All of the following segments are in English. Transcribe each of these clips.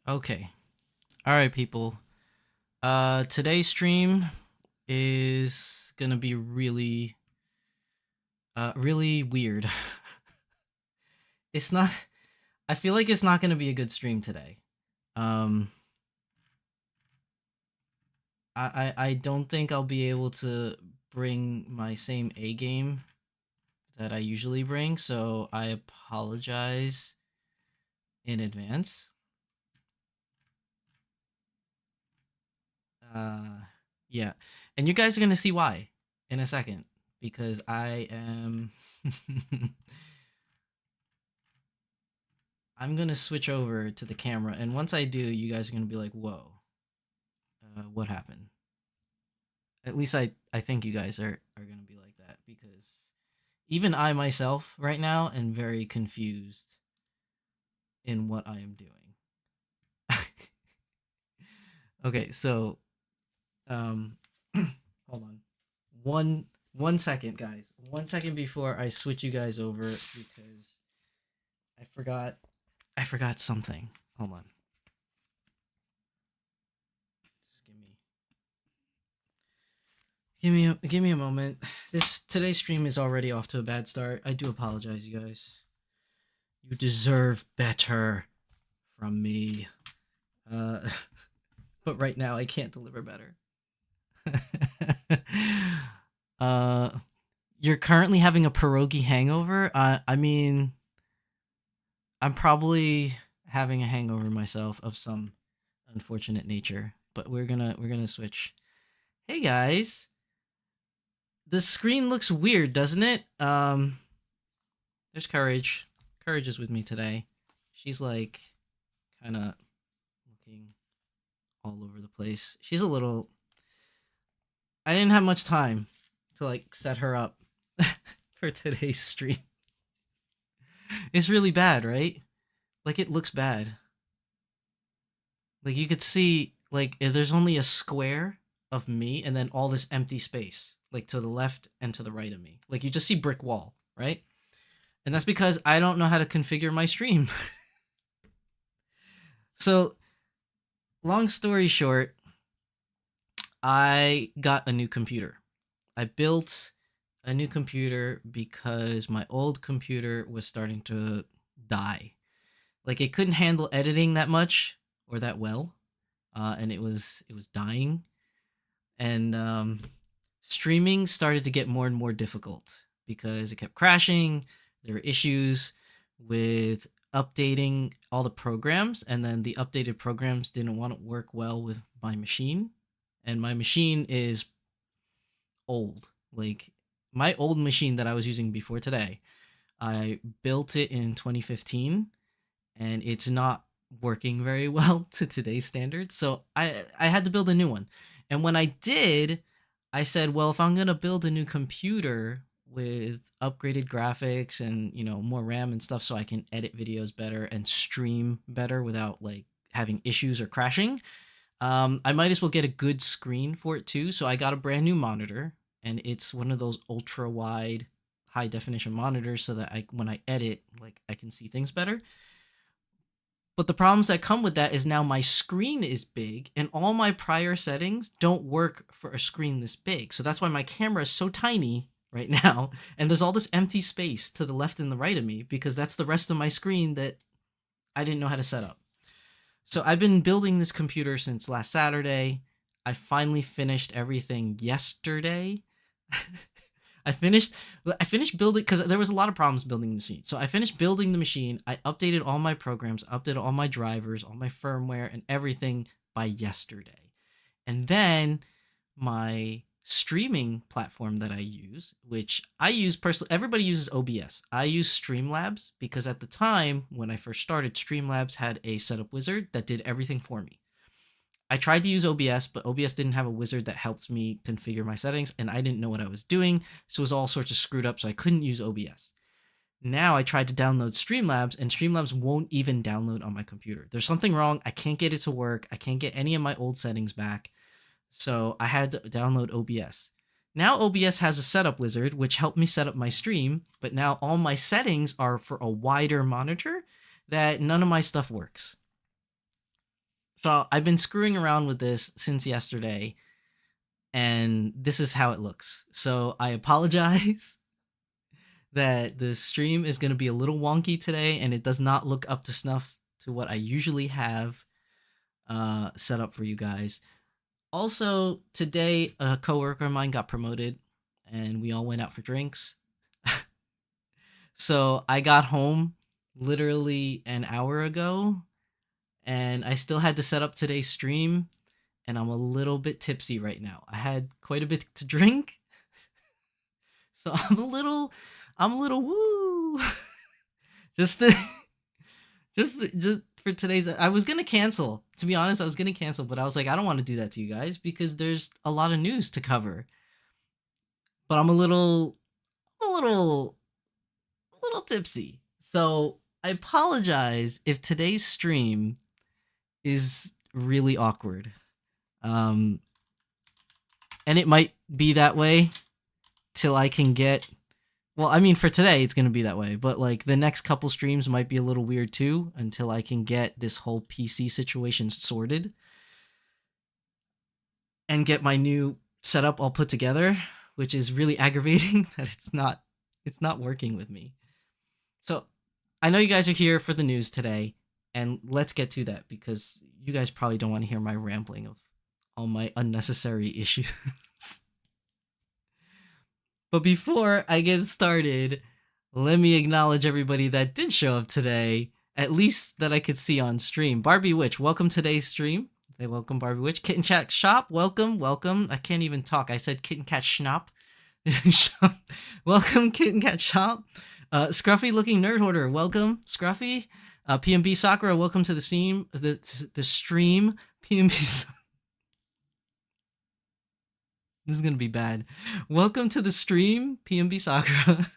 Okay. All right, people. Today's stream is gonna be really weird. It's not. I feel like it's not gonna be a good stream today. Um, I don't think I'll be able to bring my same A game that I usually bring, so I apologize in advance. Uh, yeah, and you guys are gonna see why in a second because I am. I'm gonna switch over to the camera, and once I do, you guys are gonna be like, "Whoa, what happened?" At least I think you guys are gonna be like that because even I myself right now am very confused in what I am doing. Okay, so um, hold on, one second, guys. 1 second before I switch you guys over because I forgot I forgot something. Hold on, just give me a moment. This today's stream is already off to a bad start. I do apologize, you guys. You deserve better from me. Uh, but right now I can't deliver better. uh, you're currently having a pierogi hangover. I mean, I'm probably having a hangover myself of some unfortunate nature. But we're gonna switch. Hey guys, the screen looks weird, doesn't it? There's Courage. Courage is with me today. She's like kind of looking all over the place. She's a little. I didn't have much time to like set her up for today's stream. It's really bad, right? Like it looks bad. Like you could see like there's only a square of me and then all this empty space like to the left and to the right of me. Like you just see brick wall, right? And that's because I don't know how to configure my stream. So, long story short, I got a new computer. I built a new computer because my old computer was starting to die. Like it couldn't handle editing that much or that well, and it was dying. And streaming started to get more and more difficult because it kept crashing. There were issues with updating all the programs, and then the updated programs didn't want to work well with my machine. And my machine is old. Like my old machine that I was using before today, I built it in 2015 and it's not working very well to today's standards. So I had to build a new one. And when I did, I said, well, if I'm going to build a new computer with upgraded graphics and, more RAM and stuff so I can edit videos better and stream better without like having issues or crashing, I might as well get a good screen for it too. So I got a brand new monitor, and it's one of those ultra wide, high definition monitors, so that when I edit, like I can see things better. But the problems that come with that is now my screen is big, and all my prior settings don't work for a screen this big. So that's why my camera is so tiny right now, and there's all this empty space to the left and the right of me because that's the rest of my screen that I didn't know how to set up. So I've been building this computer since last Saturday. I finally finished everything yesterday. I finished building because there was a lot of problems building the machine. So I finished building the machine. I updated all my programs, updated all my drivers, all my firmware, and everything by yesterday. And then my streaming platform that I use, which I use personally, everybody uses OBS. I use Streamlabs because at the time when I first started, Streamlabs had a setup wizard that did everything for me. I tried to use OBS, but OBS didn't have a wizard that helped me configure my settings, and I didn't know what I was doing, so it was all sorts of screwed up, so I couldn't use OBS. Now I tried to download Streamlabs, and Streamlabs won't even download on my computer. There's something wrong. I can't get it to work. I can't get any of my old settings back. So I had to download OBS. Now OBS has a setup wizard, which helped me set up my stream, but now all my settings are for a wider monitor that none of my stuff works. So I've been screwing around with this since yesterday, and this is how it looks. So I apologize that the stream is going to be a little wonky today, and it does not look up to snuff to what I usually have set up for you guys. Also, today a coworker of mine got promoted, and we all went out for drinks. So I got home literally an hour ago, and I still had to set up today's stream, and I'm a little bit tipsy right now. I had quite a bit to drink, so I'm a little woo. just to, just for today's. I was gonna cancel. To be honest, I was gonna cancel, but I was like, I don't want to do that to you guys because there's a lot of news to cover. But I'm a little, a little tipsy. So I apologize if today's stream is really awkward. And it might be that way till I can get. Well, I mean, for today it's gonna be that way, but like the next couple streams might be a little weird too until I can get this whole PC situation sorted and get my new setup all put together, which is really aggravating that it's not working with me. So I know you guys are here for the news today, and let's get to that because you guys probably don't want to hear my rambling of all my unnecessary issues. But before I get started, let me acknowledge everybody that did show up today, at least that I could see on stream. Barbie Witch, welcome to today's stream. Hey, welcome, Barbie Witch. Kitten Cat Shop, welcome, welcome. I can't even talk. I said Kitten Cat Schnapp. Welcome, Kitten Cat Shop. Scruffy looking nerd hoarder, welcome, Scruffy. PMB Sakura, welcome to the stream. The stream. PMB. This is gonna be bad. Welcome to the stream, PMB Sakura.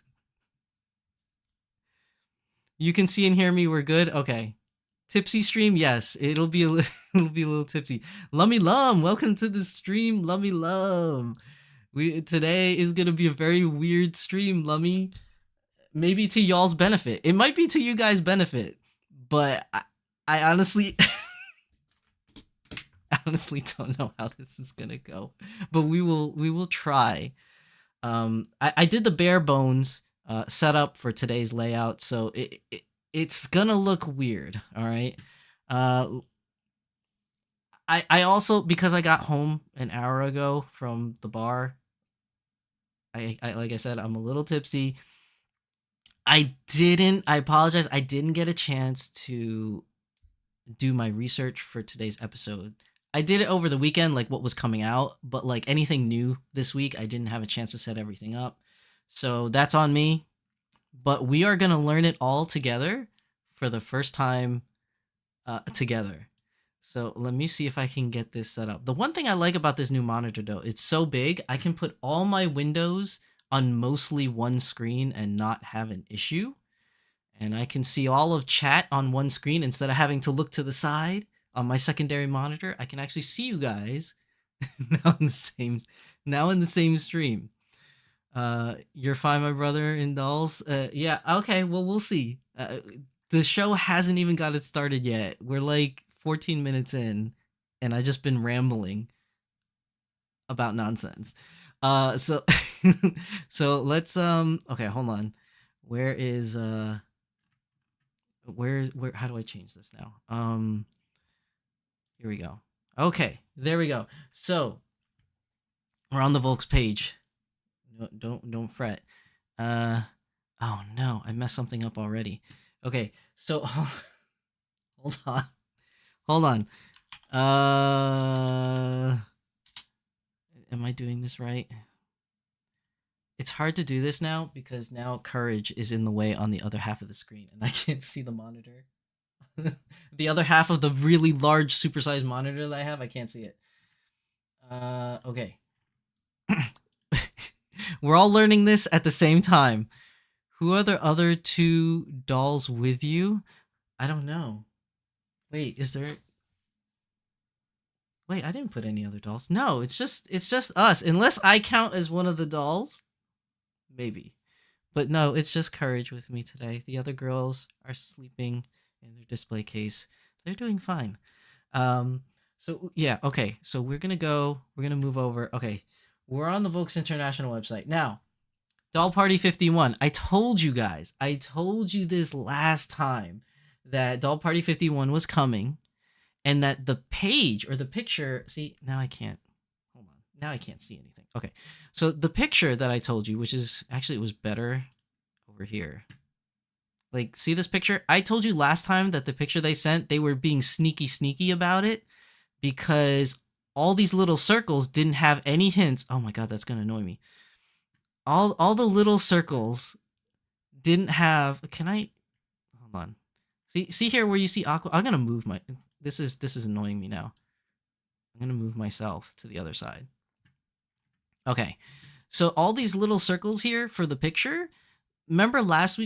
You can see and hear me. We're good. Okay. Tipsy stream, yes. It'll be a little tipsy. Lummy Lum, welcome to the stream, Lummy Lum. Today is gonna be a very weird stream, Lummy. Maybe to y'all's benefit. It might be to you guys' benefit, but I honestly honestly don't know how this is gonna go. But we will try. I did the bare bones setup for today's layout, so it's gonna look weird. All right. I also, because I got home an hour ago from the bar, I like I said, I'm a little tipsy. I apologize. I didn't get a chance to do my research for today's episode. I did it over the weekend, like what was coming out, but like anything new this week, I didn't have a chance to set everything up. So that's on me. But we are going to learn it all together for the first time together. So let me see if I can get this set up. The one thing I like about this new monitor, though, it's so big, I can put all my windows on mostly one screen and not have an issue. And I can see all of chat on one screen instead of having to look to the side on my secondary monitor. I can actually see you guys now in the same stream. You're fine, my brother in dolls. Yeah, okay, well, we'll see. The show hasn't even got it started yet. We're like 14 minutes in, and I just been rambling about nonsense. So so let's okay, hold on. Where is where how do I change this now? Here we go. Okay, there we go. So we're on the Volks page. No, don't fret. Oh no, I messed something up already. Okay, so hold on. Hold on. Am I doing this right? It's hard to do this now because now Courage is in the way on the other half of the screen and I can't see the monitor. The other half of the really large supersized monitor that I have, I can't see it. Okay. We're all learning this at the same time. Who are the other two dolls with you? I don't know. Wait, is there... Wait, I didn't put any other dolls. No, it's just us. Unless I count as one of the dolls. Maybe. But no, it's just Courage with me today. The other girls are sleeping in their display case. They're doing fine. So yeah, okay. So we're gonna move over. Okay. We're on the Volks International website. Now, Doll Party 51. I told you guys. I told you this last time that Doll Party 51 was coming and that the page or the picture, see, now I can't. Hold on. Now I can't see anything. Okay. So the picture that I told you, which is actually it was better over here. Like, see this picture? I told you last time that the picture they sent, they were being sneaky about it because all these little circles didn't have any hints. Oh my god, that's gonna annoy me. All the little circles didn't have. Can I? Hold on. See here where you see aqua. I'm gonna move my. This is annoying me now. I'm gonna move myself to the other side. Okay, so all these little circles here for the picture. Remember last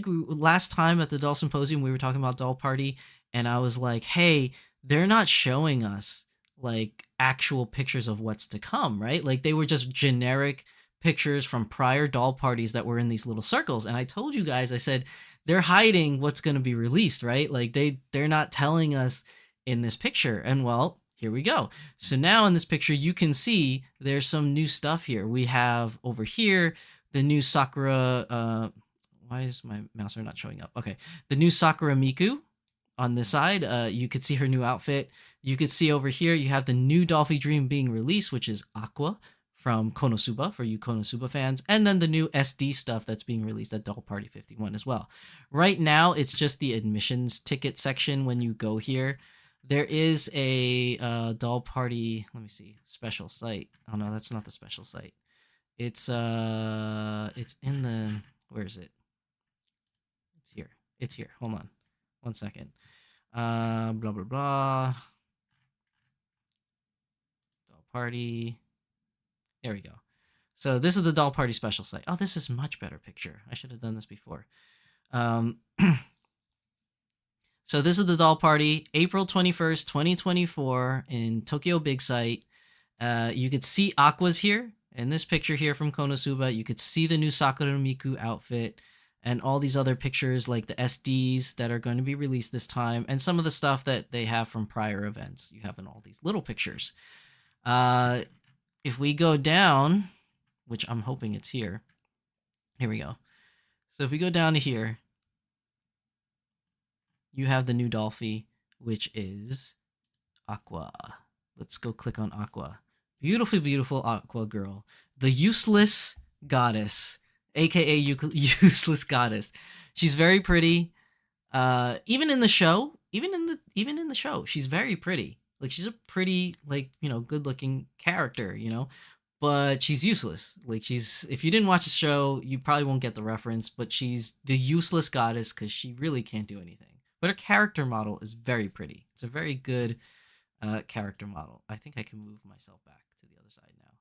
time at the Doll Symposium, we were talking about Doll Party, and I was like, hey, they're not showing us like actual pictures of what's to come, right? Like they were just generic pictures from prior doll parties that were in these little circles. And I told you guys, I said, they're hiding what's going to be released, right? Like they're not telling us in this picture. And well, here we go. So now in this picture, you can see there's some new stuff here. We have over here the new Sakura. Why is my mouse not showing up? Okay, the new Sakura Miku on this side. You could see her new outfit. You could see over here you have the new Dolphy Dream being released, which is Aqua from Konosuba for you Konosuba fans, and then the new SD stuff that's being released at Doll Party 51 as well. Right now, it's just the admissions ticket section when you go here. There is a Doll Party, let me see, special site. Oh no, that's not the special site. It's in the, where is it? It's here. Hold on. 1 second. Blah, blah, blah. Doll Party. There we go. So this is the Doll Party special site. Oh, this is much better picture. I should have done this before. So this is the Doll Party, April 21st, 2024 in Tokyo Big Sight. You could see Aqua's here. In this picture here from Konosuba, you could see the new Sakura Miku outfit and all these other pictures like the SDs that are going to be released this time and some of the stuff that they have from prior events. You have in all these little pictures. If we go down, which I'm hoping it's here. Here we go. So if we go down to here, you have the new Dolphy, which is Aqua. Let's go click on Aqua. Beautiful, beautiful Aqua girl. The useless goddess, aka useless goddess. She's very pretty. Even in the show, even in the show, she's very pretty. Like she's a pretty, like, you know, good-looking character, you know, but she's useless. Like she's, if you didn't watch the show, you probably won't get the reference, but she's the useless goddess because she really can't do anything. But her character model is very pretty. It's a very good character model. I think I can move myself back to the other side now.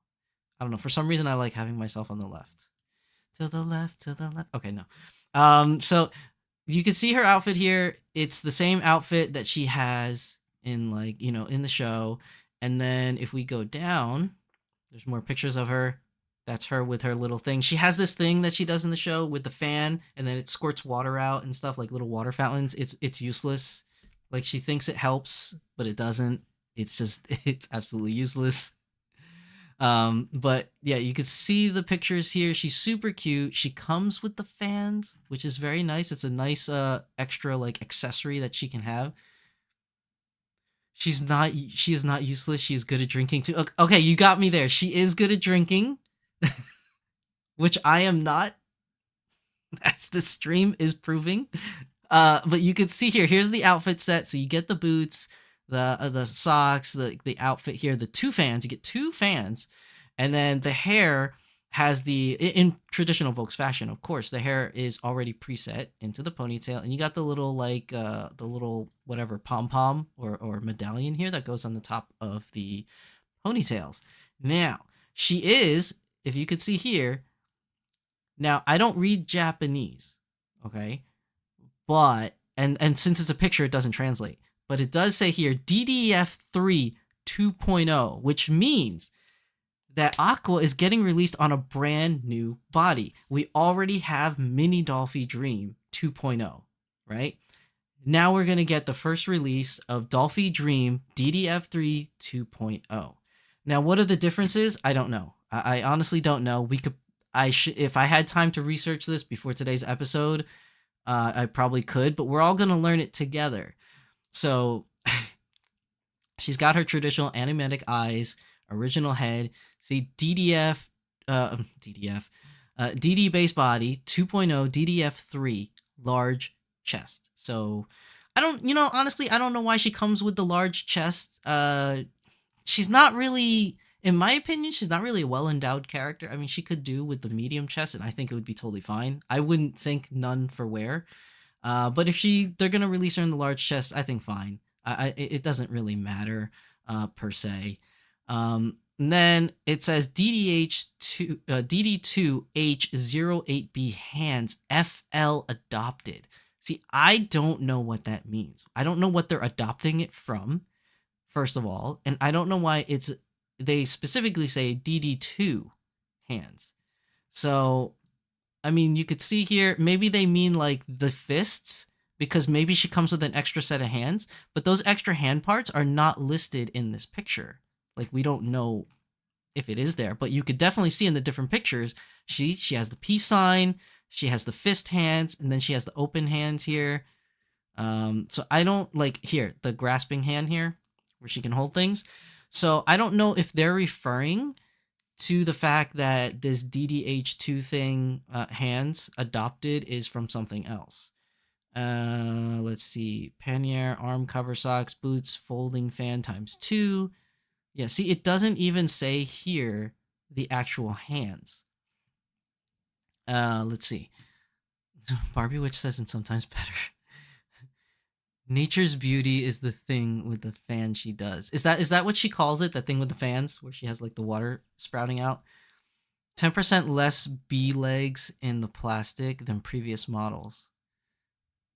I don't know. For some reason, I like having myself on the left. To the left, to the left. Okay, no. So you can see her outfit here. It's the same outfit that she has in, like, you know, in the show. And then if we go down, there's more pictures of her. That's her with her little thing. She has this thing that she does in the show with the fan, and then it squirts water out and stuff, like little water fountains. It's useless. Like she thinks it helps, but it doesn't. It's just, it's absolutely useless. But yeah, you could see the pictures here. She's super cute. She comes with the fans, which is very nice. It's a nice extra like accessory that she can have. She is not useless. She is good at drinking too. Okay, you got me there. She is good at drinking, which I am not, as the stream is proving. But you can see here, here's the outfit set. So you get the boots, the socks, the outfit here, the two fans. You get two fans, and then the hair has in traditional Volks fashion, of course, the hair is already preset into the ponytail, and you got the little like the little whatever pom-pom or medallion here that goes on the top of the ponytails. Now, she is, if you could see here, now I don't read Japanese, okay? But and since it's a picture, it doesn't translate. But it does say here DDF3 2.0, which means that Aqua is getting released on a brand new body. We already have Mini Dolphy Dream 2.0, right? Now we're going to get the first release of Dolphy Dream DDF3 2.0. Now, what are the differences? I don't know. I honestly don't know. If I had time to research this before today's episode, I probably could, but we're all going to learn it together. So she's got her traditional animatic eyes, original head. See, DD base body, 2.0, DDF3, large chest. So honestly, I don't know why she comes with the large chest. She's not really, in my opinion, she's not really a well-endowed character. I mean, she could do with the medium chest, and I think it would be totally fine. I wouldn't think none for wear. But if they're gonna release her in the large chest, I think fine. It doesn't really matter, per se. And then it says DD2H08B hands FL adopted. See, I don't know what that means. I don't know what they're adopting it from, first of all, and I don't know why they specifically say DD2 hands. So, I mean, you could see here, maybe they mean like the fists, because maybe she comes with an extra set of hands, but those extra hand parts are not listed in this picture. Like, we don't know if it is there, but you could definitely see in the different pictures, she has the peace sign, she has the fist hands, and then she has the open hands here. So I don't like here, the grasping hand here, where she can hold things. So I don't know if they're referring to the fact that this DDH2 thing, hands adopted, is from something else. Let's see, pannier, arm cover, socks, boots, folding fan ×2. Yeah, see, it doesn't even say here the actual hands. Let's see. Barbie Witch says, and sometimes better. Nature's beauty is the thing with the fan she does. Is that what she calls it? That thing with the fans where she has like the water sprouting out? 10% less bee legs in the plastic than previous models.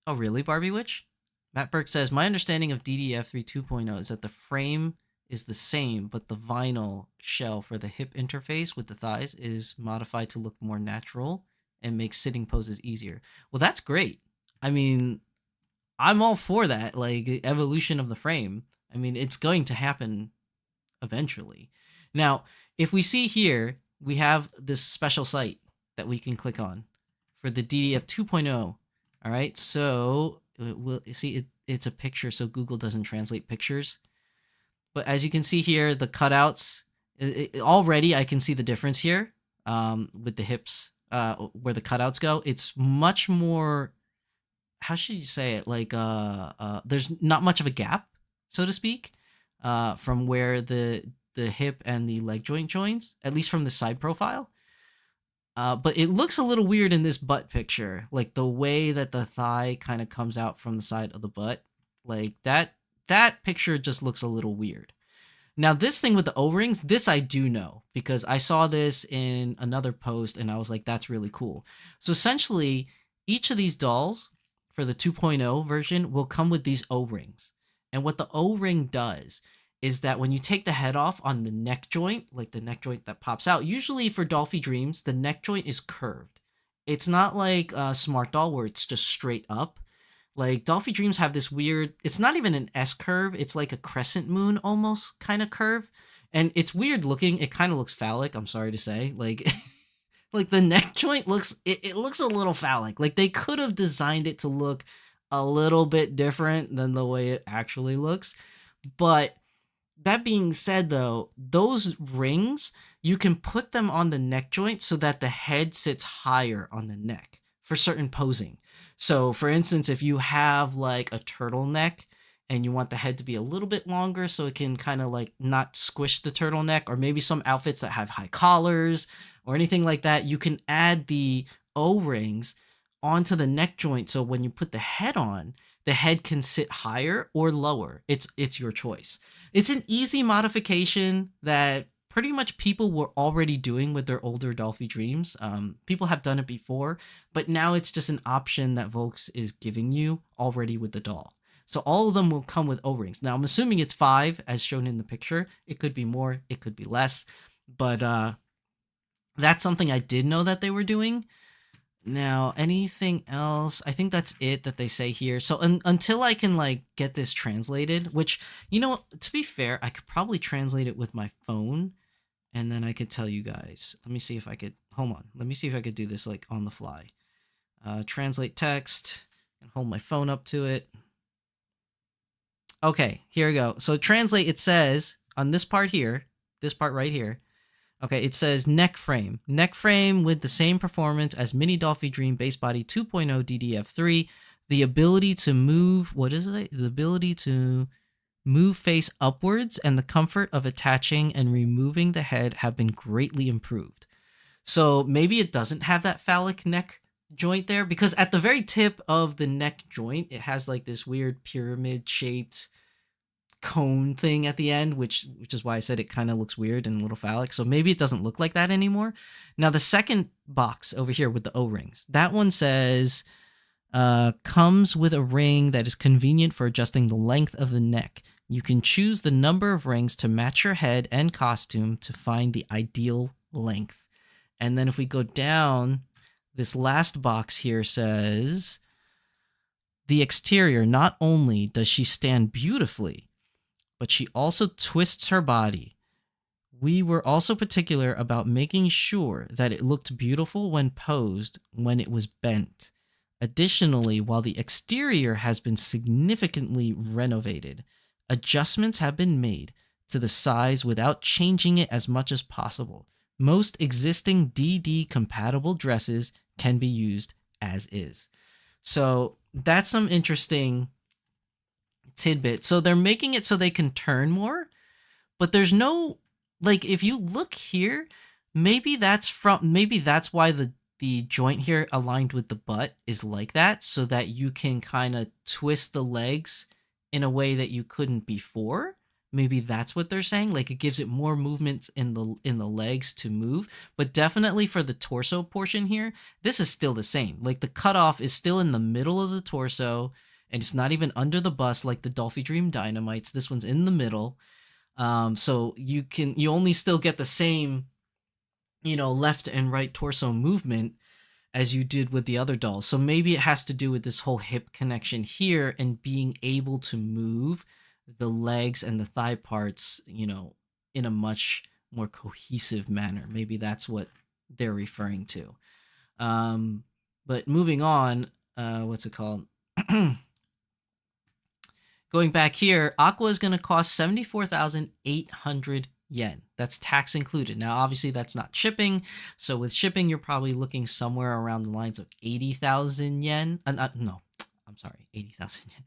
Oh, really, Barbie Witch? Matt Burke says, my understanding of DDF3 2.0 is that the frame is the same, but the vinyl shell for the hip interface with the thighs is modified to look more natural and make sitting poses easier. Well, that's great. I mean, I'm all for that, like, evolution of the frame. I mean, it's going to happen eventually. Now, if we see here, we have this special site that we can click on for the DDF 2.0. All right, so we'll see it's a picture, so Google doesn't translate pictures. But as you can see here, the cutouts, already I can see the difference here, with the hips, where the cutouts go. It's much more, how should you say it? Like, there's not much of a gap, so to speak, from where the hip and the leg joint joins, at least from the side profile. But it looks a little weird in this butt picture, like the way that the thigh kind of comes out from the side of the butt, like that picture just looks a little weird. Now, this thing with the O-rings, this I do know, because I saw this in another post and I was like, that's really cool. So essentially, each of these dolls for the 2.0 version will come with these O-rings. And what the O-ring does is that when you take the head off on the neck joint, like the neck joint that pops out, usually for Dolphy Dreams, the neck joint is curved. It's not like Smart Doll where it's just straight up. Like, Dolphy Dreams have this weird, it's not even an S curve, it's like a crescent moon almost kind of curve. And it's weird looking, it kind of looks phallic, I'm sorry to say. Like, like the neck joint looks, it looks a little phallic. Like, they could have designed it to look a little bit different than the way it actually looks. But that being said, though, those rings, you can put them on the neck joint so that the head sits higher on the neck for certain posing. So, for instance, if you have like a turtleneck and you want the head to be a little bit longer so it can kind of like not squish the turtleneck, or maybe some outfits that have high collars or anything like that, you can add the O-rings onto the neck joint so when you put the head on, the head can sit higher or lower. It's your choice. It's an easy modification that pretty much people were already doing with their older Dolphy Dreams. People have done it before, but now it's just an option that Volks is giving you already with the doll. So all of them will come with O-rings. Now, I'm assuming it's 5 as shown in the picture. It could be more, it could be less, but that's something I did know that they were doing. Now, anything else? I think that's it that they say here. So until I can like get this translated, which, you know, to be fair, I could probably translate it with my phone and then I could tell you guys. Let me see if I could, hold on. Let me see if I could do this like on the fly. Translate text and hold my phone up to it. Okay, here we go. So translate, it says on this part here, this part right here. Okay, it says neck frame. Neck frame with the same performance as Mini Dolphy Dream Base Body 2.0 DDF3. The ability to move, what is it? The ability to move face upwards and the comfort of attaching and removing the head have been greatly improved. So maybe it doesn't have that phallic neck joint there, because at the very tip of the neck joint, it has like this weird pyramid shaped cone thing at the end, which is why I said it kind of looks weird and a little phallic. So maybe it doesn't look like that anymore. Now the second box over here with the O-rings, that one says comes with a ring that is convenient for adjusting the length of the neck. You can choose the number of rings to match your head and costume to find the ideal length. And then if we go down, this last box here says the exterior. Not only does she stand beautifully, but she also twists her body. We were also particular about making sure that it looked beautiful when posed when it was bent. Additionally, while the exterior has been significantly renovated, adjustments have been made to the size without changing it as much as possible. Most existing DD compatible dresses can be used as is. So that's some interesting tidbit. So they're making it so they can turn more, but there's no, like, if you look here, maybe that's why the joint here aligned with the butt is like that, so that you can kind of twist the legs in a way that you couldn't before. Maybe that's what they're saying. Like, it gives it more movement in the legs to move. But definitely for the torso portion here, this is still the same. Like, the cutoff is still in the middle of the torso, and it's not even under the bust like the Dolphy Dream Dynamites. This one's in the middle. So you only still get the same, left and right torso movement as you did with the other dolls. So maybe it has to do with this whole hip connection here and being able to move the legs and the thigh parts, in a much more cohesive manner. Maybe that's what they're referring to. But moving on, what's it called? Going back here, Aqua is going to cost 74,800 yen. That's tax included. Now, obviously, that's not shipping. So with shipping, you're probably looking somewhere around the lines of 80,000 yen. No, I'm sorry, 80,000 yen.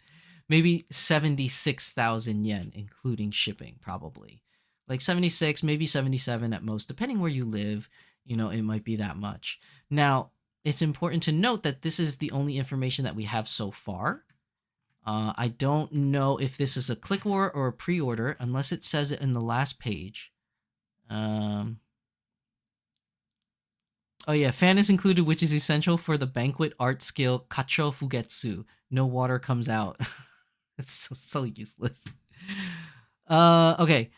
Maybe 76,000 yen, including shipping, probably. Like 76, maybe 77 at most, depending where you live. It might be that much. Now, it's important to note that this is the only information that we have so far. I don't know if this is a click war or a pre-order, unless it says it in the last page. Oh yeah, fan is included, which is essential for the banquet art skill Kacho Fugetsu. No water comes out. It's so useless. Okay,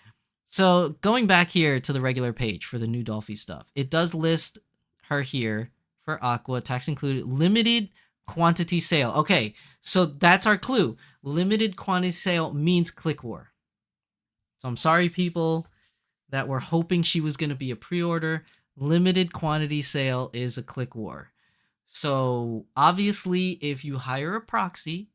so going back here to the regular page for the new Dolphy stuff, it does list her here for Aqua, tax included, limited quantity sale. Okay, so that's our clue. Limited quantity sale means click war. So I'm sorry, people that were hoping she was going to be a pre-order. Limited quantity sale is a click war. So obviously, if you hire a proxy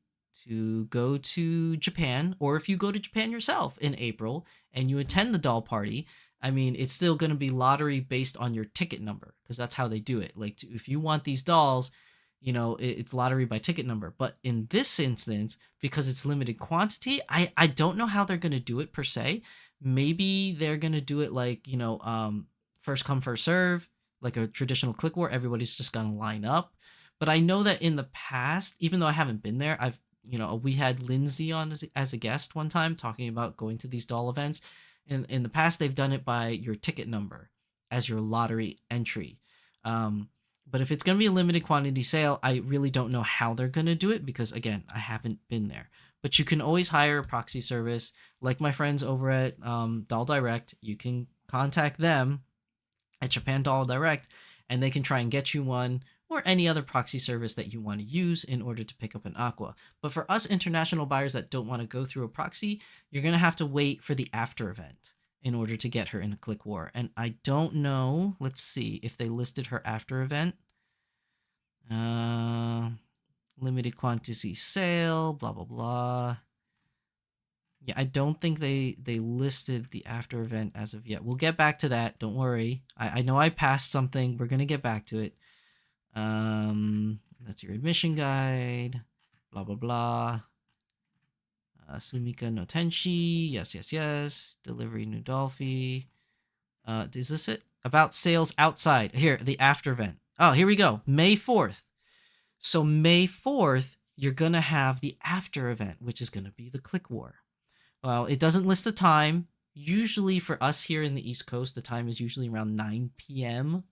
to go to Japan, or if you go to Japan yourself in April and you attend the doll party, I mean, it's still going to be lottery based on your ticket number, because that's how they do it. Like, if you want these dolls, it's lottery by ticket number. But in this instance, because it's limited quantity, I don't know how they're going to do it per se. Maybe they're going to do it like, first come, first serve, like a traditional click war. Everybody's just going to line up. But I know that in the past, even though I haven't been there, we had Lindsay on as a guest one time talking about going to these doll events. In the past, they've done it by your ticket number as your lottery entry. But if it's going to be a limited quantity sale, I really don't know how they're going to do it, because, again, I haven't been there. But you can always hire a proxy service. Like my friends over at Doll Direct, you can contact them at Japan Doll Direct, and they can try and get you one. or any other proxy service that you want to use in order to pick up an Aqua. But for us international buyers that don't want to go through a proxy, you're going to have to wait for the after event in order to get her in a click war. And I don't know, let's see if they listed her after event. Limited quantity sale, blah, blah, blah. Yeah, I don't think they listed the after event as of yet. We'll get back to that. Don't worry. I know I passed something. We're going to get back to it. That's your admission guide. Blah, blah, blah. Sumika no Tenshi. Yes, yes, yes. Delivery new Dolphy. Is this it? About sales outside. Here, the after event. Oh, here we go. May 4th. So May 4th, you're going to have the after event, which is going to be the click war. Well, it doesn't list the time. Usually for us here in the East Coast, the time is usually around 9 p.m.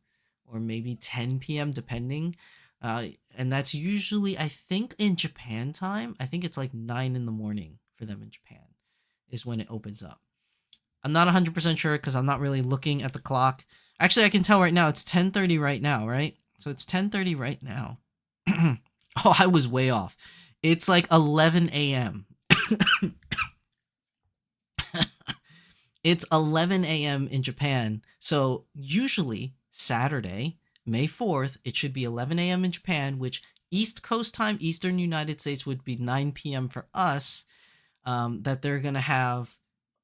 or maybe 10 p.m. depending. And that's usually, I think in Japan time, I think it's like 9 in the morning for them in Japan is when it opens up. I'm not 100% sure because I'm not really looking at the clock. Actually, I can tell right now it's 10:30 right now, right? So it's 10:30 right now. Oh, I was way off. It's like 11 a.m. It's 11 a.m. in Japan. So usually Saturday, May 4th, it should be 11 a.m. in Japan, which East Coast time, Eastern United States would be 9 p.m. for us. That they're going to have,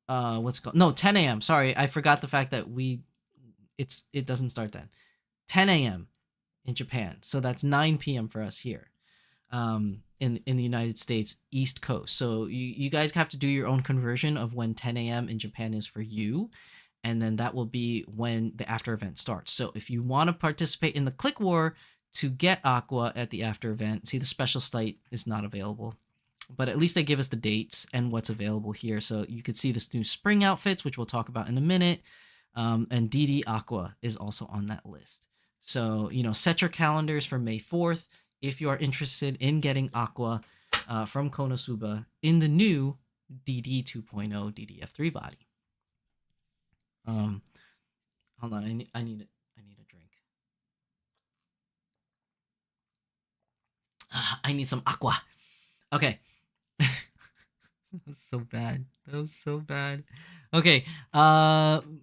10 a.m. Sorry, I forgot the fact that it doesn't start then. 10 a.m. in Japan. So that's 9 p.m. for us here. In the United States East Coast. So you guys have to do your own conversion of when 10 a.m. in Japan is for you, and then that will be when the after event starts. So if you want to participate in the click war to get Aqua at the after event, see the special site is not available, but at least they give us the dates and what's available here. So you could see this new spring outfits, which we'll talk about in a minute, and DD Aqua is also on that list. So, set your calendars for May 4th. If you are interested in getting Aqua from Konosuba in the new DD 2.0 DDF3 body. Hold on, I need a drink. I need some Aqua. Okay. That was so bad. That was so bad. Okay.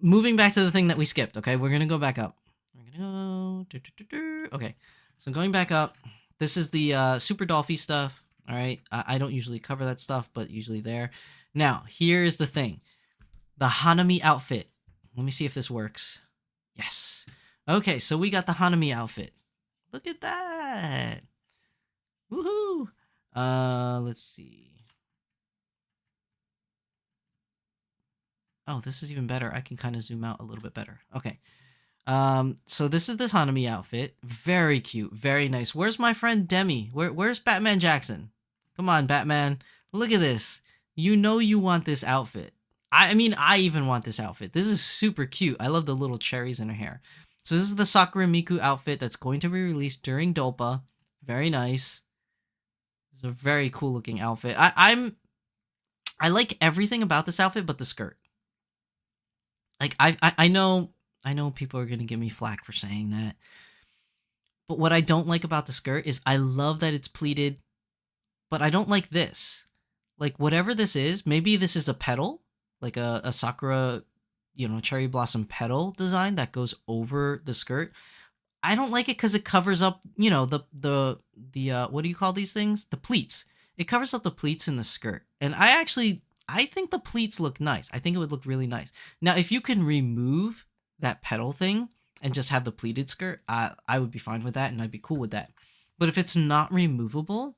Moving back to the thing that we skipped. Okay, we're gonna go back up. We're gonna go. Okay, so going back up. This is the Super Dolphy stuff, all right? I don't usually cover that stuff, but usually there. Now, here's the thing. The Hanami outfit. Let me see if this works. Yes. Okay, so we got the Hanami outfit. Look at that. Woohoo. Let's see. Oh, this is even better. I can kind of zoom out a little bit better. Okay. So this is the Hanami outfit. Very cute, very nice. Where's my friend Demi? Where's Batman Jackson? Come on, Batman. Look at this. You know you want this outfit. I mean, I even want this outfit. This is super cute. I love the little cherries in her hair. So this is the Sakura Miku outfit that's going to be released during Dolpa. Very nice. It's a very cool looking outfit. I like everything about this outfit but the skirt. Like I know people are going to give me flack for saying that. But what I don't like about the skirt is I love that it's pleated, but I don't like this. Like, whatever this is, maybe this is a petal, like a Sakura, cherry blossom petal design that goes over the skirt. I don't like it because it covers up, the what do you call these things? The pleats. It covers up the pleats in the skirt. And I think the pleats look nice. I think it would look really nice. Now, if you can remove that petal thing and just have the pleated skirt, I would be fine with that and I'd be cool with that. But if it's not removable,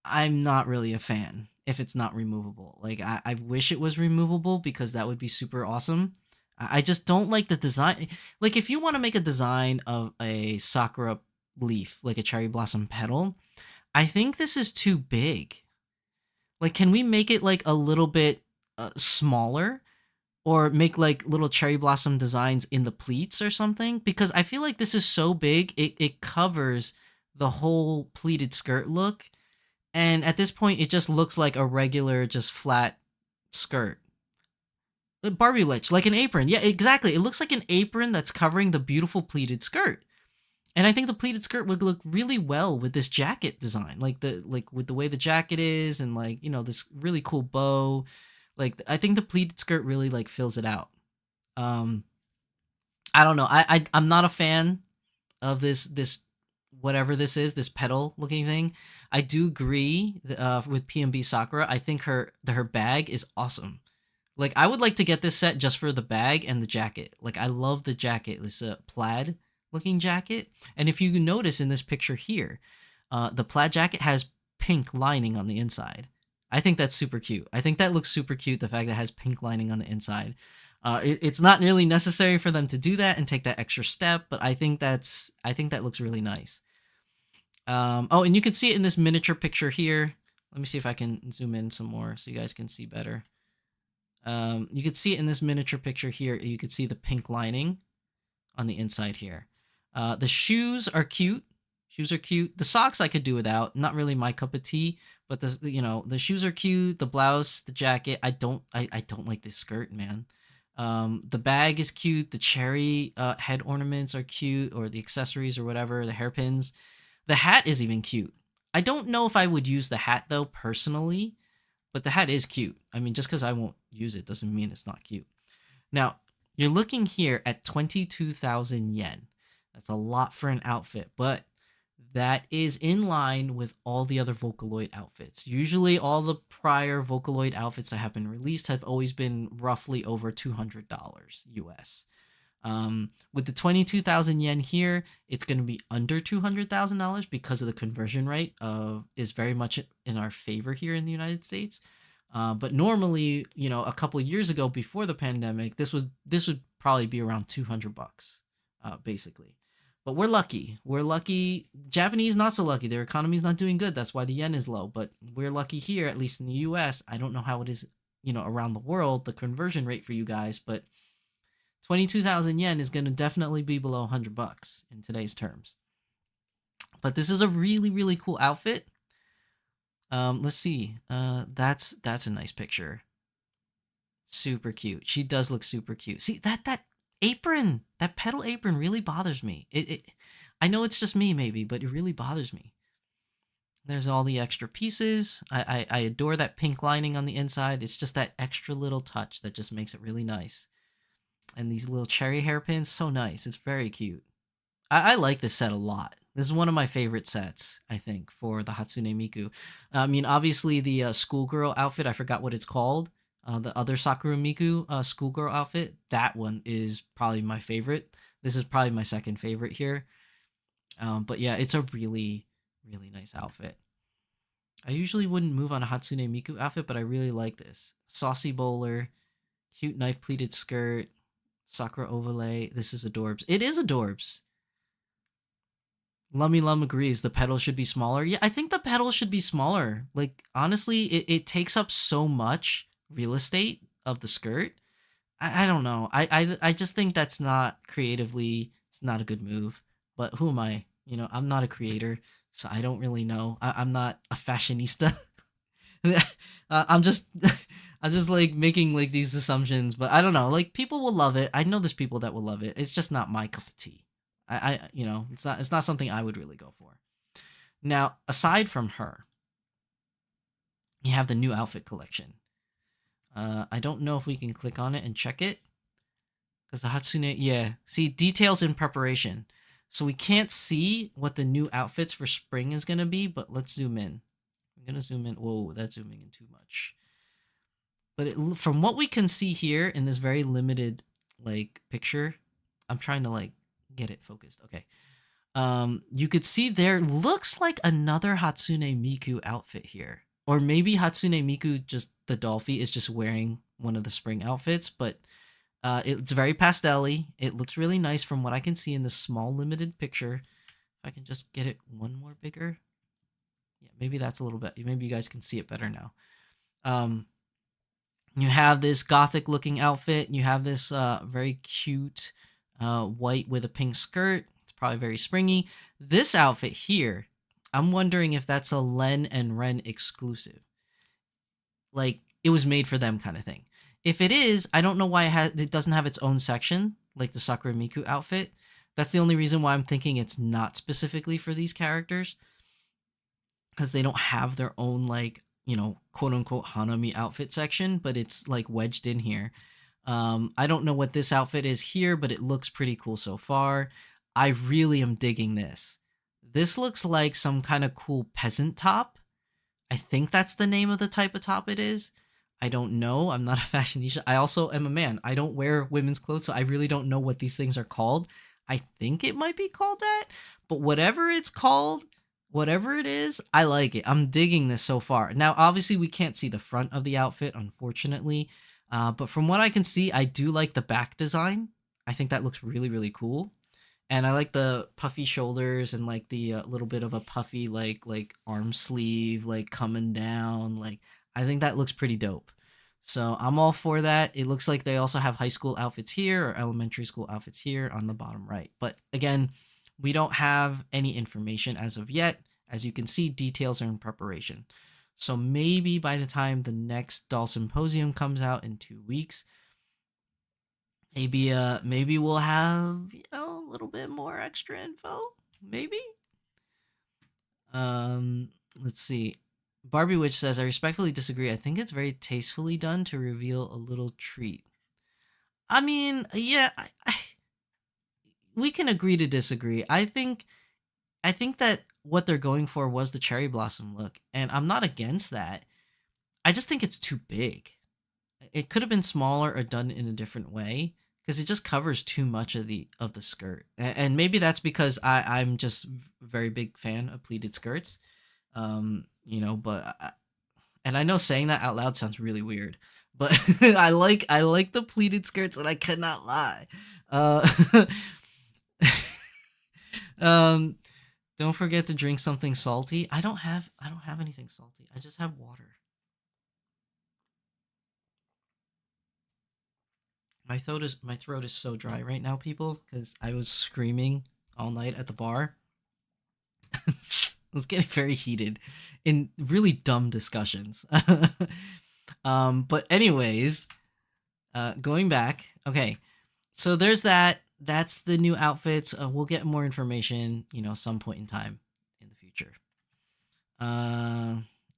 I'm not really a fan if it's not removable. Like, I wish it was removable because that would be super awesome. I just don't like the design. Like, if you want to make a design of a Sakura leaf, like a cherry blossom petal, I think this is too big. Like, can we make it like a little bit smaller? Or make like little cherry blossom designs in the pleats or something? Because I feel like this is so big, it covers the whole pleated skirt look. And at this point, it just looks like a regular, just flat skirt. Barbie-lich, like an apron. Yeah, exactly. It looks like an apron that's covering the beautiful pleated skirt. And I think the pleated skirt would look really well with this jacket design, like with the way the jacket is, and like this really cool bow. Like I think the pleated skirt really like fills it out. Um, I don't know. I'm not a fan of this whatever this is, this petal looking thing. I do agree with PMB Sakura. I think her bag is awesome. Like I would like to get this set just for the bag and the jacket. Like I love the jacket. It's a plaid looking jacket. And if you notice in this picture here, the plaid jacket has pink lining on the inside. I think that's super cute. I think that looks super cute, the fact that it has pink lining on the inside. It's not really necessary for them to do that and take that extra step, but I think that looks really nice. Oh, and you can see it in this miniature picture here. Let me see if I can zoom in some more so you guys can see better. You could see it in this miniature picture here. You could see the pink lining on the inside here. The shoes are cute. Shoes are cute. The socks I could do without. Not really my cup of tea. But the shoes are cute. The blouse, the jacket. I don't like this skirt, man. The bag is cute. The cherry head ornaments are cute, or the accessories or whatever. The hairpins. The hat is even cute. I don't know if I would use the hat though personally, but the hat is cute. I mean, just because I won't use it doesn't mean it's not cute. Now, you're looking here at 22,000 yen. That's a lot for an outfit, but that is in line with all the other Vocaloid outfits. Usually, all the prior Vocaloid outfits that have been released have always been roughly over $200 US. With the 22,000 yen here, it's going to be under $200,000 because of the conversion rate is very much in our favor here in the United States. But normally, a couple of years ago before the pandemic, this would probably be around $200, basically. But we're lucky. We're lucky. Japanese not so lucky. Their economy's not doing good. That's why the yen is low. But we're lucky here, at least in the U.S. I don't know how it is, around the world, the conversion rate for you guys, but 22,000 yen is going to definitely be below $100 in today's terms. But this is a really, really cool outfit. Let's see. That's a nice picture. Super cute. She does look super cute. See, that apron, that petal apron really bothers me. I know it's just me maybe, but it really bothers me. There's all the extra pieces. I adore that pink lining on the inside. It's just that extra little touch that just makes it really nice. And these little cherry hairpins, so nice. It's very cute. I like this set a lot. This is one of my favorite sets, I think, for the Hatsune Miku. I mean, obviously the schoolgirl outfit, I forgot what it's called. The other Sakura Miku schoolgirl outfit, that one is probably my favorite. This is probably my second favorite here. But yeah, it's a really, really nice outfit. I usually wouldn't move on a Hatsune Miku outfit, but I really like this. Saucy bowler, cute knife pleated skirt, Sakura overlay. This is adorbs. It is adorbs. Lummy Lum agrees the pedal should be smaller. Yeah, I think the pedal should be smaller. Like, honestly, it takes up so much real estate of the skirt. I don't know. I just think that's not creatively, it's not a good move. But who am I? I'm not a creator, so I don't really know. I'm not a fashionista. I'm just I'm just like making like these assumptions, but I don't know. Like people will love it. I know there's people that will love it. It's just not my cup of tea. It's not something I would really go for. Now, aside from her, you have the new outfit collection. I don't know if we can click on it and check it. Because the Hatsune, yeah. See, details in preparation. So we can't see what the new outfits for spring is going to be, but let's zoom in. I'm going to zoom in. Whoa, that's zooming in too much. But from what we can see here in this very limited, like, picture, I'm trying to, like, get it focused. Okay. You could see there looks like another Hatsune Miku outfit here. Or maybe Hatsune Miku, just the Dolphy, is just wearing one of the spring outfits, but it's very pastel-y. It looks really nice from what I can see in this small limited picture. If I can just get it one more bigger. Yeah, maybe that's a little bit. Maybe you guys can see it better now. You have this gothic looking outfit. You have this very cute white with a pink skirt. It's probably very springy. This outfit here, I'm wondering if that's a Len and Ren exclusive. Like, it was made for them kind of thing. If it is, I don't know why it doesn't have its own section, like the Sakura Miku outfit. That's the only reason why I'm thinking it's not specifically for these characters, because they don't have their own, like, quote unquote Hanami outfit section, but it's like wedged in here. I don't know what this outfit is here, but it looks pretty cool so far. I really am digging this. This looks like some kind of cool peasant top. I think that's the name of the type of top it is. I don't know. I'm not a fashionista. I also am a man. I don't wear women's clothes, so I really don't know what these things are called. I think it might be called that, but whatever it's called, whatever it is, I like it. I'm digging this so far. Now, obviously, we can't see the front of the outfit, unfortunately, but from what I can see, I do like the back design. I think that looks really, really cool. And I like the puffy shoulders and like the little bit of a puffy like arm sleeve like coming down. Like, I think that looks pretty dope. So I'm all for that. It looks like they also have high school outfits here or elementary school outfits here on the bottom right. But again, we don't have any information as of yet. As you can see, details are in preparation. So maybe by the time the next Doll Symposium comes out in 2 weeks, maybe we'll have, a little bit more extra info. Maybe. Let's see. Barbie Witch says, I respectfully disagree. I think it's very tastefully done to reveal a little treat. I mean, yeah, we can agree to disagree. I think that what they're going for was the cherry blossom look, and I'm not against that. I just think it's too big. It could have been smaller or done in a different way, because it just covers too much of the skirt. And maybe that's because I'm just a very big fan of pleated skirts. But and I know saying that out loud sounds really weird, but I like the pleated skirts, and I cannot lie. Um, don't forget to drink something salty. I don't have anything salty. I just have water. My throat is so dry right now, people, because I was screaming all night at the bar. I was getting very heated in really dumb discussions. But anyways, going back. Okay, so there's that. That's the new outfits. We'll get more information, some point in time in the future.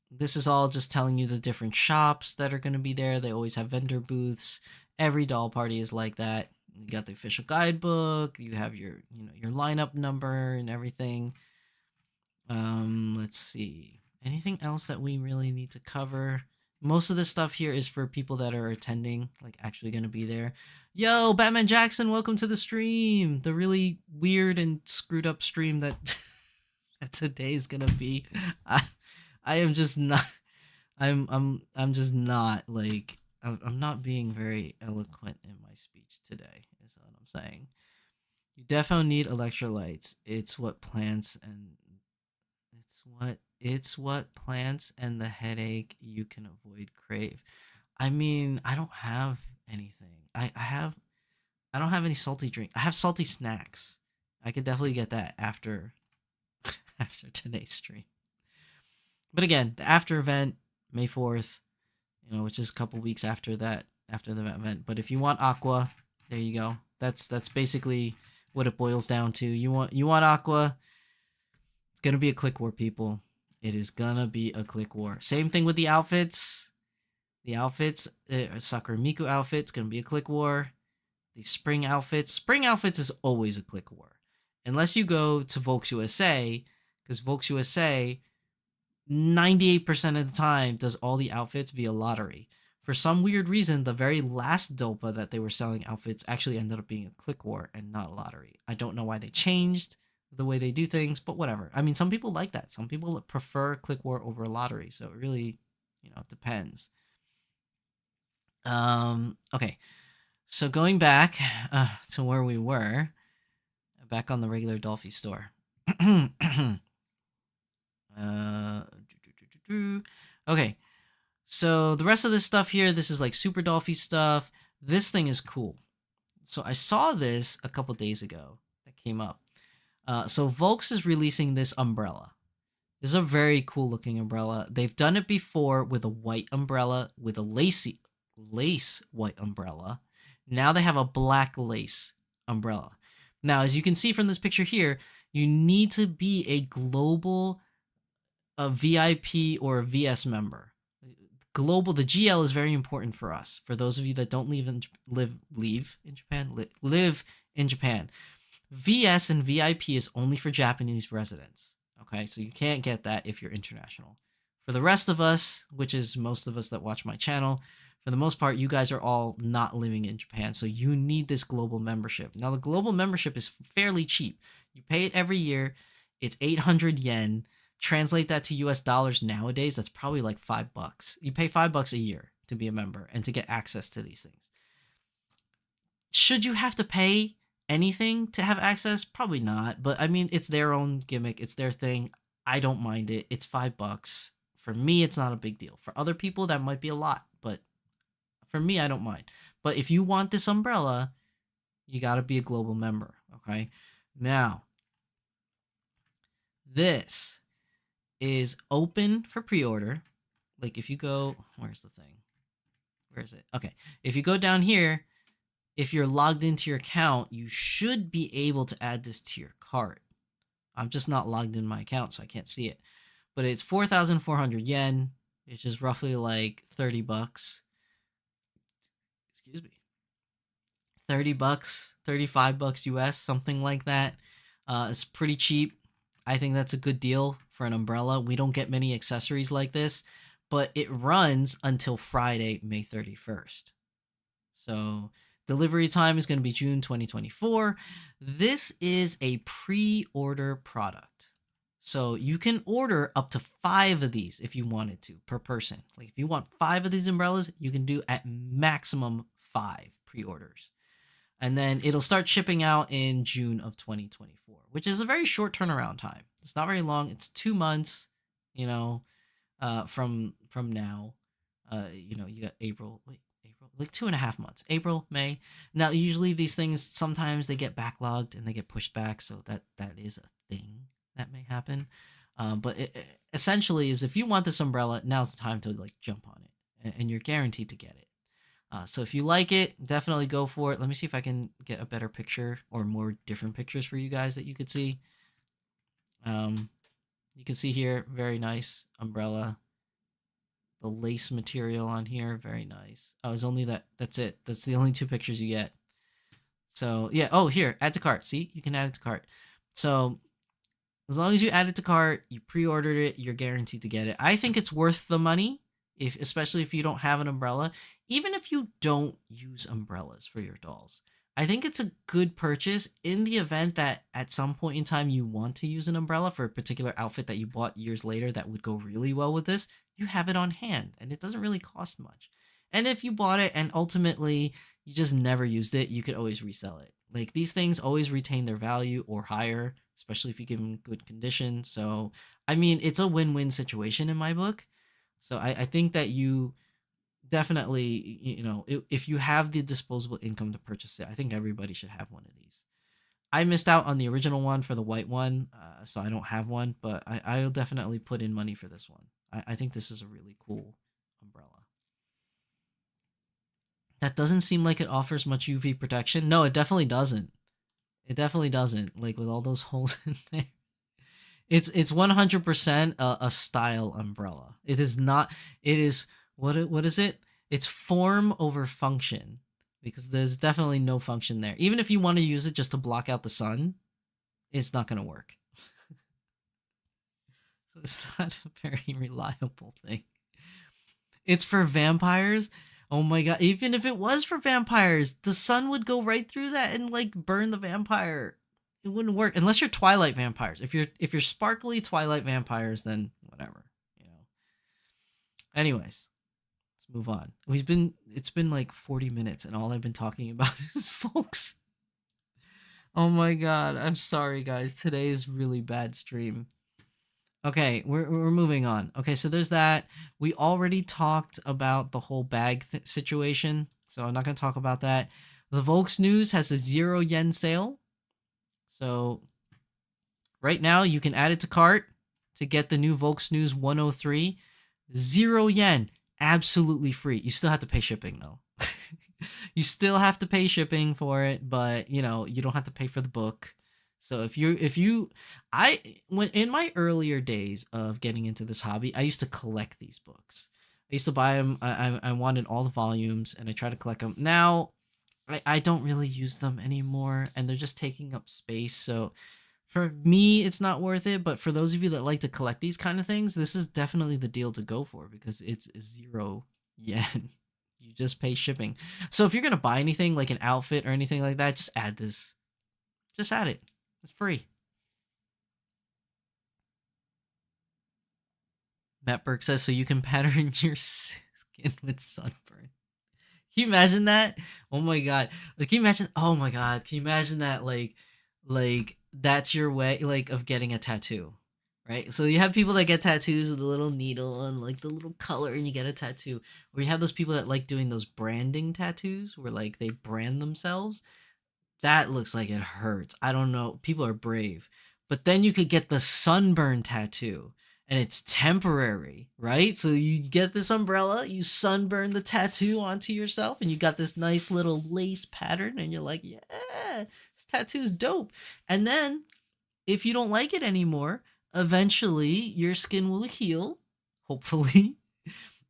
This is all just telling you the different shops that are going to be there. They always have vendor booths. Every doll party is like that. You got the official guidebook. You have your lineup number and everything. Let's see. Anything else that we really need to cover? Most of this stuff here is for people that are attending, like actually going to be there. Yo, Batman Jackson, welcome to the stream. The really weird and screwed up stream that that today's going to be. I am just not I'm just not like I'm not being very eloquent in my speech today, is what I'm saying. You definitely need electrolytes. It's what plants and the headache you can avoid crave. I mean, I don't have anything. I don't have any salty drink. I have salty snacks. I could definitely get that after after today's stream. But again, the after event, May 4th, which is a couple weeks after the event. But if you want aqua, there you go. That's basically what it boils down to. You want aqua. It's gonna be a click war, people. It is gonna be a click war. Same thing with the outfits. The outfits, Sakura Miku outfit's gonna be a click war. The spring outfits is always a click war, unless you go to Volks USA, because Volks USA 98% of the time does all the outfits via lottery. For some weird reason, the very last Dopa that they were selling outfits actually ended up being a click war and not a lottery. I don't know why they changed the way they do things, but whatever. I mean, some people like that. Some people prefer click war over a lottery, so it really, it depends. Okay. So going back to where we were, back on the regular Dolphy store. Okay. So the rest of this stuff here, this is like Super Dolphy stuff. This thing is cool. So I saw this a couple days ago that came up. So Volks is releasing this umbrella. This is a very cool looking umbrella. They've done it before with a white umbrella, with a lace white umbrella. Now they have a black lace umbrella. Now, as you can see from this picture here, you need to be a global VIP or a VS member. Global, the GL is very important for us. For those of you that don't live in Japan, VS and VIP is only for Japanese residents. Okay, so you can't get that if you're international. For the rest of us, which is most of us that watch my channel, for the most part, you guys are all not living in Japan, so you need this global membership. Now, the global membership is fairly cheap. You pay it every year. It's 800 yen. Translate that to US dollars nowadays, that's probably like $5. You pay $5 a year to be a member and to get access to these things. Should you have to pay anything to have access? Probably not, but I mean, it's their own gimmick. It's their thing. I don't mind it. It's $5. For me, it's not a big deal. For other people, that might be a lot, but for me, I don't mind. But if you want this umbrella, you got to be a global member, okay? Now, this is open for pre-order. Like if you go, where's the thing? Where is it? Okay. If you go down here, if you're logged into your account, you should be able to add this to your cart. I'm just not logged in my account, so I can't see it. But it's 4,400 yen, which is roughly like $30. Excuse me. $30, $35 US, something like that. It's pretty cheap. I think that's a good deal for an umbrella. We don't get many accessories like this, but it runs until Friday, May 31st. So delivery time is going to be June 2024. This is a pre-order product. So you can order up to 5 of these if you wanted to per person. Like if you want 5 of these umbrellas, you can do at maximum 5 pre-orders. And then it'll start shipping out in June of 2024, which is a very short turnaround time. It's not very long. It's 2 months, from now. You got April, like 2.5 months. April, May. Now, usually these things, sometimes they get backlogged and they get pushed back, so that is a thing that may happen. But it essentially is if you want this umbrella, now's the time to like jump on it, and you're guaranteed to get it. So if you like it, definitely go for it. Let me see if I can get a better picture or more different pictures for you guys that you could see. You can see here, very nice umbrella. The lace material on here, very nice. Oh, it's only that's it. That's the only 2 pictures you get. So yeah, oh here, add to cart. See, you can add it to cart. So as long as you add it to cart, you pre-ordered it, you're guaranteed to get it. I think it's worth the money. Especially if you don't have an umbrella, even if you don't use umbrellas for your dolls, I think it's a good purchase in the event that at some point in time you want to use an umbrella for a particular outfit that you bought years later that would go really well with this. You have it on hand and it doesn't really cost much. And if you bought it and ultimately you just never used it, you could always resell it. Like these things always retain their value or higher, especially if you give them good condition. So, I mean, it's a win-win situation in my book. So I think that you definitely, if you have the disposable income to purchase it, I think everybody should have one of these. I missed out on the original one for the white one, so I don't have one, but I'll definitely put in money for this one. I think this is a really cool umbrella. That doesn't seem like it offers much UV protection. No, it definitely doesn't. It definitely doesn't, like with all those holes in there. It's 100% a style umbrella. It is not. It is what is it? It's form over function, because there's definitely no function there. Even if you want to use it just to block out the sun, it's not going to work. It's not a very reliable thing. It's for vampires. Oh my god! Even if it was for vampires, the sun would go right through that and like burn the vampire. It wouldn't work unless you're Twilight vampires. If you're sparkly Twilight vampires, then whatever, Anyways, let's move on. It's been like 40 minutes and all I've been talking about is folks. Oh my god, I'm sorry guys. Today is really bad stream. Okay, we're moving on. Okay, so there's that. We already talked about the whole bag situation, so I'm not going to talk about that. The Volks News has a 0 yen sale. So right now you can add it to cart to get the new Volks News 103. 0 yen. Absolutely free. You still have to pay shipping though. You still have to pay shipping for it, but you know, you don't have to pay for the book. So if you I when in my earlier days of getting into this hobby, I used to collect these books. I used to buy them. I wanted all the volumes, and I try to collect them. Now I don't really use them anymore, and they're just taking up space. So for me, it's not worth it. But for those of you that like to collect these kind of things, this is definitely the deal to go for because it's 0 yen. You just pay shipping. So if you're gonna buy anything like an outfit or anything like that, just add this. Just add it. It's free. Matt Burke says so you can pattern your skin with sunburn. Can you imagine that? Oh my god. Like can you imagine oh my god, can you imagine that like that's your way like of getting a tattoo. Right? So you have people that get tattoos with a little needle and like the little color and you get a tattoo. Or you have those people that like doing those branding tattoos where like they brand themselves. That looks like it hurts. I don't know. People are brave. But then you could get the sunburn tattoo and it's temporary, right? So you get this umbrella, you sunburn the tattoo onto yourself, and you got this nice little lace pattern, and you're like, yeah, this tattoo's dope. And then if you don't like it anymore, eventually your skin will heal, hopefully,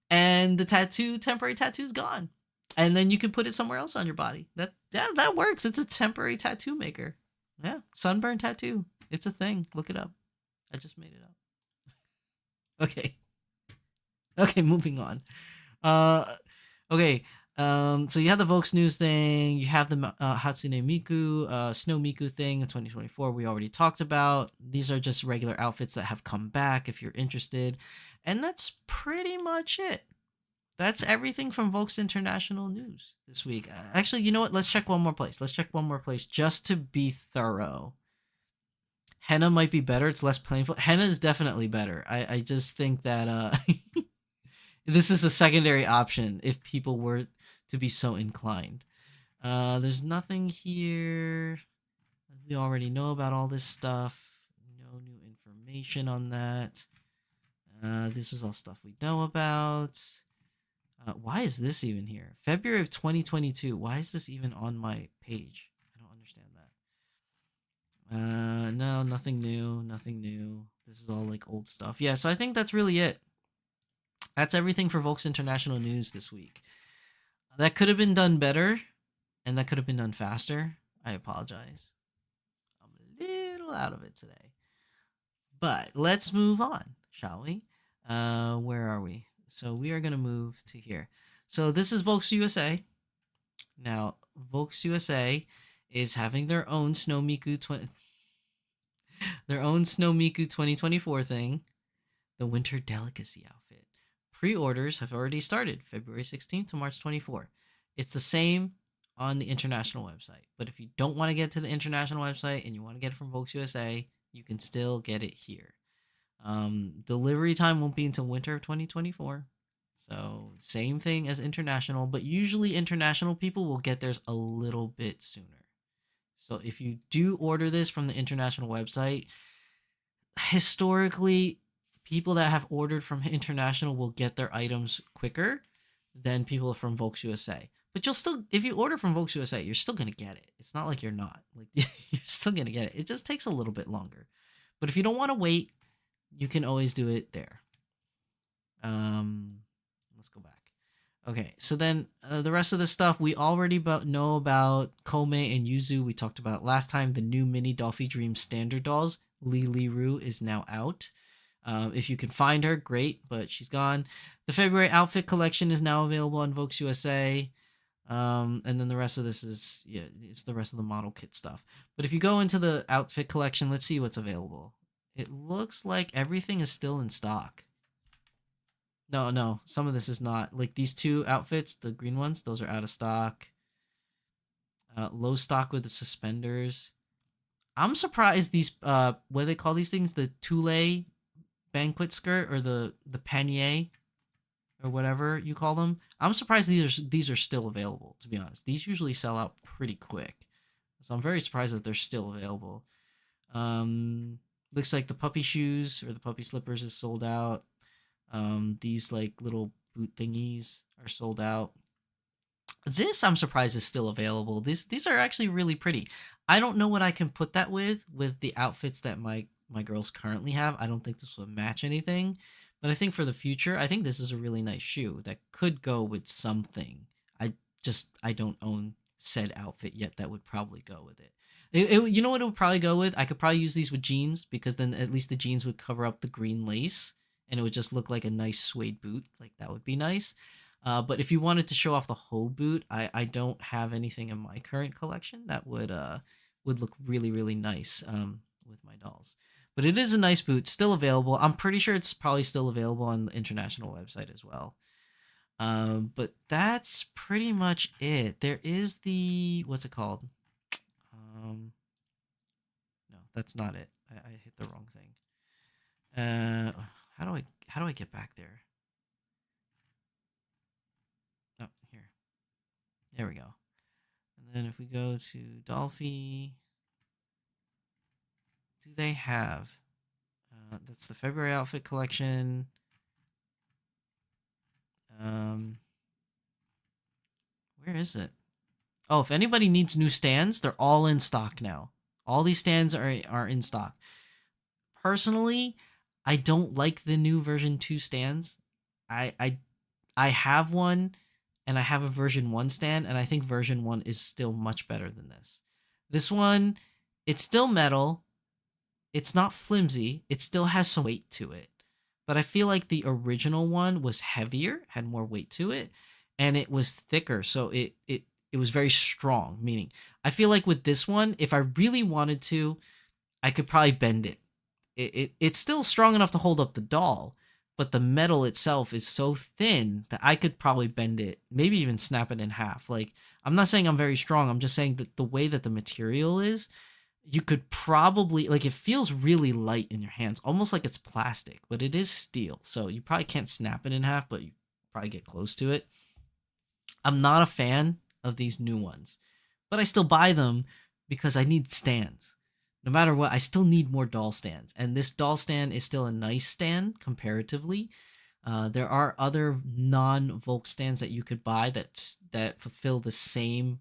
and the temporary tattoo's gone. And then you can put it somewhere else on your body. That works. It's a temporary tattoo maker. Yeah, sunburn tattoo. It's a thing. Look it up. I just made it up. Okay. Okay, moving on. Uh okay. So you have the Volks News thing, you have the Hatsune Miku, Snow Miku thing in 2024 we already talked about. These are just regular outfits that have come back if you're interested. And that's pretty much it. That's everything from Volks International News this week. Actually, you know what? Let's check one more place. Let's check one more place just to be thorough. Henna might be better. It's less painful. Henna is definitely better. I just think that this is a secondary option if people were to be so inclined. There's nothing here. We already know about all this stuff. No new information on that. This is all stuff we know about. Why is this even here? February of 2022. Why is this even on my page? I don't understand that. No, nothing new. Nothing new. This is all like old stuff. Yeah, so I think that's really it. That's everything for Volks International News this week. That could have been done better, and that could have been done faster. I apologize. I'm a little out of it today. But let's move on, shall we? Where are we? So we are going to move to here. So this is Volks USA. Now, Volks USA is having their own Snow Miku 2024 thing, the Winter Delicacy outfit. Pre-orders have already started February 16th to March 24th. It's the same on the international website, but if you don't want to get to the international website and you want to get it from Volks USA, you can still get it here. Delivery time won't be until winter of 2024. So same thing as international, but usually international people will get theirs a little bit sooner. So if you do order this from the international website, historically, people that have ordered from international will get their items quicker than people from Volks USA. But you'll still, if you order from Volks USA, you're still gonna get it. It's not like you're not. Like you're still gonna get it. It just takes a little bit longer. But if you don't want to wait, you can always do it there. Let's go back. Okay, so then the rest of the stuff we already know about Komei and Yuzu. We talked about last time. The new mini Dolphy Dream standard dolls. Li Ru is now out. If you can find her, great, but she's gone. The February outfit collection is now available on Volks USA. And then the rest of this is, yeah, it's the rest of the model kit stuff. But if you go into the outfit collection, let's see what's available. It looks like everything is still in stock. No, some of this is not. Like these two outfits, the green ones, those are out of stock. Low stock with the suspenders. I'm surprised these, what do they call these things? The Tule banquet skirt or the panier or whatever you call them. I'm surprised these are still available, to be honest. These usually sell out pretty quick. So I'm very surprised that they're still available. Looks like the puppy shoes or the puppy slippers is sold out. These like little boot thingies are sold out. This I'm surprised is still available. These are actually really pretty. I don't know what I can put that with the outfits that my girls currently have. I don't think this will match anything, but I think for the future, I think this is a really nice shoe that could go with something. I don't own said outfit yet that would probably go with it. You know what it would probably go with? I could probably use these with jeans because then at least the jeans would cover up the green lace and it would just look like a nice suede boot. Like that would be nice. But if you wanted to show off the whole boot, I don't have anything in my current collection that would look really really nice with my dolls. But it is a nice boot, still available. I'm pretty sure it's probably still available on the international website as well. But that's pretty much it. There is the what's it called? No, that's not it. I hit the wrong thing. How do I get back there? Oh, here. There we go. And then if we go to Dolphy, do they have? That's the February outfit collection. Um, where is it? Oh, if anybody needs new stands, they're all in stock now. All these stands are in stock. Personally, I don't like the new version 2 stands. I I I have one and I have a version 1 stand and I think version 1 is still much better than this. This one, it's still metal. It's not flimsy. It still has some weight to it. But I feel like the original one was heavier, had more weight to it, and it was thicker, so it was very strong, meaning I feel like with this one, if I really wanted to, I could probably bend it. It's still strong enough to hold up the doll, but the metal itself is so thin that I could probably bend it, maybe even snap it in half. Like I'm not saying I'm very strong. I'm just saying that the way that the material is, you could probably like it feels really light in your hands, almost like it's plastic, but it is steel. So you probably can't snap it in half, but you probably get close to it. I'm not a fan of these new ones, but I still buy them because I need stands. No matter what, I still need more doll stands, and this doll stand is still a nice stand comparatively. There are other non-Volk stands that you could buy that fulfill the same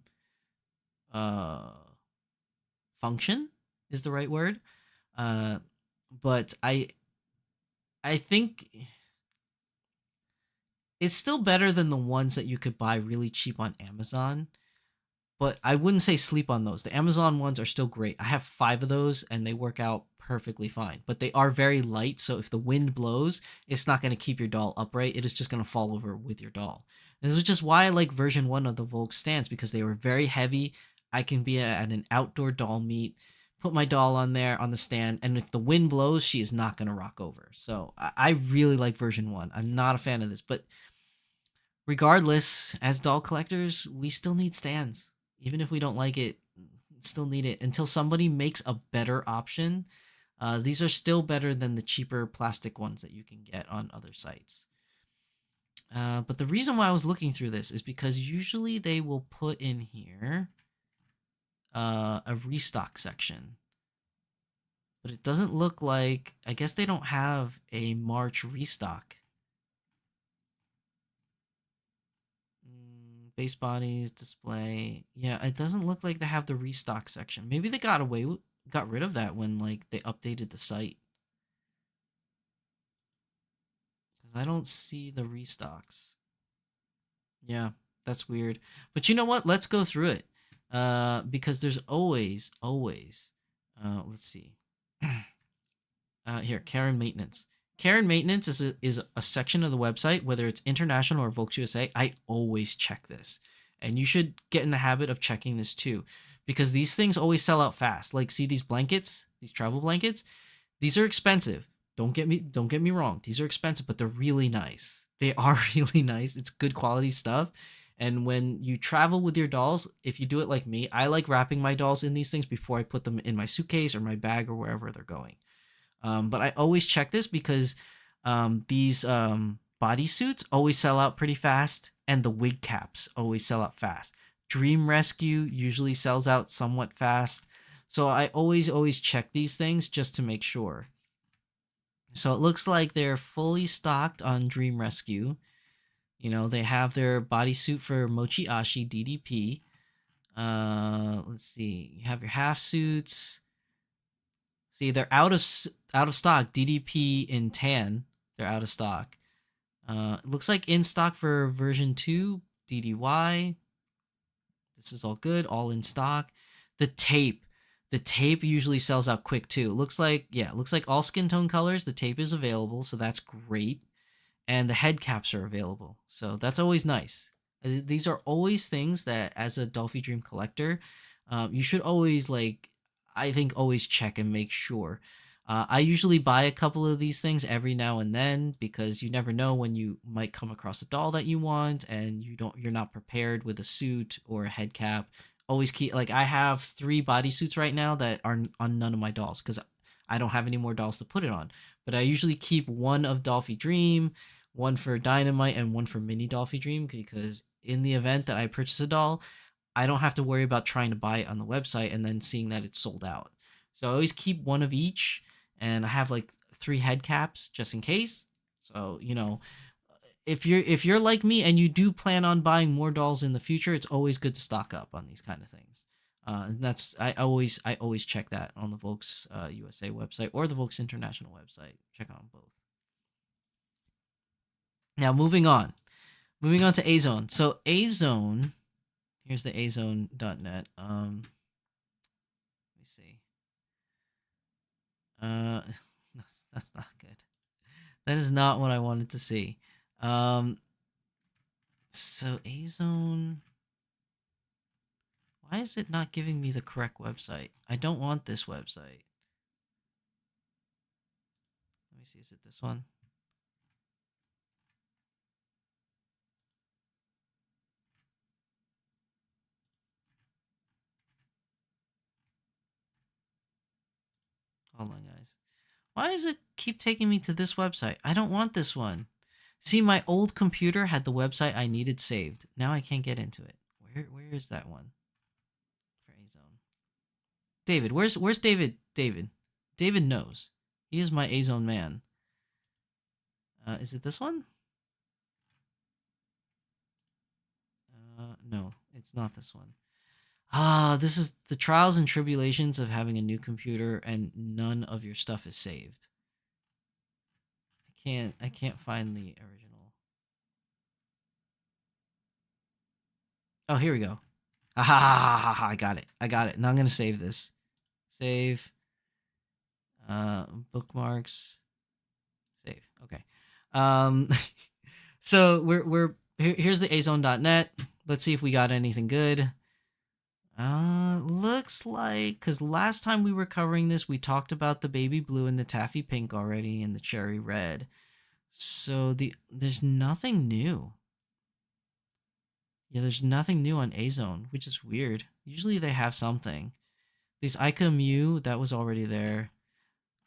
uh, function is the right word. Uh, but I think it's still better than the ones that you could buy really cheap on Amazon. But I wouldn't say sleep on those. The Amazon ones are still great. I have 5 of those and they work out perfectly fine. But they are very light, so if the wind blows, it's not going to keep your doll upright. It is just going to fall over with your doll. This is just why I like version 1 of the Volk stands, because they were very heavy. I can be at an outdoor doll meet, put my doll on there on the stand, and if the wind blows, she is not going to rock over. So I really like version 1. I'm not a fan of this, but regardless, as doll collectors, we still need stands. Even if we don't like it, still need it until somebody makes a better option. These are still better than the cheaper plastic ones that you can get on other sites. But the reason why I was looking through this is because usually they will put in here a restock section. But it doesn't look like, I guess they don't have a March restock. Base bodies, display. Yeah, it doesn't look like they have the restock section. Maybe they got rid of that when like they updated the site. Because I don't see the restocks. Yeah, that's weird. But you know what? Let's go through it. Because there's always, let's see. Here, Karen Maintenance. Karen Maintenance is a section of the website, whether it's international or Volks USA. I always check this. And you should get in the habit of checking this too. Because these things always sell out fast. Like, see these blankets, these travel blankets? These are expensive. Don't get me wrong. These are expensive, but they're really nice. They are really nice. It's good quality stuff. And when you travel with your dolls, if you do it like me, I like wrapping my dolls in these things before I put them in my suitcase or my bag or wherever they're going. But I always check this because these bodysuits always sell out pretty fast, and the wig caps always sell out fast. Dream Rescue usually sells out somewhat fast. So I always check these things just to make sure. So it looks like they're fully stocked on Dream Rescue. You know, they have their bodysuit for Mochi Ashi DDP. Let's see. You have your half suits. See, they're out of stock. DDP in tan, they're out of stock. It looks like in stock for version 2, DDY. This is all good, all in stock. The tape. The tape usually sells out quick too. It looks like all skin tone colors. The tape is available, so that's great. And the head caps are available. So that's always nice. These are always things that, as a Dolphy Dream collector, you should always I think always check and make sure. I usually buy a couple of these things every now and then because you never know when you might come across a doll that you want and you're not prepared with a suit or a head cap. Always keep I have 3 bodysuits right now that are on none of my dolls because I don't have any more dolls to put it on. But I usually keep one of Dolphy Dream, one for Dynamite, and one for Mini Dolphy Dream because in the event that I purchase a doll, I don't have to worry about trying to buy it on the website and then seeing that it's sold out. So I always keep one of each, and I have 3 head caps just in case. So if you're like me and you do plan on buying more dolls in the future, it's always good to stock up on these kind of things. And that's I always check that on the Volks USA website or the Volks International website. Check on both. Now moving on to Azone. So Azone, here's the azone.net. Let me see. That's not good. That is not what I wanted to see. So Azone, why is it not giving me the correct website? I don't want this website. Let me see, is it this one? Hold on, guys. Why does it keep taking me to this website? I don't want this one. See, my old computer had the website I needed saved. Now I can't get into it. Where is that one for Azone? David, where's David? David knows. He is my Azone man. Is it this one? No, it's not this one. This is the trials and tribulations of having a new computer and none of your stuff is saved. I can't find the original. Oh, here we go. I got it. Now I'm gonna save this. Save. Bookmarks. Save. Okay. Um, so here's the azone.net. Let's see if we got anything good. Looks like, because last time we were covering this, we talked about the baby blue and the taffy pink already and the cherry red. So there's nothing new. Yeah, there's nothing new on Azone, which is weird. Usually they have something. These Ica Mew, that was already there.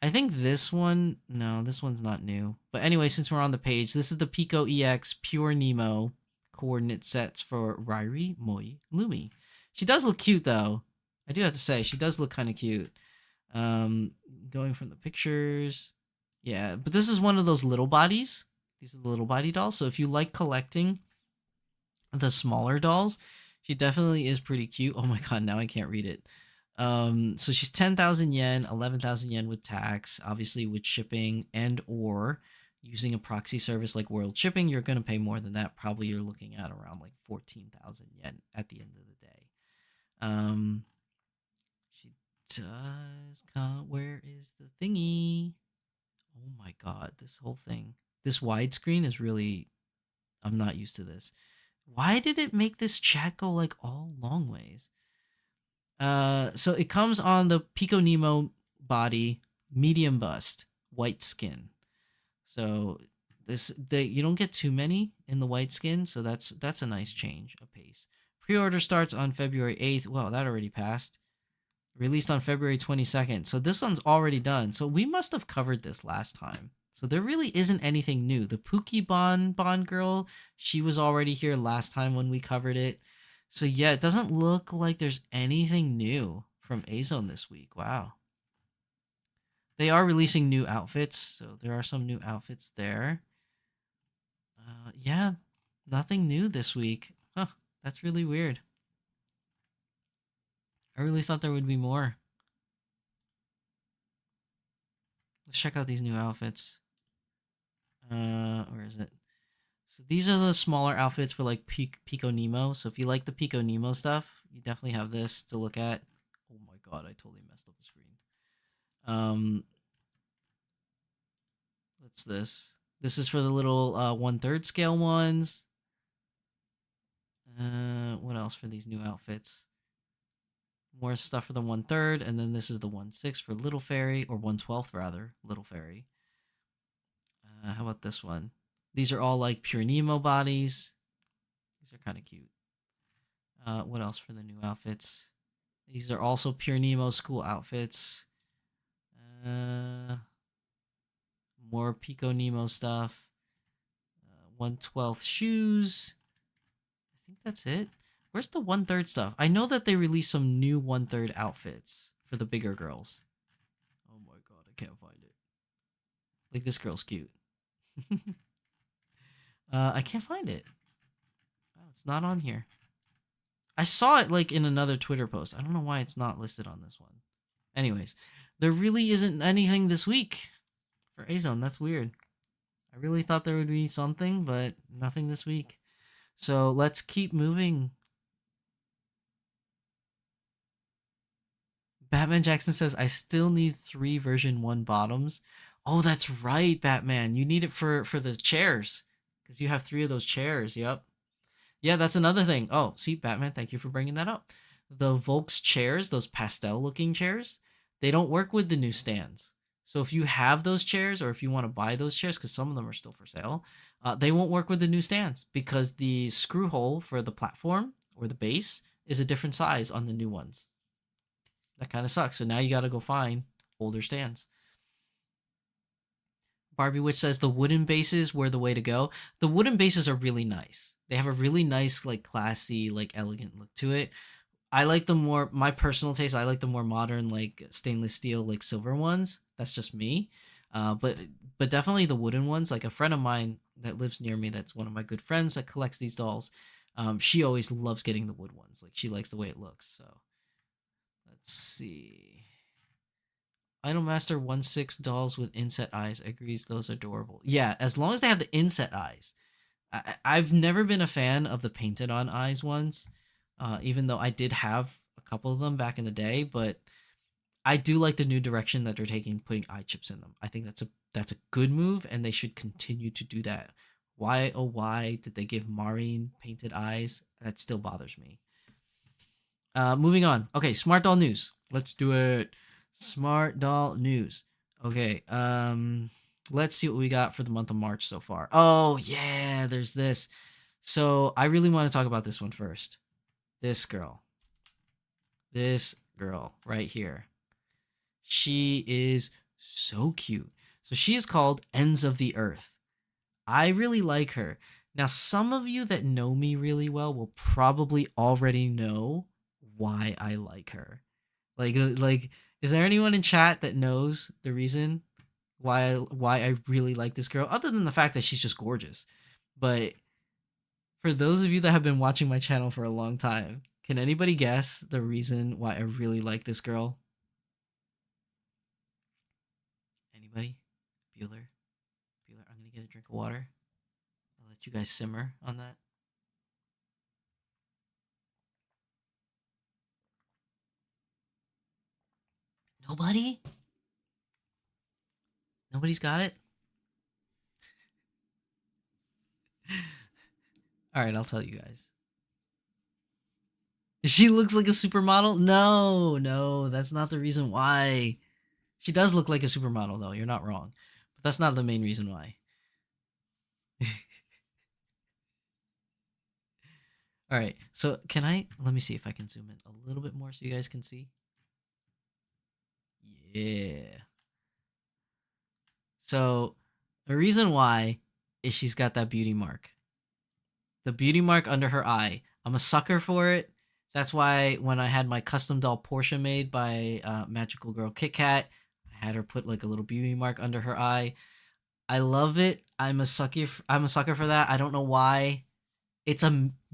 I think this one, no, this one's not new. But anyway, since we're on the page, this is the Pico EX Pure Nemo coordinate sets for Rairi, Moi, Lumi. She does look cute, though. I do have to say, she does look kind of cute. Going from the pictures. Yeah, but this is one of those little bodies. These are the little body dolls. So if you like collecting the smaller dolls, she definitely is pretty cute. Oh my god, now I can't read it. So she's 10,000 yen, 11,000 yen with tax, obviously with shipping and or using a proxy service like World Shipping, you're going to pay more than that. Probably you're looking at around 14,000 yen at the end of the day. She does come, where is the thingy? Oh my god, this whole thing. This widescreen is really, I'm not used to this. Why did it make this chat go all long ways? So it comes on the Pico Nemo body, medium bust, white skin. So you don't get too many in the white skin, so that's a nice change of pace. Pre-order starts on February 8th. Well, that already passed. Released on February 22nd. So this one's already done. So we must have covered this last time. So there really isn't anything new. The Pookie Bond girl, she was already here last time when we covered it. So yeah, it doesn't look like there's anything new from Azone this week. Wow. They are releasing new outfits, so there are some new outfits there. Yeah, Nothing new this week. Huh, that's really weird. I really thought there would be more. Let's check out these new outfits. Where is it? So these are the smaller outfits for like Pico Nemo. So if you like the Pico Nemo stuff, you definitely have this to look at. Oh my god, I totally messed up the screen. What's this? This is for the little 1/3 scale ones. What else for these new outfits? More stuff for the 1/3, and then this is the 1/6 for Little Fairy, or 1/12 rather, Little Fairy. How about this one? These are all like pure Nemo bodies. These are kind of cute. What else for the new outfits? These are also pure Nemo school outfits. More Pico Nemo stuff. 1/12 shoes. I think that's it. Where's the 1/3 stuff? I know that they released some new 1/3 outfits for the bigger girls. Oh my god, I can't find it. Like, this girl's cute. I can't find it. Oh, it's not on here. I saw it like in another Twitter post. I don't know why it's not listed on this one. Anyways, there really isn't anything this week for Azone. That's weird. I really thought there would be something, but nothing this week. So let's keep moving. Batman Jackson says, I still need 3 version 1 bottoms. Oh, that's right, Batman. You need it for the chairs. Because you have 3 of those chairs. Yep. Yeah, that's another thing. Oh, see, Batman, thank you for bringing that up. The Volks chairs, those pastel-looking chairs, they don't work with the new stands. So if you have those chairs, or if you want to buy those chairs, because some of them are still for sale, they won't work with the new stands because the screw hole for the platform or the base is a different size on the new ones. That kind of sucks. So now you got to go find older stands. Barbie Witch says the wooden bases were the way to go. The wooden bases are really nice. They have a really nice, like, classy, like, elegant look to it. I like the more, my personal taste, I like the more modern, like, stainless steel, like, silver ones. That's just me. But definitely the wooden ones. Like, a friend of mine that lives near me, that's one of my good friends that collects these dolls. She always loves getting the wood ones. Like, she likes the way it looks. So let's see. Idolmaster 1/6 dolls with inset eyes agrees those are adorable. Yeah, as long as they have the inset eyes. I've never been a fan of the painted on eyes ones, even though I did have a couple of them back in the day. But I do like the new direction that they're taking, putting eye chips in them. I think that's a good move, and they should continue to do that. Why, oh why did they give Maureen painted eyes? That still bothers me. Moving on. Okay, smart doll news. Let's do it. Smart doll news. Okay, let's see what we got for the month of March so far. Oh yeah, there's this. So I really want to talk about this one first. This girl right here. She is so cute. So she is called Ends of the Earth. I really like her. Now, some of you that know me really well will probably already know why I like her. Like, is there anyone in chat that knows the reason why I really like this girl, other than the fact that she's just gorgeous? But for those of you that have been watching my channel for a long time, can anybody guess the reason why I really like this girl? Anybody? Bueller? I'm gonna get a drink of water. I'll let you guys simmer on that. Nobody? Nobody's got it? All right, I'll tell you guys. She looks like a supermodel? No, that's not the reason why. She does look like a supermodel, though. You're not wrong. But that's not the main reason why. All right, so let me see if I can zoom in a little bit more so you guys can see. Yeah. So the reason why is she's got that beauty mark. The beauty mark under her eye. I'm a sucker for it. That's why when I had my custom doll Portia made by Magical Girl Kit Kat, I had her put like a little beauty mark under her eye. I love it. I'm a sucker for that. I don't know why. It's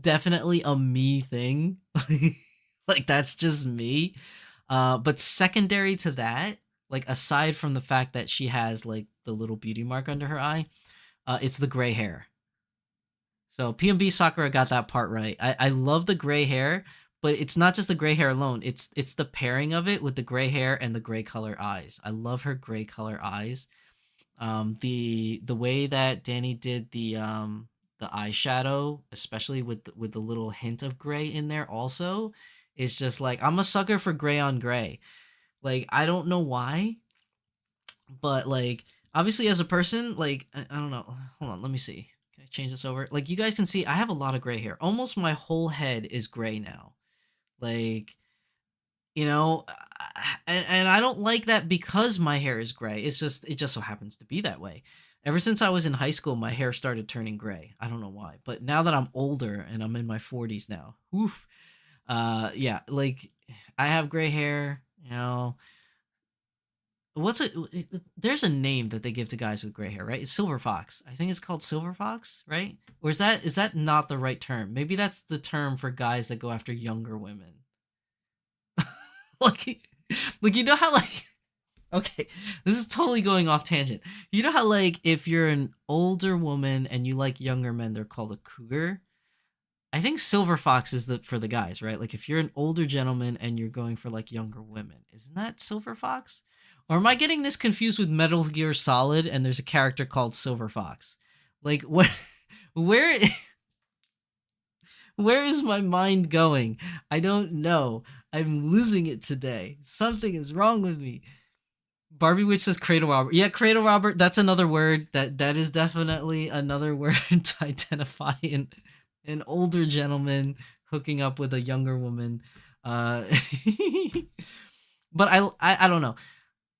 definitely a me thing. Like that's just me. But secondary to that, like aside from the fact that she has like the little beauty mark under her eye, it's the gray hair. So PMB Sakura got that part right. I love the gray hair, but it's not just the gray hair alone. It's the pairing of it with the gray hair and the gray color eyes. I love her gray color eyes. The way that Danny did the eyeshadow, especially with the little hint of gray in there also, is just like I'm a sucker for gray on gray. Like I don't know why, but like obviously as a person, like I don't know. Hold on, let me see. Can I change this over? Like you guys can see I have a lot of gray hair. Almost my whole head is gray now. Like you know, and I don't like that because my hair is gray. It just so happens to be that way. Ever since I was in high school, my hair started turning gray. I don't know why, but now that I'm older and I'm in my 40s now, oof, yeah, like I have gray hair. You know, what's it? There's a name that they give to guys with gray hair, right? It's silver fox. I think it's called silver fox, right? Or is that not the right term? Maybe that's the term for guys that go after younger women. like, like you know how like okay, this is totally going off tangent. You know how like if you're an older woman and you like younger men, they're called a cougar. I think silver fox is the for the guys, right? Like if you're an older gentleman and you're going for like younger women, isn't that silver fox? Or am I getting this confused with Metal Gear Solid and there's a character called Silver Fox? Like what where where is my mind going? I don't know. I'm losing it today. Something is wrong with me. Barbie Witch says cradle robber. Yeah, cradle robber. That's another word. That is definitely another word to identify an older gentleman hooking up with a younger woman. Uh, but I don't know.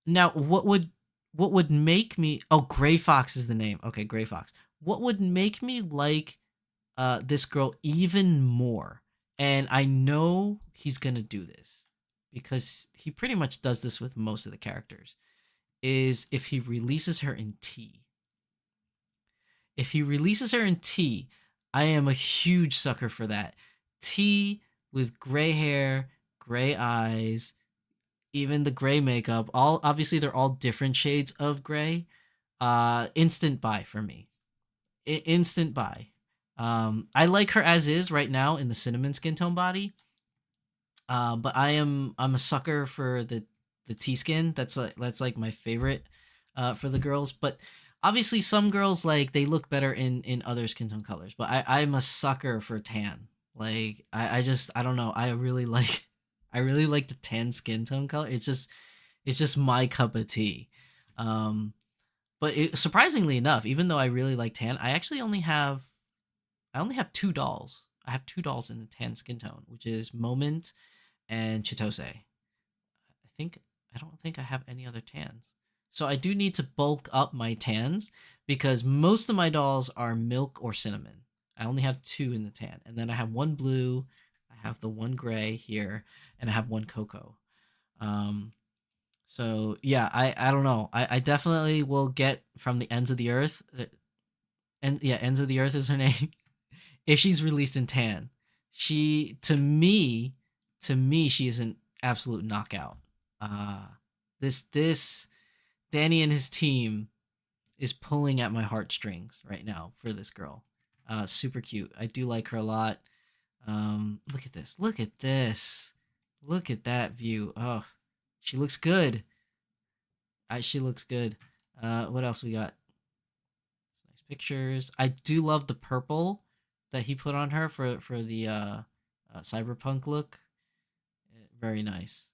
Now, what would make me? Oh, Gray Fox is the name. Okay, Gray Fox. What would make me like this girl even more? And I know he's gonna do this because he pretty much does this with most of the characters is if he releases her in tea. If he releases her in tea, I am a huge sucker for that. Tea with gray hair, gray eyes, even the gray makeup. All obviously they're all different shades of gray. Instant buy for me. Instant buy. I like her as is right now in the cinnamon skin tone body. But I'm a sucker for the T skin. That's like my favorite for the girls. But obviously some girls like they look better in other skin tone colors. But I'm a sucker for tan. Like I just I don't know. I really like I really like the tan skin tone color. It's just my cup of tea. Um but surprisingly enough, even though I really like tan, I only have two dolls. I have two dolls in the tan skin tone, which is Moment and Chitose. I don't think I have any other tans. So I do need to bulk up my tans because most of my dolls are milk or cinnamon. I only have two in the tan. And then I have one blue, I have the one gray here, and I have one cocoa. Um so yeah, I don't know. I definitely will get from the ends of the earth. And yeah, ends of the earth is her name. If she's released in tan, she to me she is an absolute knockout. Uh this Danny and his team is pulling at my heartstrings right now for this girl. Super cute. I do like her a lot. Look at this. Look at this. Look at that view. Oh, she looks good. She looks good. What else we got? Nice pictures. I do love the purple that he put on her for the cyberpunk look. Very nice.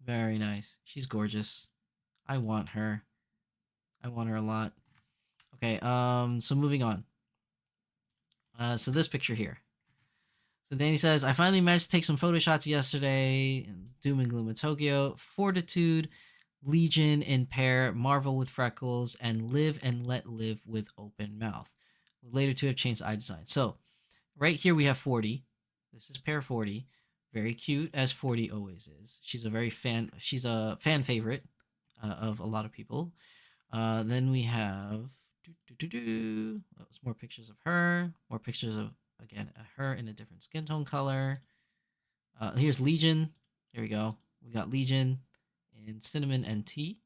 Very nice. She's gorgeous. I want her. I want her a lot. Okay, so moving on. So this picture here. So Danny says, I finally managed to take some photo shots yesterday in Doom and Gloom of Tokyo. Fortitude, Legion in pair, Marvel with freckles, and Live and Let Live with open mouth. Later to have changed eye design. So right here we have 40. This is pair 40. Very cute, as 40 always is. She's a fan favorite of a lot of people. Then we have more pictures of her, more pictures of a again, her in a different skin tone color. Here's Legion. Here we go. We got Legion in cinnamon and tea.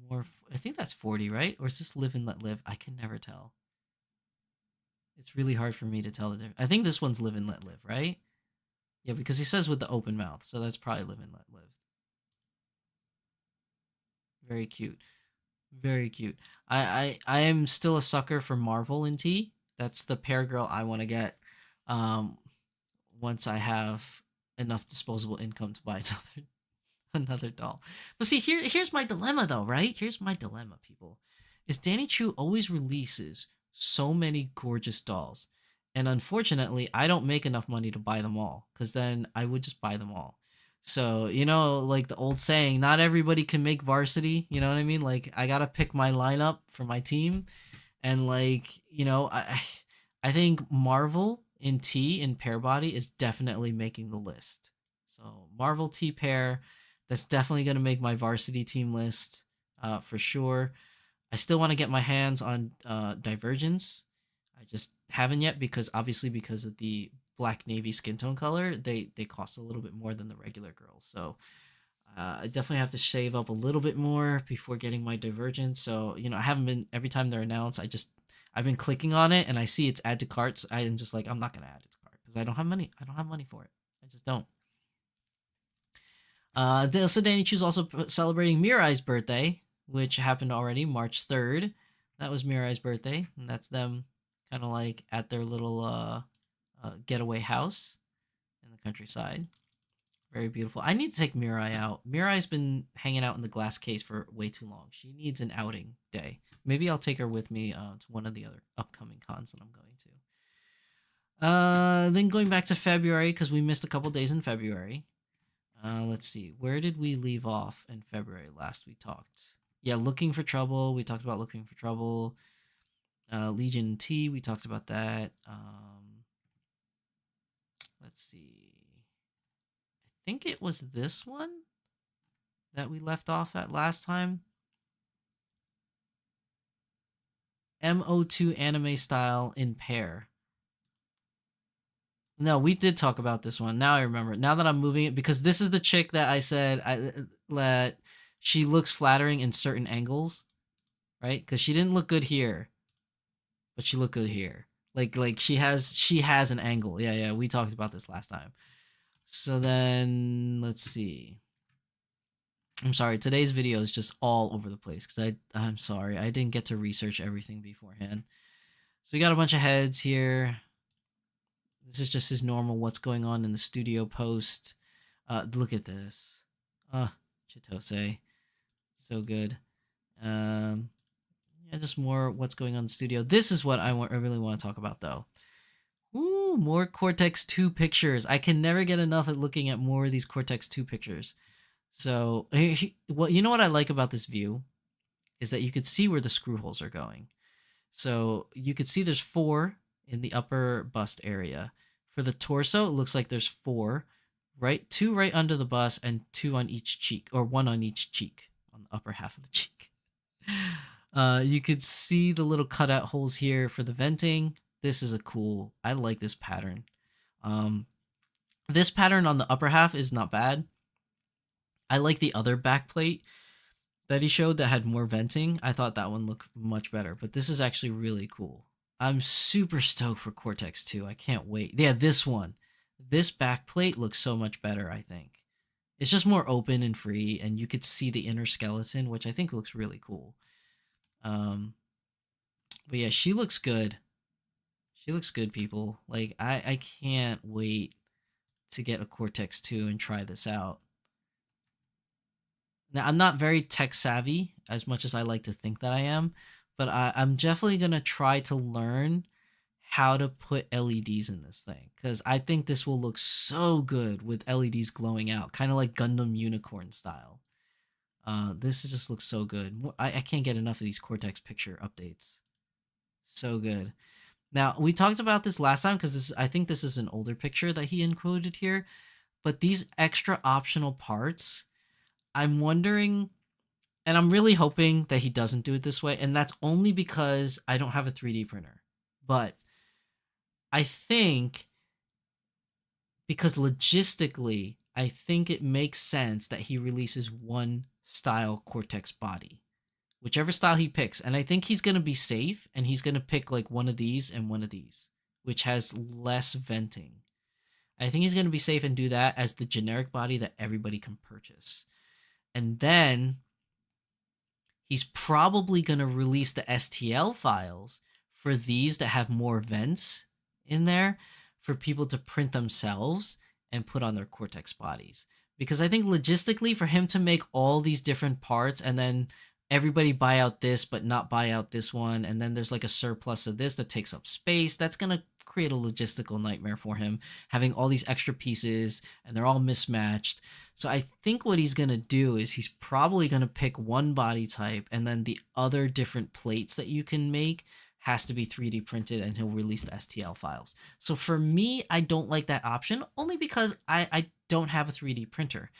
More. I think that's 40, right? Or is this Live and Let Live? I can never tell. It's really hard for me to tell the difference. I think this one's Live and Let Live, right? Yeah, because he says with the open mouth, so that's probably Live and Let Live. Very cute. Very cute. I am still a sucker for Marvel in tea. That's the pair girl I want to get. Um, once I have enough disposable income to buy another doll. But see, here's my dilemma though, right? Here's my dilemma, people. Is Danny Chu always releases so many gorgeous dolls. And unfortunately, I don't make enough money to buy them all, because then I would just buy them all. So, like the old saying, not everybody can make varsity, you know what I mean? Like I gotta pick my lineup for my team. And I think Marvel in T in pair body is definitely making the list. So Marvel T pair, that's definitely gonna make my varsity team list, for sure. I still want to get my hands on Divergence. I just haven't yet because obviously because of the black navy skin tone color, they cost a little bit more than the regular girls. So I definitely have to save up a little bit more before getting my Divergence. So I haven't been every time they're announced. I've been clicking on it and I see it's add to carts. I'm just like I'm not gonna add it to cart because I don't have money. I don't have money for it. I just don't. So Danny Chu's also celebrating Mirai's birthday, which happened already, March 3rd. That was Mirai's birthday, and that's them kind of like at their little getaway house in the countryside. Very beautiful. I need to take Mirai out. Mirai's been hanging out in the glass case for way too long. She needs an outing day. Maybe I'll take her with me to one of the other upcoming cons that I'm going to. Then going back to February, because we missed a couple days in February. Let's see. Where did we leave off in February last we talked? Yeah, Looking for Trouble. We talked about Looking for Trouble. Legion T. We talked about that. Let's see. I think it was this one that we left off at last time. MO2 anime style in pair. No, we did talk about this one. Now I remember. Now that I'm moving it, because this is the chick that I said that she looks flattering in certain angles, right? Because she didn't look good here, but she looked good here. Like she has an angle. Yeah, we talked about this last time. So then let's see. I'm sorry, today's video is just all over the place because I'm sorry, I didn't get to research everything beforehand. So we got a bunch of heads here. This is just his normal what's going on in the studio post. Look at this. Chitose. So good. Yeah, just more what's going on in the studio. This is what I really want to talk about though. Ooh, more Cortex 2 pictures. I can never get enough at looking at more of these Cortex 2 pictures. So, well, you know what I like about this view is that you could see where the screw holes are going. So you could see there's 4 in the upper bust area. For the torso, it looks like there's 4, right? 2 right under the bust and 2 on each cheek, or 1 on each cheek, on the upper half of the cheek. You could see the little cutout holes here for the venting. This is I like this pattern. This pattern on the upper half is not bad. I like the other back plate that he showed that had more venting. I thought that one looked much better, but this is actually really cool. I'm super stoked for Cortex 2. I can't wait. Yeah, this one. This back plate looks so much better, I think. It's just more open and free, and you could see the inner skeleton, which I think looks really cool. But yeah, she looks good. She looks good, people. Like, I can't wait to get a Cortex 2 and try this out. Now, I'm not very tech savvy as much as I like to think that I am, but I'm definitely going to try to learn how to put LEDs in this thing, because I think this will look so good with LEDs glowing out, kind of like Gundam Unicorn style. This just looks so good. I can't get enough of these Cortex picture updates. So good. Now, we talked about this last time because I think this is an older picture that he included here, but these extra optional parts, I'm wondering And I'm really hoping that he doesn't do it this way. And that's only because I don't have a 3D printer. But I think because logistically, I think it makes sense that he releases one style Cortex body, whichever style he picks. And I think he's going to be safe and he's going to pick like one of these and one of these, which has less venting. I think he's going to be safe and do that as the generic body that everybody can purchase. And then he's probably going to release the STL files for these that have more vents in there for people to print themselves and put on their Cortex bodies. Because I think logistically, for him to make all these different parts and then everybody buy out this but not buy out this one, and then there's like a surplus of this that takes up space, that's going to create a logistical nightmare for him, having all these extra pieces and they're all mismatched. So I think what he's going to do is he's probably going to pick one body type, and then the other different plates that you can make has to be 3D printed, and he'll release the STL files. So for me, I don't like that option, only because I don't have a 3D printer.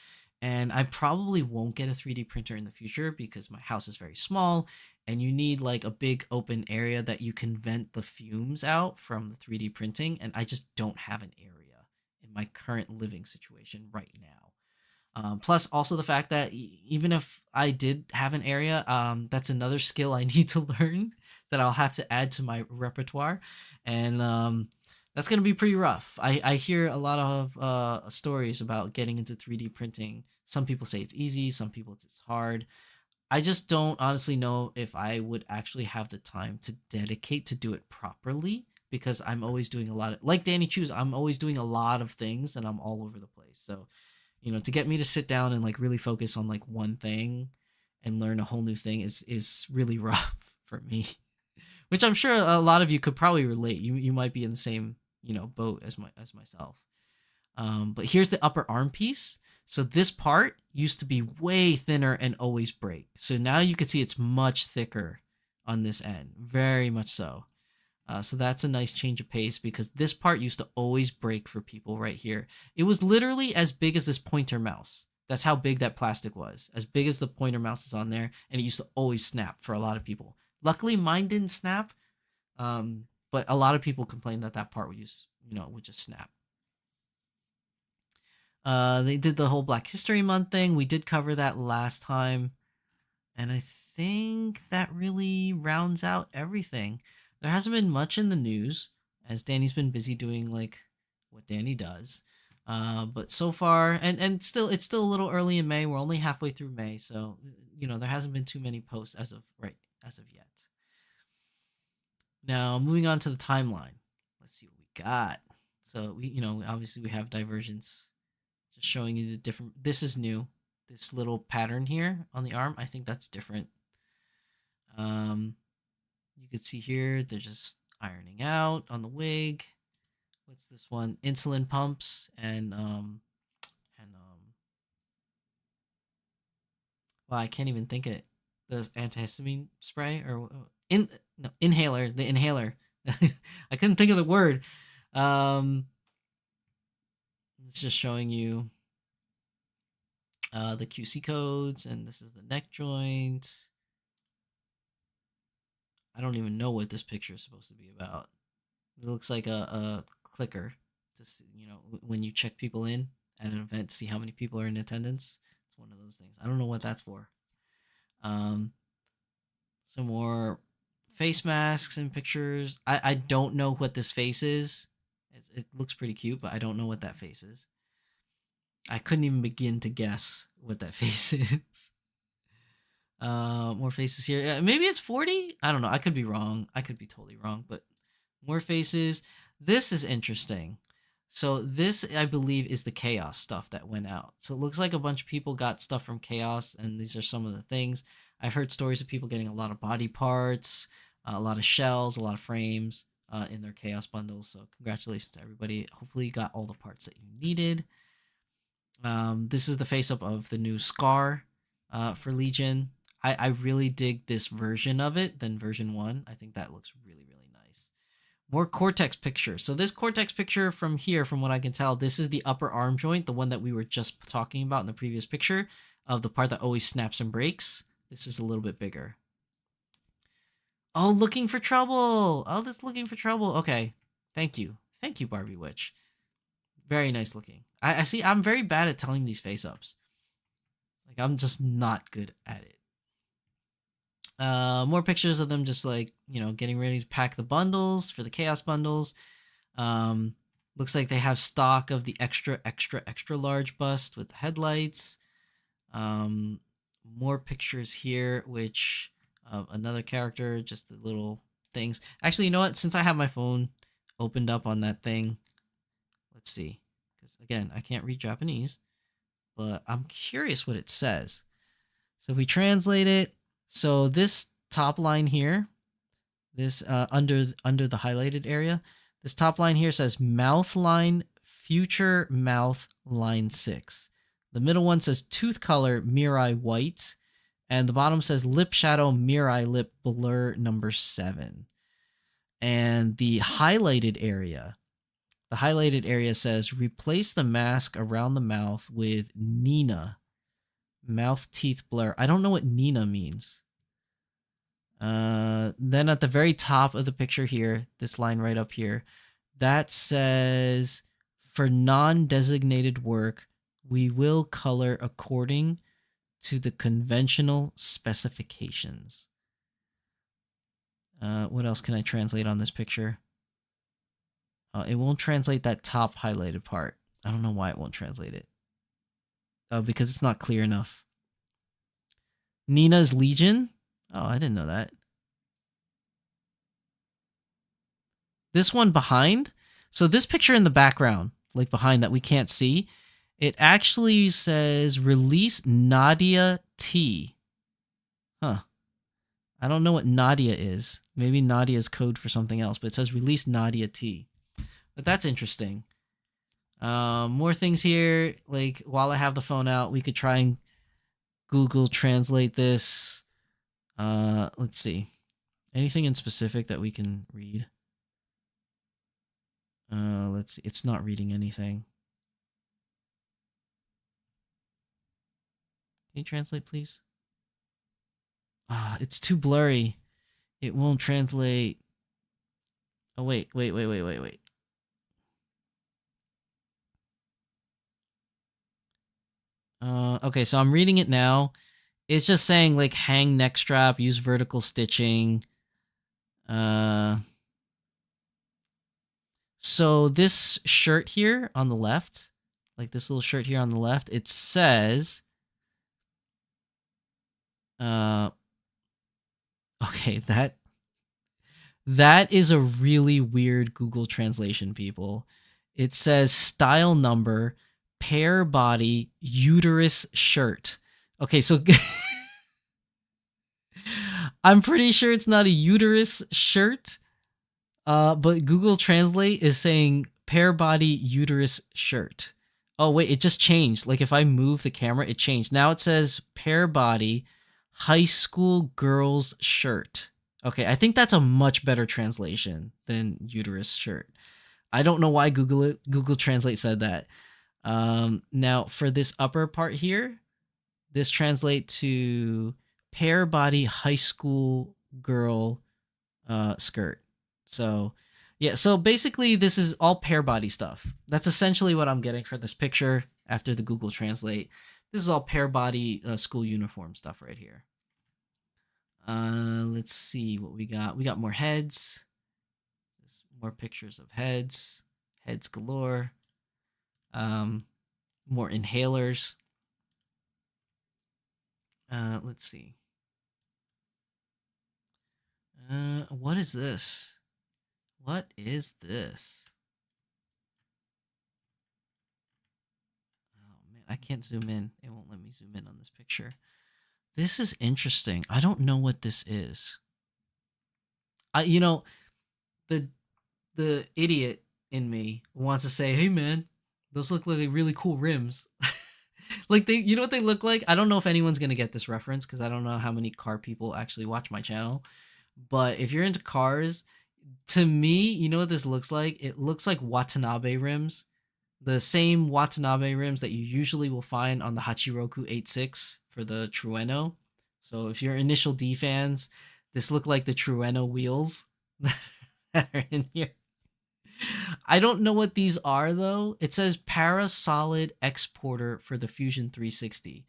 And I probably won't get a 3D printer in the future because my house is very small and you need like a big open area that you can vent the fumes out from the 3D printing. And I just don't have an area in my current living situation right now. Plus, also the fact that even if I did have an area, that's another skill I need to learn that I'll have to add to my repertoire, and that's gonna be pretty rough. I hear a lot of stories about getting into 3D printing. Some people say it's easy, some people it's hard. I just don't honestly know if I would actually have the time to dedicate to do it properly because I'm always doing a lot of, like Danny Chews, I'm always doing a lot of things and I'm all over the place. So to get me to sit down and like really focus on like one thing and learn a whole new thing is really rough for me. Which I'm sure a lot of you could probably relate. You might be in the same boat as myself. But here's the upper arm piece. So this part used to be way thinner and always break. So now you can see it's much thicker on this end, very much so. So that's a nice change of pace because this part used to always break for people right here. It was literally as big as this pointer mouse. That's how big that plastic was, as big as the pointer mouse is on there, and it used to always snap for a lot of people. Luckily, mine didn't snap, but a lot of people complained that part would would just snap. They did the whole Black History Month thing. We did cover that last time, and I think that really rounds out everything. There hasn't been much in the news as Danny's been busy doing like what Danny does. But so far, and still, it's still a little early in May. We're only halfway through May, so there hasn't been too many posts as of yet. Now moving on to the timeline. Let's see what we got. So we obviously we have divergence, just showing you the different. This is new. This little pattern here on the arm, I think that's different. You could see here they're just ironing out on the wig. What's this one? Insulin pumps and well, I can't even think it. The antihistamine spray or inhaler. The inhaler. I couldn't think of the word. It's just showing you the QC codes, and this is the neck joint. I don't even know what this picture is supposed to be about. It looks like a clicker to see, when you check people in at an event to see how many people are in attendance. It's one of those things. I don't know what that's for. Some more face masks and pictures. I don't know what this face is. It looks pretty cute, but I don't know what that face is. I couldn't even begin to guess what that face is. More faces here. Maybe it's 40? I don't know. I could be wrong. I could be totally wrong, but more faces. This is interesting. So this, I believe, is the Chaos stuff that went out. So it looks like a bunch of people got stuff from Chaos, and these are some of the things. I've heard stories of people getting a lot of body parts, a lot of shells, a lot of frames in their Chaos bundles. So congratulations to everybody. Hopefully you got all the parts that you needed. This is the face-up of the new Scar for Legion. I really dig this version of it than version 1. I think that looks really, really nice. More Cortex pictures. So this Cortex picture from here, from what I can tell, this is the upper arm joint, the one that we were just talking about in the previous picture of the part that always snaps and breaks. This is a little bit bigger. Oh, looking for trouble. Oh, that's looking for trouble. Okay. Thank you. Thank you, Barbie Witch. Very nice looking. I see. I'm very bad at telling these face ups. Like, I'm just not good at it. More pictures of them just like, getting ready to pack the bundles for the chaos bundles. Looks like they have stock of the extra large bust with the headlights. More pictures here, which another character, just the little things. Actually, you know what? Since I have my phone opened up on that thing, let's see. Because again, I can't read Japanese, but I'm curious what it says. So if we translate it, so this top line here, this under the highlighted area, this top line here says mouth line, future mouth line 6. The middle one says tooth color Mirai white, and the bottom says lip shadow Mirai lip blur number 7. And the highlighted area says replace the mask around the mouth with Nina mouth teeth blur. I don't know what Nina means. Then at the very top of the picture here, this line right up here, that says for non-designated work, we will color according to the conventional specifications. What else can I translate on this picture? It won't translate that top highlighted part. I don't know why it won't translate it. Because it's not clear enough. Nina's Legion? Oh, I didn't know that. This one behind? So this picture in the background, like behind that we can't see, it actually says release Nadia T. Huh. I don't know what Nadia is. Maybe Nadia is code for something else, but it says release Nadia T. But that's interesting. More things here. Like, while I have the phone out, we could try and Google translate this. Let's see. Anything in specific that we can read? Let's see. It's not reading anything. Can you translate, please? It's too blurry. It won't translate. Oh, wait. Okay, so I'm reading it now. It's just saying, like, hang neck strap, use vertical stitching. So this shirt here on the left, like this little shirt here on the left, it says, okay, that is a really weird Google translation, people. It says style number, pair body, uterus shirt. Okay, so I'm pretty sure it's not a uterus shirt, but Google Translate is saying pair body uterus shirt. Oh, wait, it just changed. Like, if I move the camera, it changed. Now it says pair body high school girls shirt. Okay, I think that's a much better translation than uterus shirt. I don't know why Google Translate said that. Now, for this upper part here, this translates to pair body high school girl skirt. So, yeah, so basically this is all pair body stuff. That's essentially what I'm getting for this picture after the Google Translate. This is all pair body school uniform stuff right here. Let's see what we got. We got more heads. More pictures of heads. Heads galore. More inhalers. Let's see. What is this? What is this? Oh man, I can't zoom in. It won't let me zoom in on this picture. This is interesting. I don't know what this is. The idiot in me wants to say, "Hey man, those look like really cool rims." Like, you know what they look like? I don't know if anyone's gonna get this reference because I don't know how many car people actually watch my channel. But if you're into cars, to me, you know what this looks like? It looks like Watanabe rims. The same Watanabe rims that you usually will find on the Hachiroku 86 for the Trueno. So if you're initial D fans, this look like the Trueno wheels that are in here. I don't know what these are though. It says Para Solid Exporter for the Fusion 360.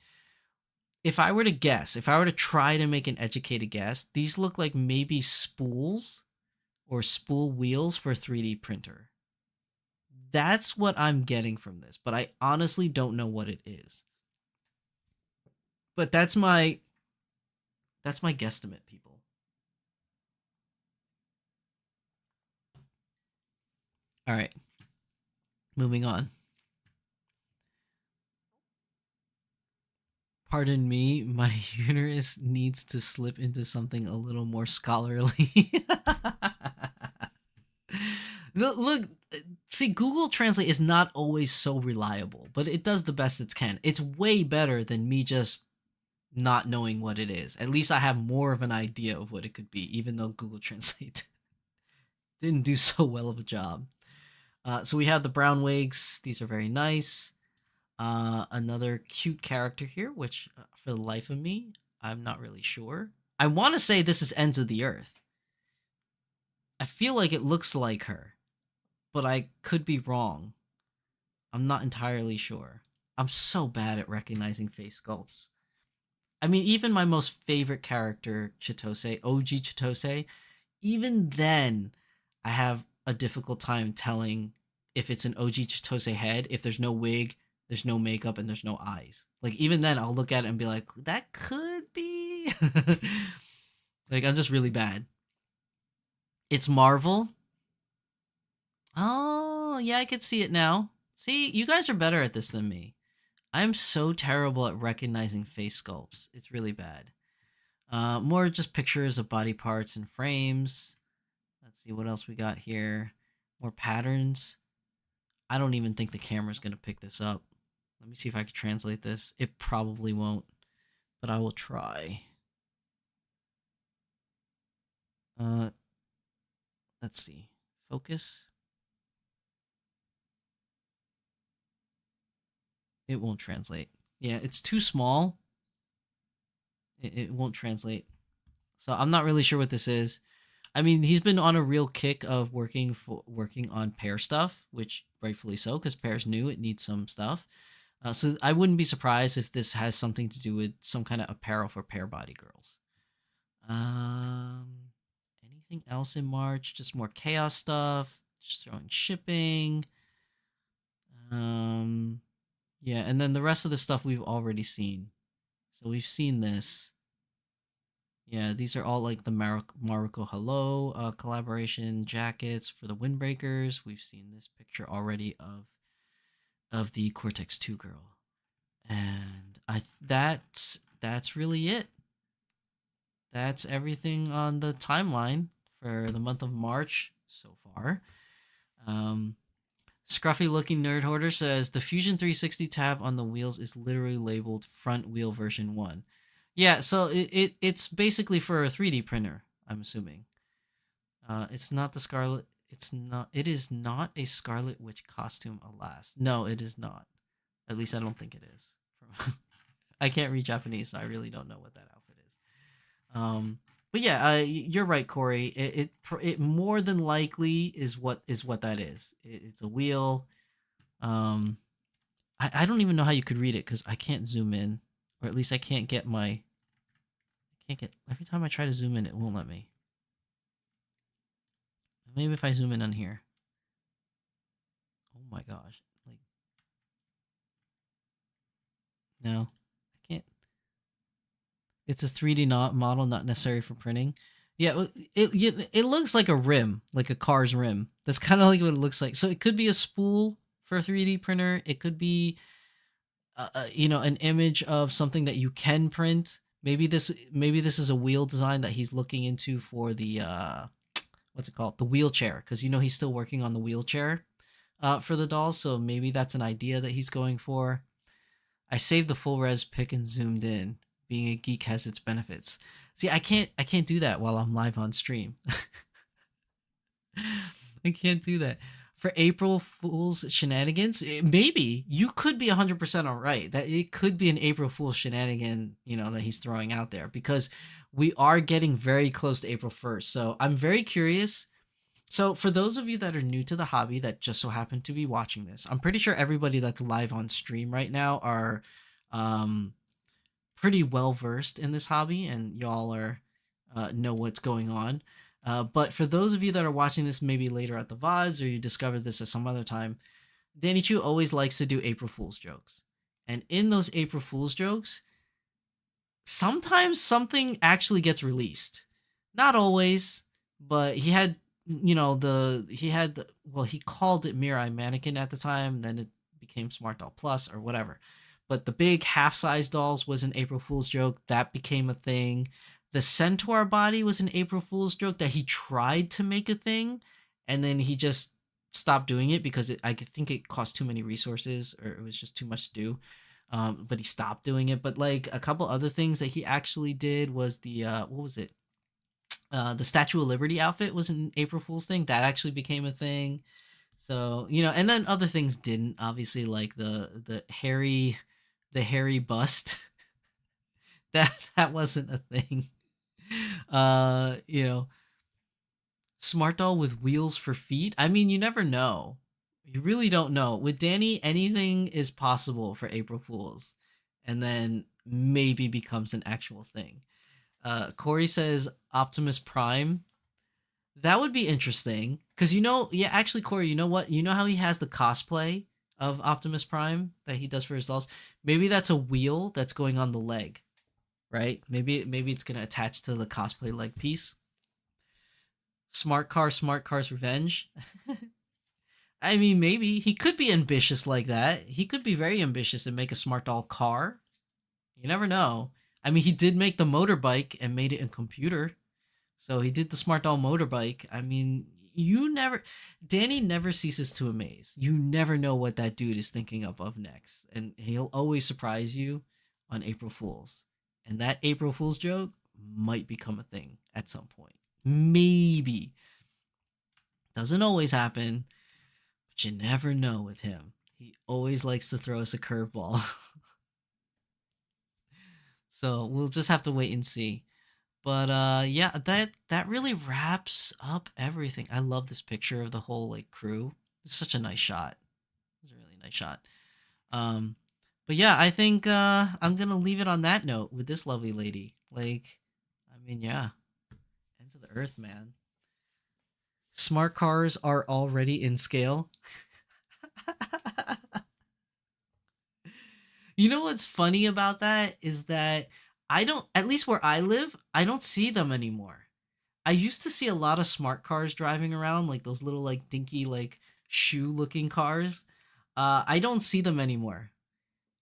If I were to guess, if I were to try to make an educated guess, these look like maybe spools or spool wheels for a 3D printer. That's what I'm getting from this, but I honestly don't know what it is. But that's my guesstimate, people. All right. Moving on. Pardon me, my uterus needs to slip into something a little more scholarly. Look, see, Google Translate is not always so reliable, but it does the best it can. It's way better than me just not knowing what it is. At least I have more of an idea of what it could be, even though Google Translate didn't do so well of a job. So we have the brown wigs. These are very nice. Another cute character here, which for the life of me, I'm not really sure. I want to say this is Ends of the Earth. I feel like it looks like her, but I could be wrong. I'm not entirely sure. I'm so bad at recognizing face sculpts. I mean, even my most favorite character, Chitose, OG Chitose, even then, I have a difficult time telling if it's an OG Chitose head, if there's no wig, there's no makeup, and there's no eyes. Like, even then, I'll look at it and be like, that could be. Like, I'm just really bad. It's Marvel. Oh, yeah, I could see it now. See, you guys are better at this than me. I'm so terrible at recognizing face sculpts. It's really bad. More just pictures of body parts and frames. Let's see what else we got here. More patterns. I don't even think the camera's going to pick this up. Let me see if I can translate this. It probably won't, but I will try. Let's see. Focus. It won't translate. Yeah, it's too small. It won't translate. So I'm not really sure what this is. I mean, he's been on a real kick of working on Pear stuff, which rightfully so, because Pear's new. It needs some stuff. So I wouldn't be surprised if this has something to do with some kind of apparel for Pear body girls. Anything else in March? Just more chaos stuff. Just throwing shipping. Yeah, and then the rest of the stuff we've already seen. So we've seen this. Yeah, these are all like the Maruko Hello collaboration jackets for the Windbreakers. We've seen this picture already of the Cortex 2 girl. And that's really it. That's everything on the timeline for the month of March so far. Scruffy looking nerd hoarder says the Fusion 360 tab on the wheels is literally labeled front wheel version 1. Yeah, so it's basically for a 3D printer, I'm assuming. It's not the Scarlet. It is not a Scarlet Witch costume, alas. No, it is not. At least I don't think it is. I can't read Japanese, so I really don't know what that outfit is. But yeah, you're right, Corey. It more than likely is what that is. It's a wheel. I don't even know how you could read it because I can't zoom in. Or at least I can't get every time I try to zoom in, it won't let me. Maybe if I zoom in on here. Oh my gosh. Like, no, I can't. It's a 3D model, not necessary for printing. Yeah, it looks like a rim, like a car's rim. That's kind of like what it looks like. So it could be a spool for a 3D printer. It could be an image of something that you can print. Maybe this is a wheel design that he's looking into for the what's it called, the wheelchair, because he's still working on the wheelchair for the dolls. So maybe that's an idea that he's going for. I saved the full res pic and zoomed in. Being a geek has its benefits. See, I can't do that while I'm live on stream. I can't do that. For April Fool's shenanigans, maybe you could be 100% all right. That it could be an April Fool's shenanigan, that he's throwing out there because we are getting very close to April 1st. So I'm very curious. So for those of you that are new to the hobby that just so happen to be watching this, I'm pretty sure everybody that's live on stream right now are um, pretty well versed in this hobby, and y'all are know what's going on. But for those of you that are watching this maybe later at the VODs or you discovered this at some other time, Danny Chu always likes to do April Fool's jokes. And in those April Fool's jokes, sometimes something actually gets released. Not always, but he had, he called it Mirai Mannequin at the time, then it became Smart Doll Plus or whatever. But the big half-size dolls was an April Fool's joke. That became a thing. The centaur body was an April Fool's joke that he tried to make a thing, and then he just stopped doing it because I think it cost too many resources or it was just too much to do. But he stopped doing it. But like a couple other things that he actually did was the what was it? The Statue of Liberty outfit was an April Fool's thing that actually became a thing. So and then other things didn't. Obviously, like the hairy bust. that wasn't a thing. uh you know Smart doll with wheels for feet. I mean, you never know. You really don't know. With Danny, anything is possible for April Fools, and then maybe becomes an actual thing. Corey says Optimus Prime. That would be interesting because yeah, actually, Corey, you know what? You know how he has the cosplay of Optimus Prime that he does for his dolls. Maybe that's a wheel that's going on the leg, right? Maybe it's gonna attach to the cosplay leg piece. Smart Cars Revenge. I mean, maybe he could be ambitious like that. He could be very ambitious and make a smart doll car. You never know. I mean, he did make the motorbike and made it in computer. So he did the smart doll motorbike. I mean, Danny never ceases to amaze. You never know what that dude is thinking of next. And he'll always surprise you on April Fools. And that April Fool's joke might become a thing at some point. Maybe. Doesn't always happen, but you never know with him. He always likes to throw us a curveball. So we'll just have to wait and see. But yeah, that really wraps up everything. I love this picture of the whole like crew. It's such a nice shot. It's a really nice shot. Um but yeah, I think I'm gonna leave it on that note with this lovely lady. Like, I mean, yeah. Ends of the earth, man. Smart cars are already in scale. You know what's funny about that is that I don't, at least where I live, I don't see them anymore. I used to see a lot of smart cars driving around, like those little like dinky like shoe looking cars. I don't see them anymore.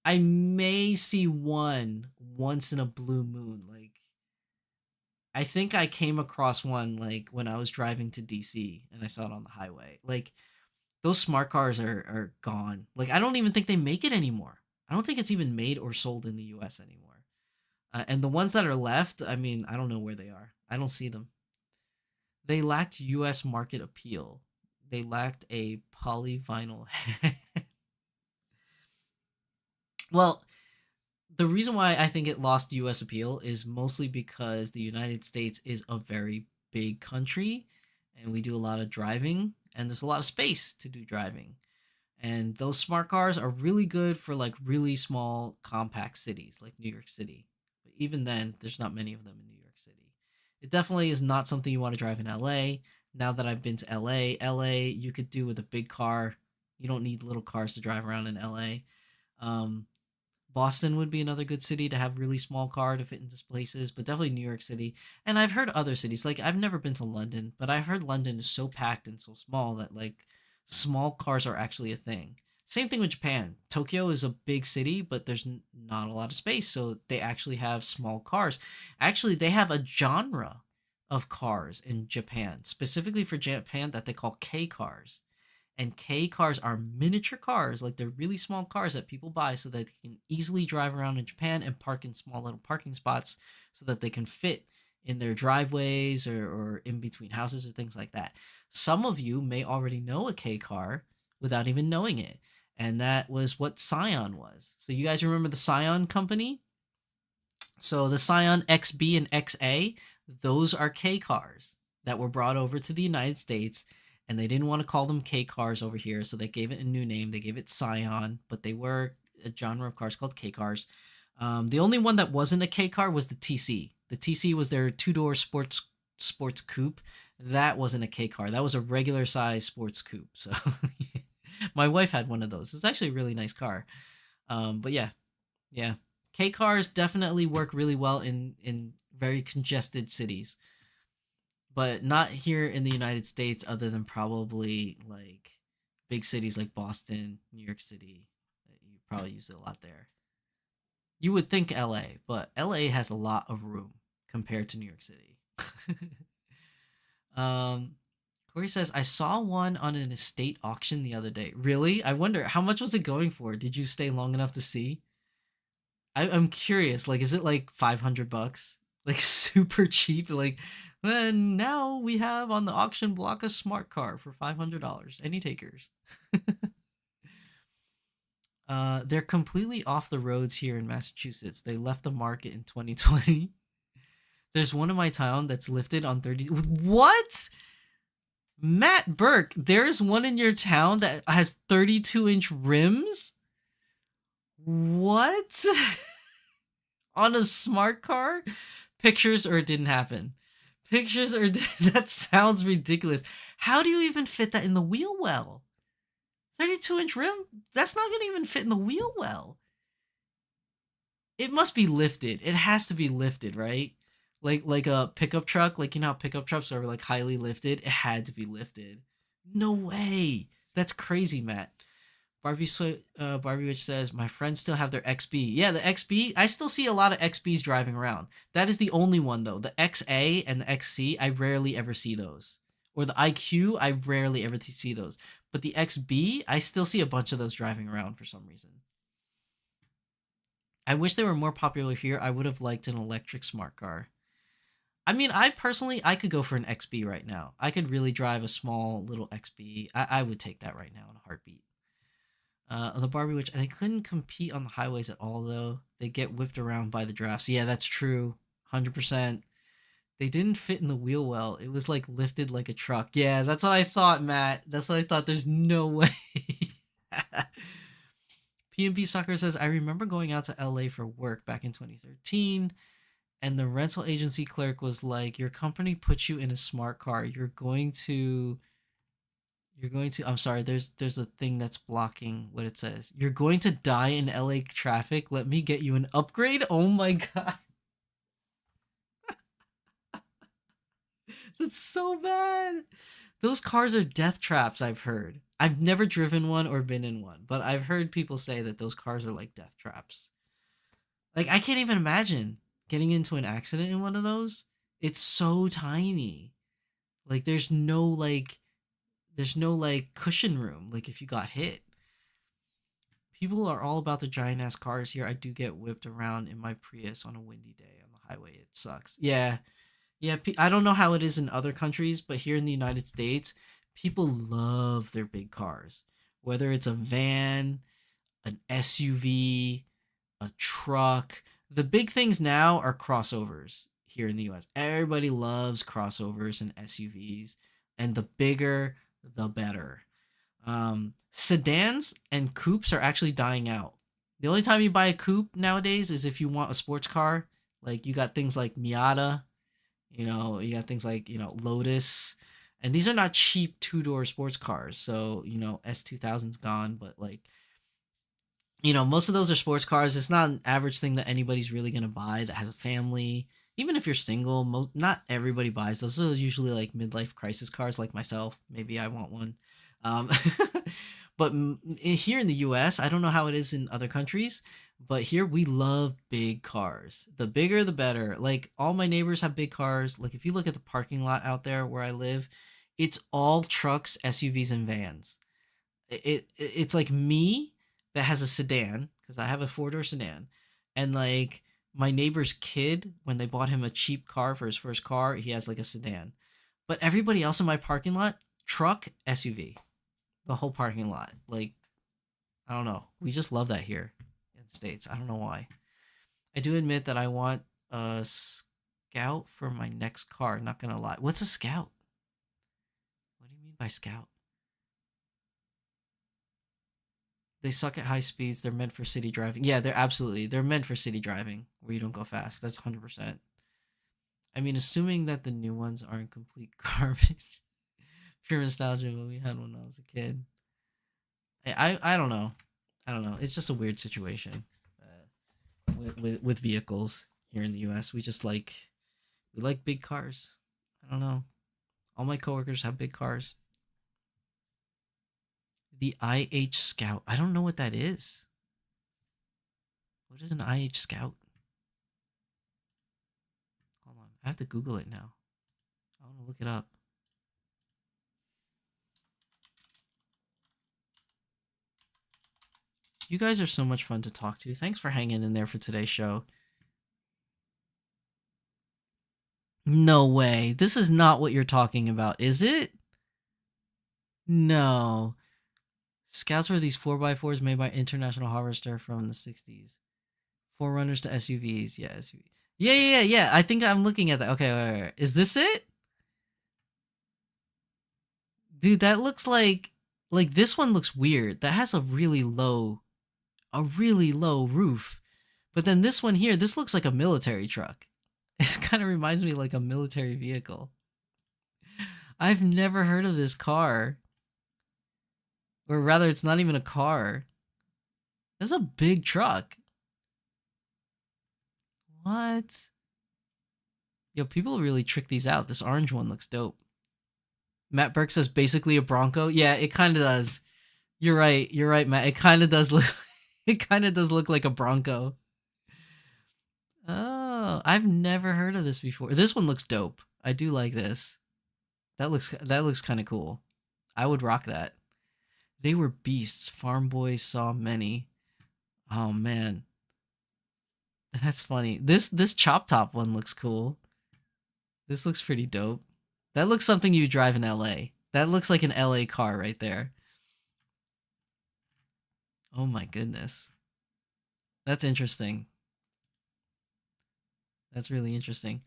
I may see one once in a blue moon. Like, I think I came across one like when I was driving to DC and I saw it on the highway. Like, those smart cars are gone. Like, I don't even think they make it anymore. I don't think it's even made or sold in the US anymore. And the ones that are left, I mean, I don't know where they are. I don't see them. They lacked US market appeal. They lacked a polyvinyl head. Well, the reason why I think it lost US appeal is mostly because the United States is a very big country and we do a lot of driving and there's a lot of space to do driving. And those smart cars are really good for like really small compact cities like New York City. But even then, there's not many of them in New York City. It definitely is not something you want to drive in LA. Now that I've been to LA you could do with a big car. You don't need little cars to drive around in LA. Um, Boston would be another good city to have really small car to fit into places, but definitely New York City. And I've heard other cities, like I've never been to London, but I've heard London is so packed and so small that like small cars are actually a thing. Same thing with Japan. Tokyo is a big city, but there's not a lot of space, so they actually have small cars. Actually, they have a genre of cars in Japan, specifically for Japan, that they call K cars. And K cars are miniature cars, like they're really small cars that people buy so that they can easily drive around in Japan and park in small little parking spots so that they can fit in their driveways or in between houses or things like that. Some of you may already know a K car without even knowing it. And that was what Scion was. So you guys remember the Scion company? So the Scion XB and XA, those are K cars that were brought over to the United States, and they didn't want to call them K cars over here, so they gave it a new name. They gave it Scion, but they were a genre of cars called K cars. The only one that wasn't a K car was the TC. The TC was their two-door sports coupe. That wasn't a K car. That was a regular size sports coupe. So my wife had one of those. It's actually a really nice car. But yeah. K cars definitely work really well in very congested cities, but not here in the United States. Other than probably like big cities like Boston, New York City, you probably use it a lot there. You would think LA, but LA has a lot of room compared to New York City. um, Corey says, I saw one on an estate auction the other day. Really? I wonder, how much was it going for? Did you stay long enough to see? I'm curious. Like, is it like $500? Like super cheap? Like, then now we have on the auction block a smart car for $500. Any takers? They're completely off the roads here in Massachusetts. They left the market in 2020. There's one in my town that's lifted on 30. What? Matt Burke, there's one in your town that has 32-inch rims? What? On a smart car? Pictures or it didn't happen? Pictures or that sounds ridiculous. How do you even fit that in the wheel well? 32-inch rim? That's not gonna even fit in the wheel well. It must be lifted. It has to be lifted, right? Like a pickup truck. Like, you know how pickup trucks are like highly lifted? It had to be lifted. No way. That's crazy, Matt. Barbie Witch says, my friends still have their XB. Yeah, the XB, I still see a lot of XBs driving around. That is the only one, though. The XA and the XC, I rarely ever see those. Or the IQ, I rarely ever see those. But the XB, I still see a bunch of those driving around for some reason. I wish they were more popular here. I would have liked an electric smart car. I mean, I could go for an XB right now. I could really drive a small little XB. I would take that right now in a heartbeat. The Barbie Witch, they couldn't compete on the highways at all, though. They get whipped around by the drafts. Yeah, that's true. 100%. They didn't fit in the wheel well. It was like lifted like a truck. Yeah, that's what I thought, Matt. That's what I thought. There's no way. PMP Soccer says, I remember going out to LA for work back in 2013, and the rental agency clerk was like, your company put you in a smart car. You're going to I'm sorry, there's a thing that's blocking what it says. You're going to die in LA traffic. Let me get you an upgrade. Oh my god. That's so bad. Those cars are death traps, I've heard. I've never driven one or been in one, but I've heard people say that those cars are like death traps. Like, I can't even imagine getting into an accident in one of those. It's so tiny. Like, there's no like cushion room, like if you got hit. People are all about the giant ass cars here. I do get whipped around in my Prius on a windy day on the highway. It sucks. Yeah. I don't know how it is in other countries, but here in the United States, people love their big cars. Whether it's a van, an SUV, a truck. The big things now are crossovers here in the US. Everybody loves crossovers and SUVs, and the bigger the better. Sedans and coupes are actually dying out. The only time you buy a coupe nowadays is if you want a sports car. Like, you got things like Miata, you got things like, Lotus. And these are not cheap two-door sports cars. So, S2000's gone, but like, most of those are sports cars. It's not an average thing that anybody's really going to buy that has a family. Even if you're single, not everybody buys those. Those are usually like midlife crisis cars, like myself. Maybe I want one. But here in the US, I don't know how it is in other countries, but here we love big cars. The bigger, the better. Like, all my neighbors have big cars. Like, if you look at the parking lot out there where I live, it's all trucks, SUVs, and vans. It's like me that has a sedan, because I have a four-door sedan, and like my neighbor's kid, when they bought him a cheap car for his first car, he has like a sedan. But everybody else in my parking lot, truck, SUV. The whole parking lot. Like, I don't know. We just love that here in the States. I don't know why. I do admit that I want a Scout for my next car. Not gonna lie. What's a Scout? What do you mean by Scout? They suck at high speeds. They're meant for city driving. Yeah, they're meant for city driving where you don't go fast. That's 100%. I mean, assuming that the new ones aren't complete garbage. Pure nostalgia when we had when I was a kid. I don't know. I don't know. It's just a weird situation with vehicles here in the U.S. We like big cars. I don't know. All my coworkers have big cars. The IH Scout. I don't know what that is. What is an IH Scout? Hold on. I have to Google it now. I want to look it up. You guys are so much fun to talk to. Thanks for hanging in there for today's show. No way. This is not what you're talking about, is it? No. Scouts were these 4x4s made by International Harvester from the 60s. Forerunners to SUVs. Yeah, SUV. Yeah. I think I'm looking at that. Okay, wait. Is this it? Dude, that looks like this one looks weird. That has a really low roof. But then this one here, this looks like a military truck. It kind of reminds me like a military vehicle. I've never heard of this car. Or rather, it's not even a car. That's a big truck. What? Yo, people really trick these out. This orange one looks dope. Matt Burke says basically a Bronco. Yeah, it kind of does. You're right, Matt. It kind of does look. It kind of does look like a Bronco. Oh, I've never heard of this before. This one looks dope. I do like this. That looks kind of cool. I would rock that. They were beasts. Farm boys saw many. Oh man, that's funny. This chop top one looks cool. This looks pretty dope. That looks something you drive in LA. That looks like an LA car right there. Oh my goodness. That's interesting. That's really interesting.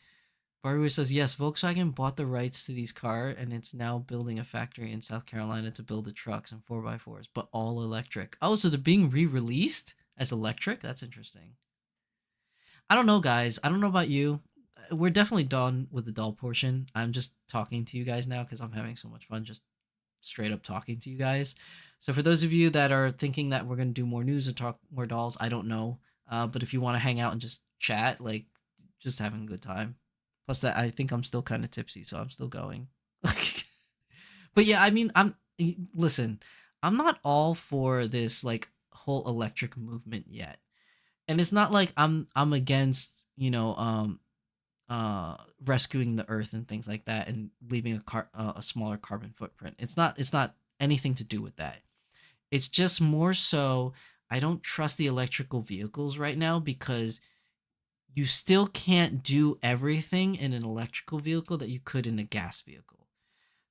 Barber says, yes, Volkswagen bought the rights to these cars and it's now building a factory in South Carolina to build the trucks and 4x4s, but all electric. Oh, so they're being re-released as electric? That's interesting. I don't know, guys. I don't know about you. We're definitely done with the doll portion. I'm just talking to you guys now because I'm having so much fun just straight up talking to you guys. So for those of you that are thinking that we're going to do more news and talk more dolls, I don't know. But if you want to hang out and just chat, like just having a good time. Plus that I think I'm still kind of tipsy, so I'm still going. But yeah, I mean, listen, I'm not all for this like whole electric movement yet. And it's not like I'm against, rescuing the earth and things like that and leaving a smaller carbon footprint. It's not anything to do with that. It's just more so I don't trust the electrical vehicles right now because you still can't do everything in an electrical vehicle that you could in a gas vehicle.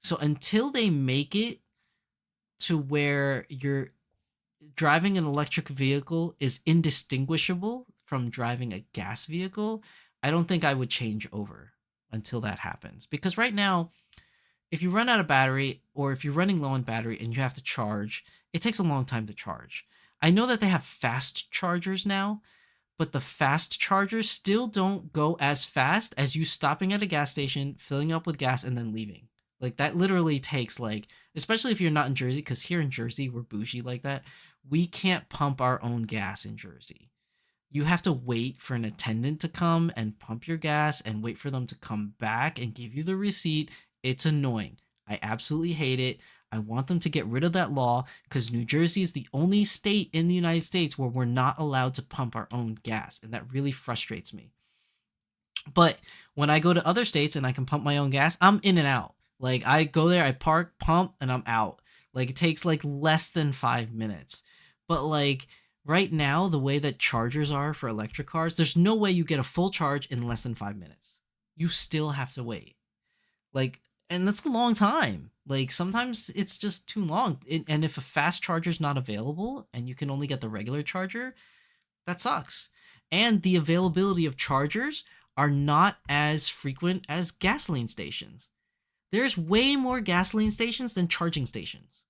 So until they make it to where you're driving an electric vehicle is indistinguishable from driving a gas vehicle, I don't think I would change over until that happens. Because right now, if you run out of battery or if you're running low on battery and you have to charge, it takes a long time to charge. I know that they have fast chargers now, but the fast chargers still don't go as fast as you stopping at a gas station, filling up with gas, and then leaving. Like that literally takes like, especially if you're not in Jersey, because here in Jersey, we're bougie like that. We can't pump our own gas in Jersey. You have to wait for an attendant to come and pump your gas and wait for them to come back and give you the receipt. It's annoying. I absolutely hate it. I want them to get rid of that law because New Jersey is the only state in the United States where we're not allowed to pump our own gas. And that really frustrates me. But when I go to other states and I can pump my own gas, I'm in and out. Like I go there, I park, pump, and I'm out. Like it takes like less than 5 minutes. But like Right now, the way that chargers are for electric cars, there's no way you get a full charge in less than 5 minutes. You still have to wait. Like, and that's a long time. Like, sometimes it's just too long. And if a fast charger is not available and you can only get the regular charger, that sucks. And the availability of chargers are not as frequent as gasoline stations. There's way more gasoline stations than charging stations.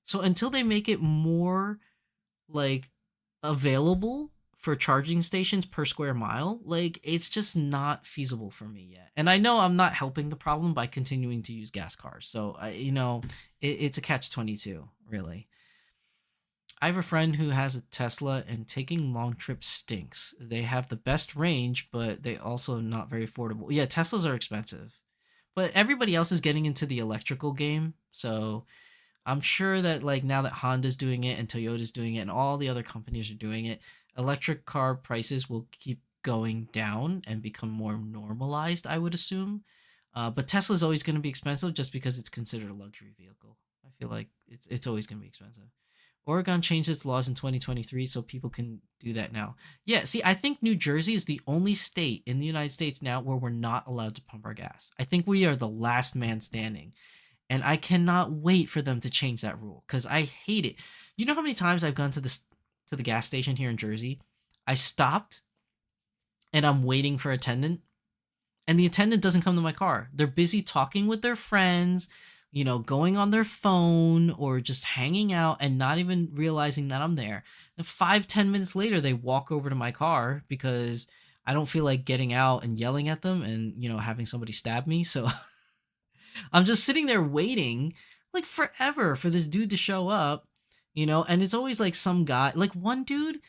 So until they make it more like available for charging stations per square mile, like it's just not feasible for me yet. And I know I'm not helping the problem by continuing to use gas cars. So it's a catch 22, really. I have a friend who has a Tesla and taking long trips stinks. They have the best range, but they also not very affordable. Yeah, Teslas are expensive. But everybody else is getting into the electrical game. So I'm sure that like now that Honda's doing it and Toyota's doing it and all the other companies are doing it, electric car prices will keep going down and become more normalized, I would assume. But Tesla's always going to be expensive just because it's considered a luxury vehicle. I feel like it's always going to be expensive. Oregon changed its laws in 2023 so people can do that now. Yeah, see, I think New Jersey is the only state in the United States now where we're not allowed to pump our gas. I think we are the last man standing. And I cannot wait for them to change that rule because I hate it. You know how many times I've gone to the gas station here in Jersey? I stopped and I'm waiting for attendant, and the attendant doesn't come to my car. They're busy talking with their friends, going on their phone or just hanging out and not even realizing that I'm there. And 5-10 minutes later, they walk over to my car because I don't feel like getting out and yelling at them and having somebody stab me. So I'm just sitting there waiting like forever for this dude to show up, and it's always like some guy, like one dude,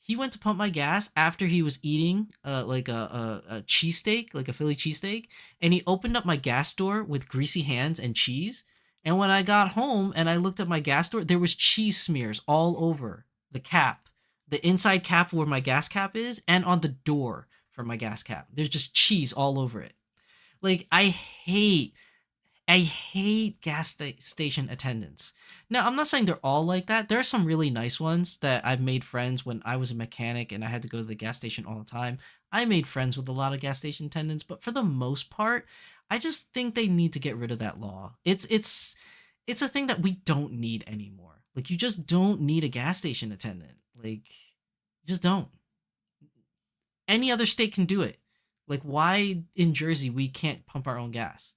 he went to pump my gas after he was eating like a cheesesteak, like a Philly cheesesteak, and he opened up my gas door with greasy hands and cheese. And when I got home and I looked at my gas door, there was cheese smears all over the cap, the inside cap where my gas cap is, and on the door for my gas cap. There's just cheese all over it. Like I hate station attendants. Now, I'm not saying they're all like that. There are some really nice ones that I've made friends when I was a mechanic and I had to go to the gas station all the time. I made friends with a lot of gas station attendants, but for the most part, I just think they need to get rid of that law. It's a thing that we don't need anymore. Like you just don't need a gas station attendant. Like you just don't. Any other state can do it. Like why in Jersey we can't pump our own gas?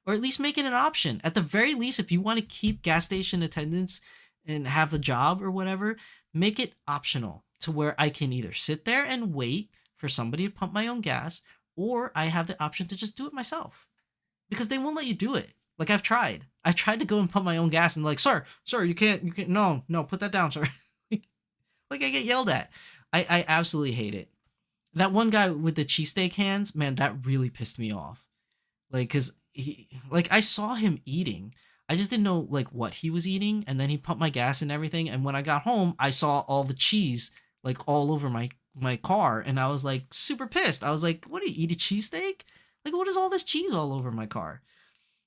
Or at least make it an option. At the very least, if you want to keep gas station attendants and have the job or whatever, make it optional to where I can either sit there and wait for somebody to pump my own gas, or I have the option to just do it myself. Because they won't let you do it. Like I've tried. I tried to go and pump my own gas and like, sir, you can't, no, put that down, sir. Like I get yelled at. I absolutely hate it. That one guy with the cheesesteak hands, man, that really pissed me off. Like, cause I saw him eating. I just didn't know like what he was eating, and then he pumped my gas and everything. And when I got home, I saw all the cheese like all over my car, and I was like super pissed. I was like, "What do you eat a cheesesteak? Like, what is all this cheese all over my car?"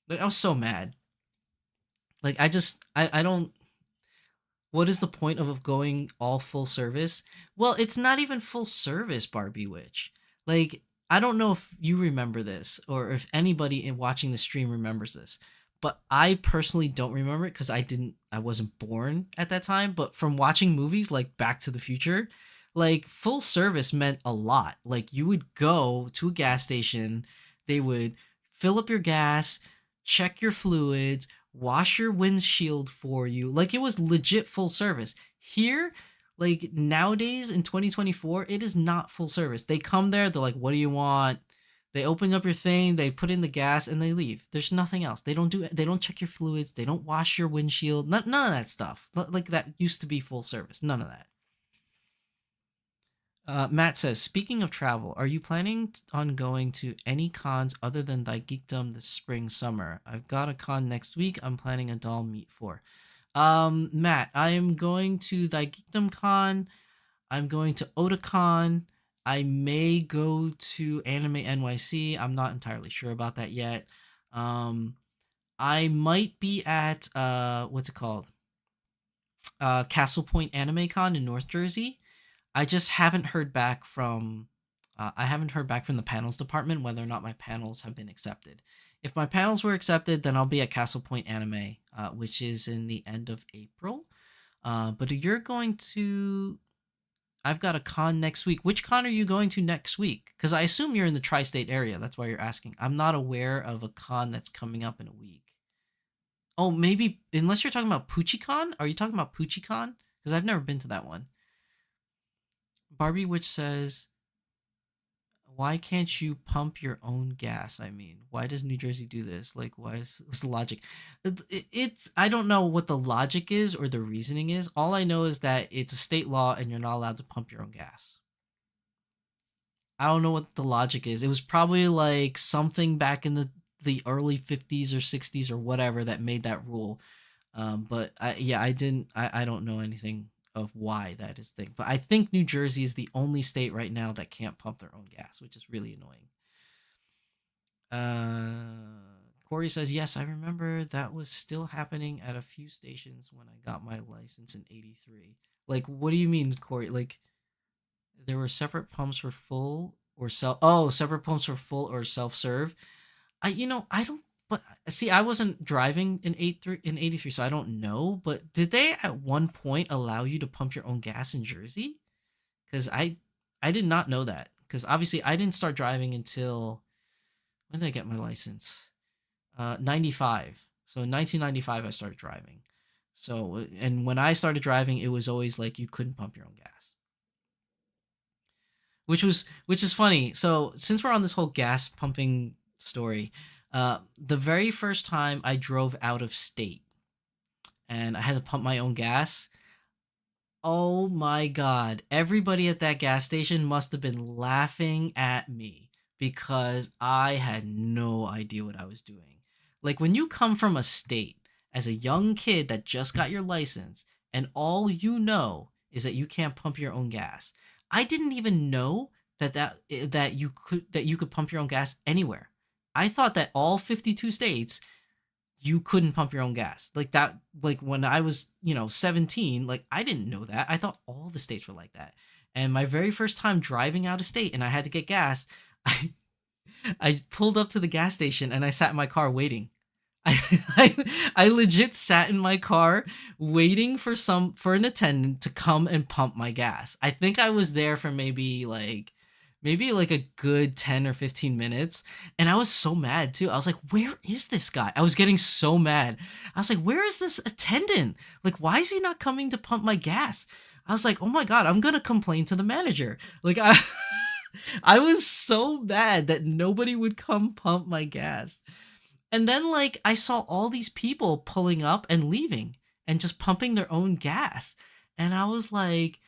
Like, I was so mad. Like, I don't. What is the point of going all full service? Well, it's not even full service, Barbie Witch. Like, I don't know if you remember this or if anybody in watching the stream remembers this, but I personally don't remember it because I wasn't born at that time. But from watching movies like Back to the Future, like full service meant a lot. Like you would go to a gas station, they would fill up your gas, check your fluids, wash your windshield for you. Like it was legit full service. Here, like nowadays in 2024, it is not full service. They come there, they're like, "What do you want?" They open up your thing, they put in the gas, and they leave. There's nothing else. They don't check your fluids, they don't wash your windshield. None of that stuff. Like that used to be full service. None of that. Matt says, speaking of travel, are you planning on going to any cons other than Thy Geekdom this spring, summer? I've got a con next week I'm planning a doll meet for. Matt, I am going to Thy Geekdom Con. I'm going to Otakon. I may go to Anime NYC. I'm not entirely sure about that yet. I might be at what's it called? Castle Point Anime Con in North Jersey. I just haven't heard back from I haven't heard back from the panels department whether or not my panels have been accepted. If my panels were accepted, then I'll be at Castle Point Anime, which is in the end of April. But you're going to I've got a con next week. Which con are you going to next week? Because I assume you're in the tri-state area. That's why you're asking. I'm not aware of a con that's coming up in a week. Oh, maybe unless you're talking about PuchiCon. Are you talking about PuchiCon? Because I've never been to that one. Barbie Witch says, "Why can't you pump your own gas? I mean, why does New Jersey do this? Like, why is this logic?" It's I don't know what the logic is or the reasoning is. All I know is that it's a state law and you're not allowed to pump your own gas. I don't know what the logic is. It was probably like something back in the early 50s or 60s or whatever that made that rule. But yeah, I don't know anything of why that is thing. But I think New Jersey is the only state right now that can't pump their own gas, which is really annoying. Corey says, yes, I remember that was still happening at a few stations when I got my license in '83. Like, what do you mean, Corey? Like, there were separate pumps for full or self. Oh, separate pumps for full or self serve. I don't. But see, I wasn't driving in '83, so I don't know. But did they at one point allow you to pump your own gas in Jersey? Because I did not know that. Because obviously I didn't start driving until when did I get my license? 95. So in 1995 I started driving. So and when I started driving, it was always like you couldn't pump your own gas. Which is funny. So since we're on this whole gas pumping story, the very first time I drove out of state and I had to pump my own gas, oh my god, everybody at that gas station must have been laughing at me because I had no idea what I was doing. Like when you come from a state as a young kid that just got your license and all you know is that you can't pump your own gas. I didn't even know that you could pump your own gas anywhere. I thought that all 52 states you couldn't pump your own gas. Like that, like when I was, 17, like I didn't know that. I thought all the states were like that. And my very first time driving out of state and I had to get gas, I I pulled up to the gas station and I sat in my car waiting. I legit sat in my car waiting for an attendant to come and pump my gas. I think I was there for maybe like a good 10 or 15 minutes. And I was so mad too. I was like, where is this guy? I was getting so mad. I was like, where is this attendant? Like, why is he not coming to pump my gas? I was like, oh my God, I'm going to complain to the manager. Like, I was so mad that nobody would come pump my gas. And then, like, I saw all these people pulling up and leaving and just pumping their own gas. And I was like,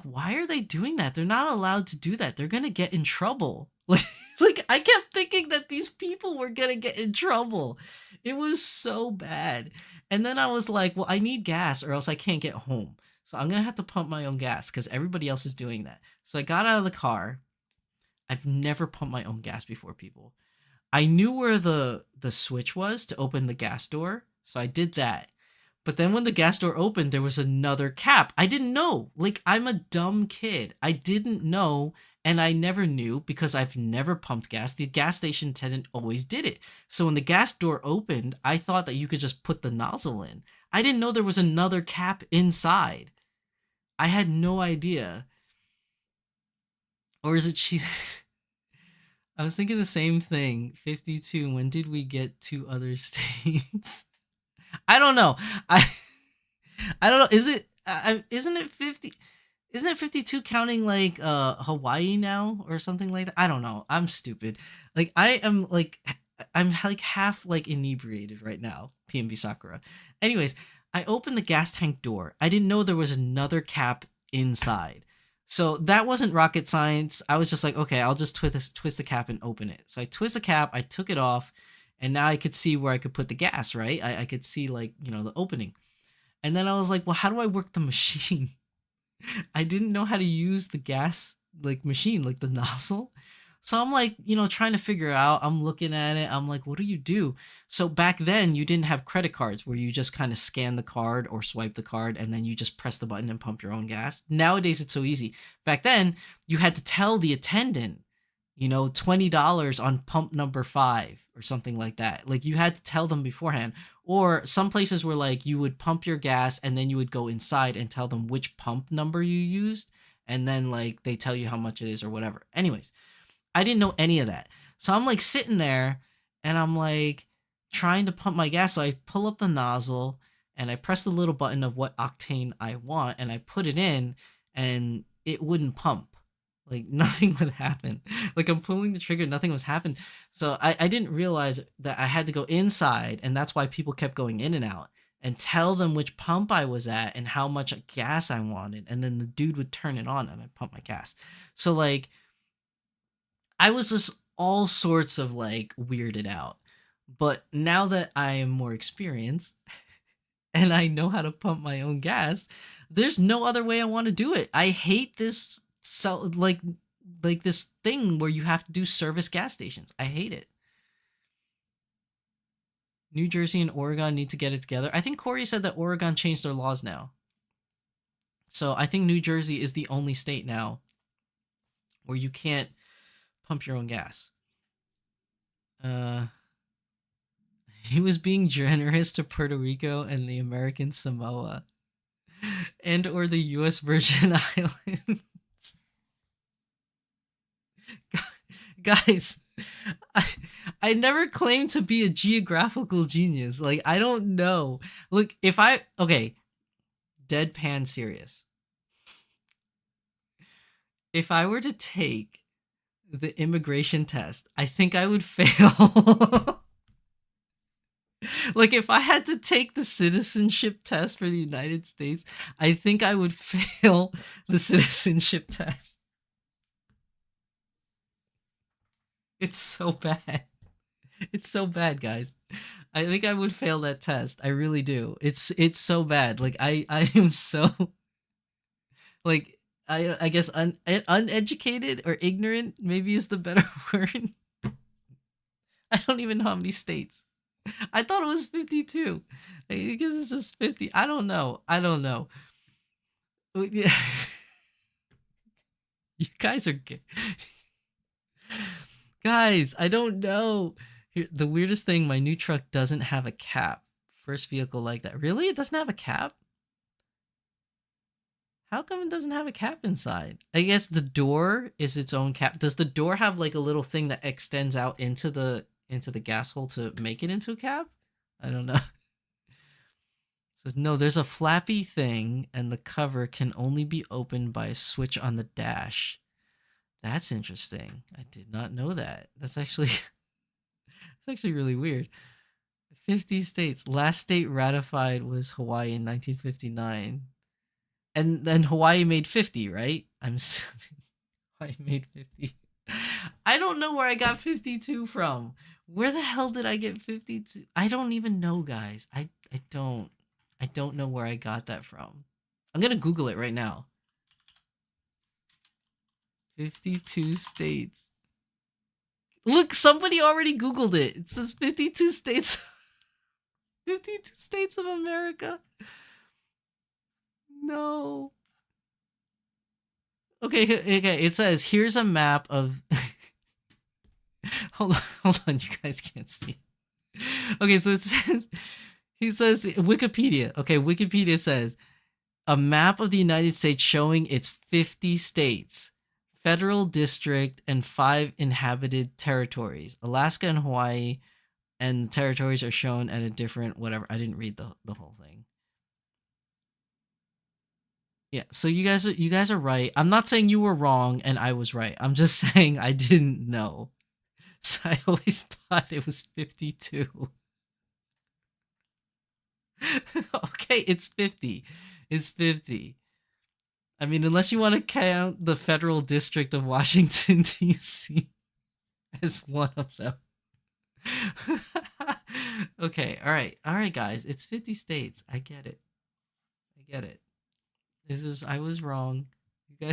why are they doing that? They're not allowed to do that. They're gonna get in trouble. Like I kept thinking that these people were gonna get in trouble. It was so bad. And then I was like, well, I need gas or else I can't get home. So I'm gonna have to pump my own gas because everybody else is doing that. So I got out of the car. I've never pumped my own gas before, people. I knew where the switch was to open the gas door, so I did that. But then when the gas door opened, there was another cap. I didn't know. Like, I'm a dumb kid. I didn't know, and I never knew because I've never pumped gas. The gas station attendant always did it. So when the gas door opened, I thought that you could just put the nozzle in. I didn't know there was another cap inside. I had no idea. Or is it she? I was thinking the same thing. 52. When did we get to other states? I don't know. I I don't know. Isn't it 50? Isn't it 52 counting like Hawaii now or something like that? I don't know. I'm stupid. Like I'm like half like inebriated right now, PMB Sakura. Anyways, I opened the gas tank door. I didn't know there was another cap inside. So that wasn't rocket science. I was just like, okay, I'll just twist the cap and open it. So I twist the cap, I took it off, and now I could see where I could put the gas, right? I could see like, the opening. And then I was like, well, how do I work the machine? I didn't know how to use the gas like machine, like the nozzle. So I'm like, trying to figure out. I'm looking at it. I'm like, what do you do? So back then, you didn't have credit cards where you just kind of scan the card or swipe the card and then you just press the button and pump your own gas. Nowadays, it's so easy. Back then, you had to tell the attendant, $20 on pump number 5 or something like that. Like you had to tell them beforehand. Or some places were like you would pump your gas and then you would go inside and tell them which pump number you used. And then like they tell you how much it is or whatever. Anyways, I didn't know any of that. So I'm like sitting there and I'm like trying to pump my gas. So I pull up the nozzle and I press the little button of what octane I want and I put it in and it wouldn't pump. Like nothing would happen. Like I'm pulling the trigger, nothing was happening. So I didn't realize that I had to go inside, and that's why people kept going in and out and tell them which pump I was at and how much gas I wanted. And then the dude would turn it on and I'd pump my gas. So like I was just all sorts of like weirded out. But now that I am more experienced and I know how to pump my own gas, there's no other way I want to do it. I hate this like this thing where you have to do service gas stations. I hate it. New Jersey and Oregon need to get it together. I think Corey said that Oregon changed their laws now. So I think New Jersey is the only state now where you can't pump your own gas. He was being generous to Puerto Rico and the American Samoa and or the US Virgin Islands. Guys, I never claimed to be a geographical genius. Like, I don't know. Look, okay, deadpan serious. If I were to take the immigration test, I think I would fail. Like, if I had to take the citizenship test for the United States, I think I would fail the citizenship test. It's so bad. It's so bad, guys. I think I would fail that test. I really do. It's so bad. Like I am so like I guess uneducated or ignorant maybe is the better word. I don't even know how many states. I thought it was 52. I guess it's just 50. I don't know. You guys are gay. Guys, I don't know. The weirdest thing, my new truck doesn't have a cap. First vehicle like that. Really? It doesn't have a cap? How come it doesn't have a cap inside? I guess the door is its own cap. Does the door have like a little thing that extends out into the gas hole to make it into a cap? I don't know. It says no, there's a flappy thing and the cover can only be opened by a switch on the dash. That's interesting. I did not know that. That's actually really weird. 50 states. Last state ratified was Hawaii in 1959. And then Hawaii made 50, right? I'm assuming Hawaii made 50. I don't know where I got 52 from. Where the hell did I get 52? I don't even know, guys. I don't know where I got that from. I'm going to Google it right now. 52 states. Look, somebody already Googled it. It says 52 states. 52 states of America. No. Okay. It says, here's a map of... hold on. You guys can't see. Okay, so it says... He says, Wikipedia. Okay, Wikipedia says, a map of the United States showing its 50 states. Federal district and 5 inhabited territories. Alaska and Hawaii and territories are shown at a different whatever. I didn't read the whole thing. Yeah, so you guys are right. I'm not saying you were wrong and I was right. I'm just saying I didn't know. So I always thought it was 52. Okay, it's 50. It's 50. I mean, unless you want to count the federal district of Washington, D.C. as one of them. Okay, all right, guys. It's 50 states. I get it. I was wrong. You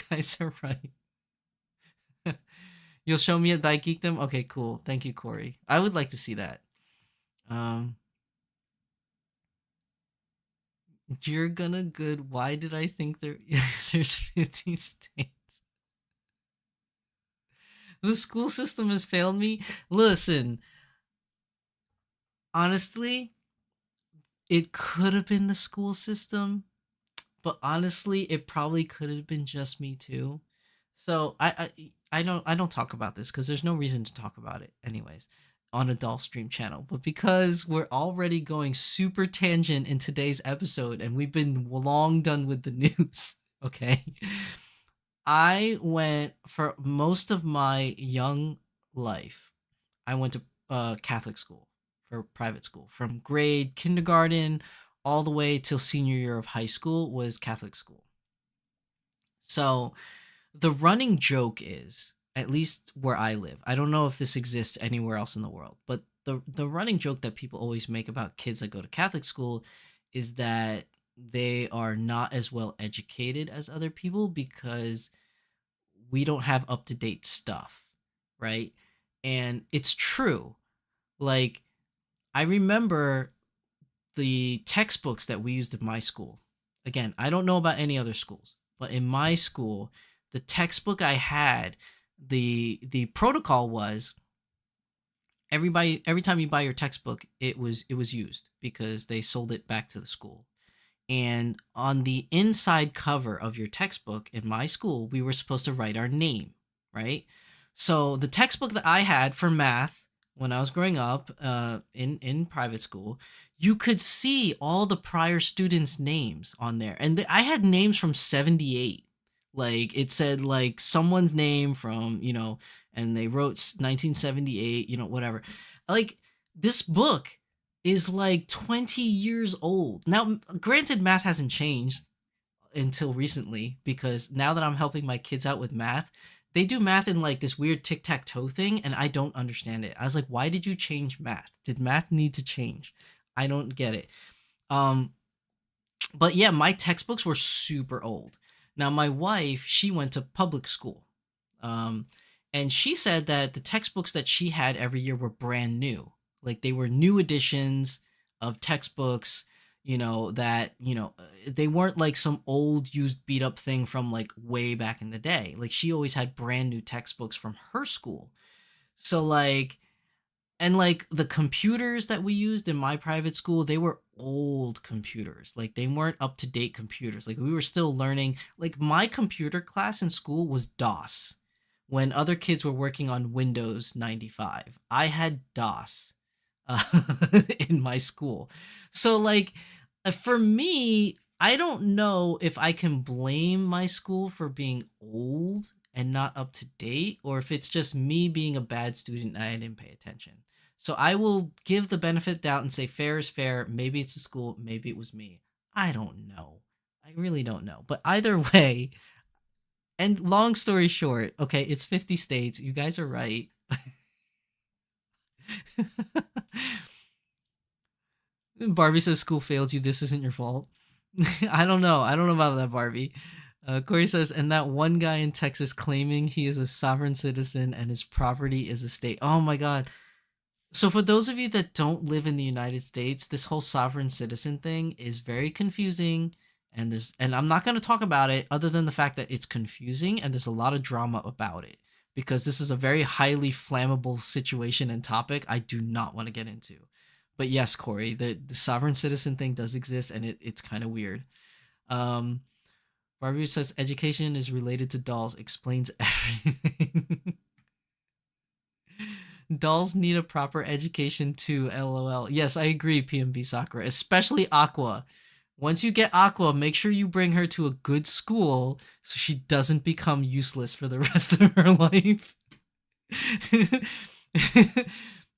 guys are right. You'll show me a Daikikdom? Okay, cool. Thank you, Corey. I would like to see that. Um, you're gonna good. Why did I think there's 50 states? The school system has failed me. Listen, honestly, it could have been the school system, but honestly, it probably could have been just me too. So I don't talk about this because there's no reason to talk about it anyways on a Doll Stream channel. But because we're already going super tangent in today's episode and we've been long done with the news, okay? I went for most of my young life. I went to Catholic school for private school from grade kindergarten all the way till senior year of high school was Catholic school. So the running joke is, at least where I live, I don't know if this exists anywhere else in the world, but the running joke that people always make about kids that go to Catholic school is that they are not as well educated as other people because we don't have up to date stuff, right? And it's true. Like, I remember the textbooks that we used in my school. Again, I don't know about any other schools, but in my school, the textbook I had, the protocol was every time you buy your textbook, it was used because they sold it back to the school. And on the inside cover of your textbook in my school, we were supposed to write our name, right? So the textbook that I had for math when I was growing up in private school, you could see all the prior students' names on there, and I had names from '78. Like it said like someone's name from and they wrote 1978, whatever. Like this book is like 20 years old. Now, granted, math hasn't changed until recently because now that I'm helping my kids out with math, they do math in like this weird tic tac toe thing, and I don't understand it. I was like, why did you change math? Did math need to change? I don't get it. Um, but yeah, my textbooks were super old. Now, my wife, she went to public school. Um, and she said that the textbooks that she had every year were brand new. Like they were new editions of textbooks, they weren't like some old used beat up thing from like way back in the day. Like she always had brand new textbooks from her school. So like and like the computers that we used in my private school, they were old computers. Like they weren't up to date computers. Like we were still learning. Like my computer class in school was DOS when other kids were working on Windows 95. I had DOS uh, in my school. So like for me, I don't know if I can blame my school for being old and not up to date, or if it's just me being a bad student and I didn't pay attention. So I will give the benefit of doubt and say fair is fair. Maybe it's the school, maybe it was me. I don't know. I really don't know. But either way, and long story short, okay, it's 50 states. You guys are right. Barbie says school failed you. This isn't your fault. I don't know. I don't know about that, Barbie. Corey says, and that one guy in Texas claiming he is a sovereign citizen and his property is a state. Oh my God. So for those of you that don't live in the United States, this whole sovereign citizen thing is very confusing. And I'm not going to talk about it other than the fact that it's confusing and there's a lot of drama about it because this is a very highly flammable situation and topic I do not want to get into. But yes, Corey, the sovereign citizen thing does exist and it's kind of weird. Um, Barbie says education is related to dolls, explains everything. Dolls need a proper education too, lol. Yes, I agree, PMB Sakura, especially Aqua. Once you get Aqua, make sure you bring her to a good school so she doesn't become useless for the rest of her life.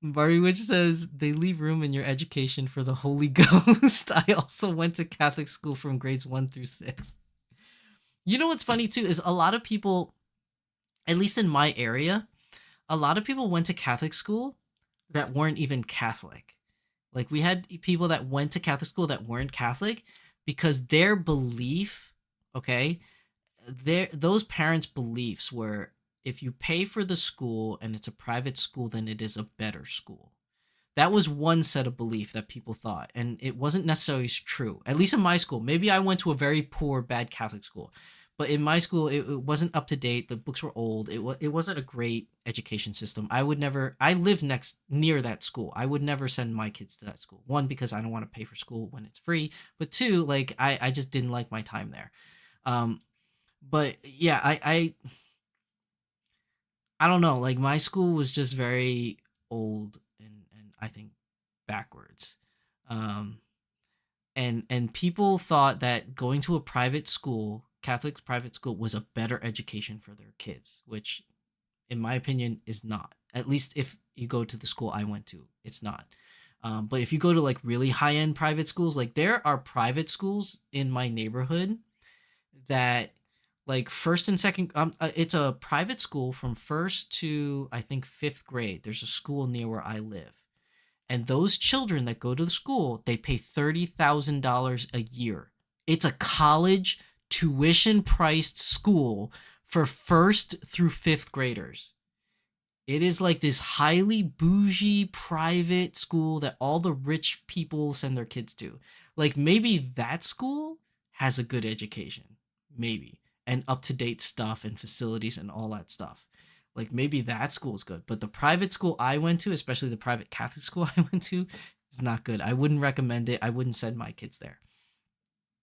Barbie Witch says they leave room in your education for the Holy Ghost. I also went to Catholic school from grades 1 through 6. You know what's funny too is a lot of people, at least in my area, a lot of people went to Catholic school that weren't even Catholic. Like we had people that went to Catholic school that weren't Catholic because their belief, okay, those parents' beliefs were if you pay for the school and it's a private school, then it is a better school. That was one set of belief that people thought, and it wasn't necessarily true. At least in my school. Maybe I went to a very poor, bad Catholic school, but in my school, it wasn't up to date. The books were old. It wasn't a great education system. I would never. I lived near that school. I would never send my kids to that school. One, because I don't want to pay for school when it's free, but two, like I just didn't like my time there. Um, but yeah, I don't know. Like my school was just very old and I think backwards. Um, and people thought that going to a private school, Catholic private school, was a better education for their kids, which, in my opinion, is not. At least if you go to the school I went to, it's not. But if you go to like really high end private schools, like there are private schools in my neighborhood that like first and second it's a private school from first to I think fifth grade. There's a school near where I live, and those children that go to the school, they pay $30,000 a year. It's a college tuition priced school for first through fifth graders. It is like this highly bougie private school that all the rich people send their kids to. Like maybe that school has a good education, maybe, and up to date stuff and facilities and all that stuff. Like maybe that school's good, but the private school I went to, especially the private Catholic school I went to, is not good. I wouldn't recommend it. I wouldn't send my kids there.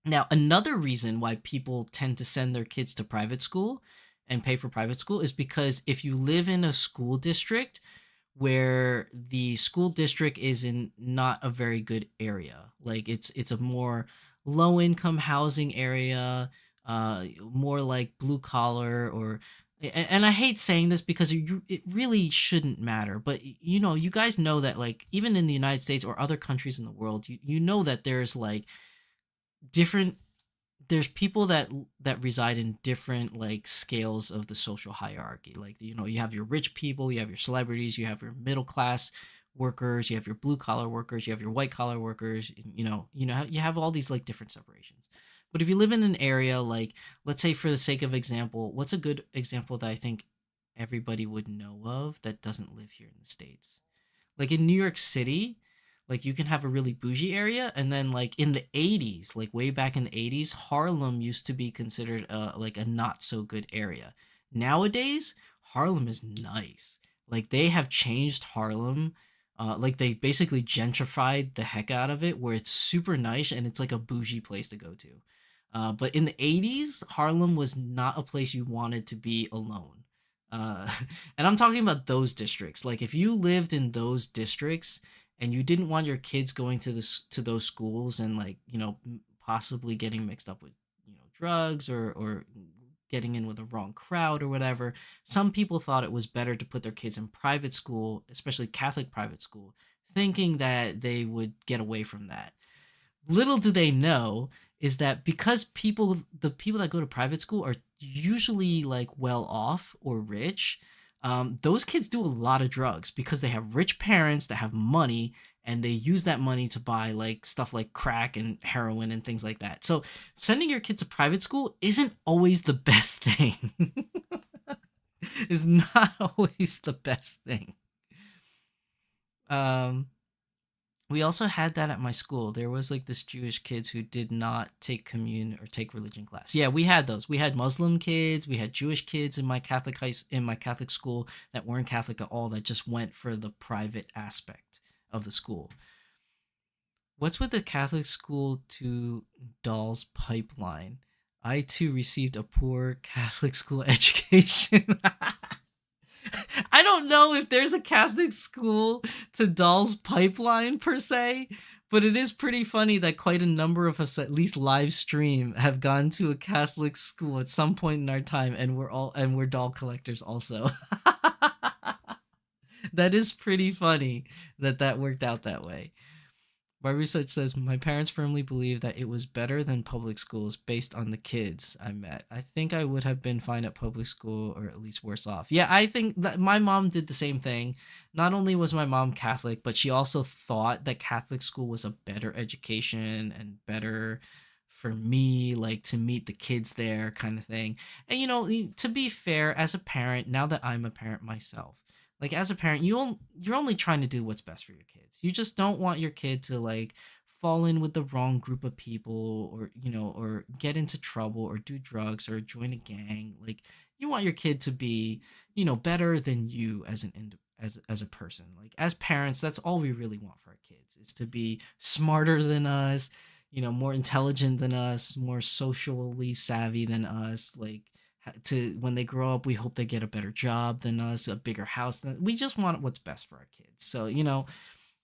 Now, another reason why people tend to send their kids to private school and pay for private school is because if you live in a school district where the school district is in not a very good area, like it's a more low income housing area, more like blue collar or and I hate saying this because it really shouldn't matter, but you know, you guys know that like even in the United States or other countries in the world, you know that there's like different there's people that reside in different like scales of the social hierarchy. Like you know, you have your rich people, you have your celebrities, you have your middle class workers, you have your blue collar workers, you have your white collar workers. You have all these like different separations. But if you live in an area like, let's say for the sake of example, what's a good example that I think everybody would know of that doesn't live here in the States? Like in New York City, like you can have a really bougie area, and then like in the 80s, like way back in the 80s, Harlem used to be considered like a not so good area. Nowadays, Harlem is nice. Like they have changed Harlem. Like they basically gentrified the heck out of it, where it's super nice and it's like a bougie place to go to. But in the 80s, Harlem was not a place you wanted to be alone. Uh, and I'm talking about those districts. Like if you lived in those districts and you didn't want your kids going to those schools and like possibly getting mixed up with drugs or getting in with the wrong crowd or whatever, some people thought it was better to put their kids in private school, especially Catholic private school, thinking that they would get away from that. Little do they know is that because the people that go to private school are usually like well off or rich, those kids do a lot of drugs because they have rich parents that have money, and they use that money to buy like stuff like crack and heroin and things like that. So sending your kid to private school isn't always the best thing. Is not always the best thing. Um, we also had that at my school. There was like this Jewish kids who did not take commune or take religion class. Yeah, we had those. We had Muslim kids, we had Jewish kids in my in my Catholic school that weren't Catholic at all, that just went for the private aspect of the school. What's with the Catholic school to Doll's pipeline? I too received a poor Catholic school education. I don't know if there's a Catholic school to Doll's pipeline per se, but it is pretty funny that quite a number of us, at least live stream, have gone to a Catholic school at some point in our time, and we're doll collectors also. That is pretty funny that worked out that way. My research says my parents firmly believe that it was better than public schools based on the kids I met. I think I would have been fine at public school, or at least worse off. Yeah, I think that my mom did the same thing. Not only was my mom Catholic, but she also thought that Catholic school was a better education and better, for me, like to meet the kids there, kind of thing. And to be fair, as a parent, now that I'm a parent myself, like as a parent, you're only trying to do what's best for your kids. You just don't want your kid to like fall in with the wrong group of people, or or get into trouble, or do drugs, or join a gang. Like you want your kid to be better than you as as a person. Like as parents, that's all we really want for our kids, is to be smarter than us, more intelligent than us, more socially savvy than us. Like to when they grow up, we hope they get a better job than us, a bigger house than we just want what's best for our kids. So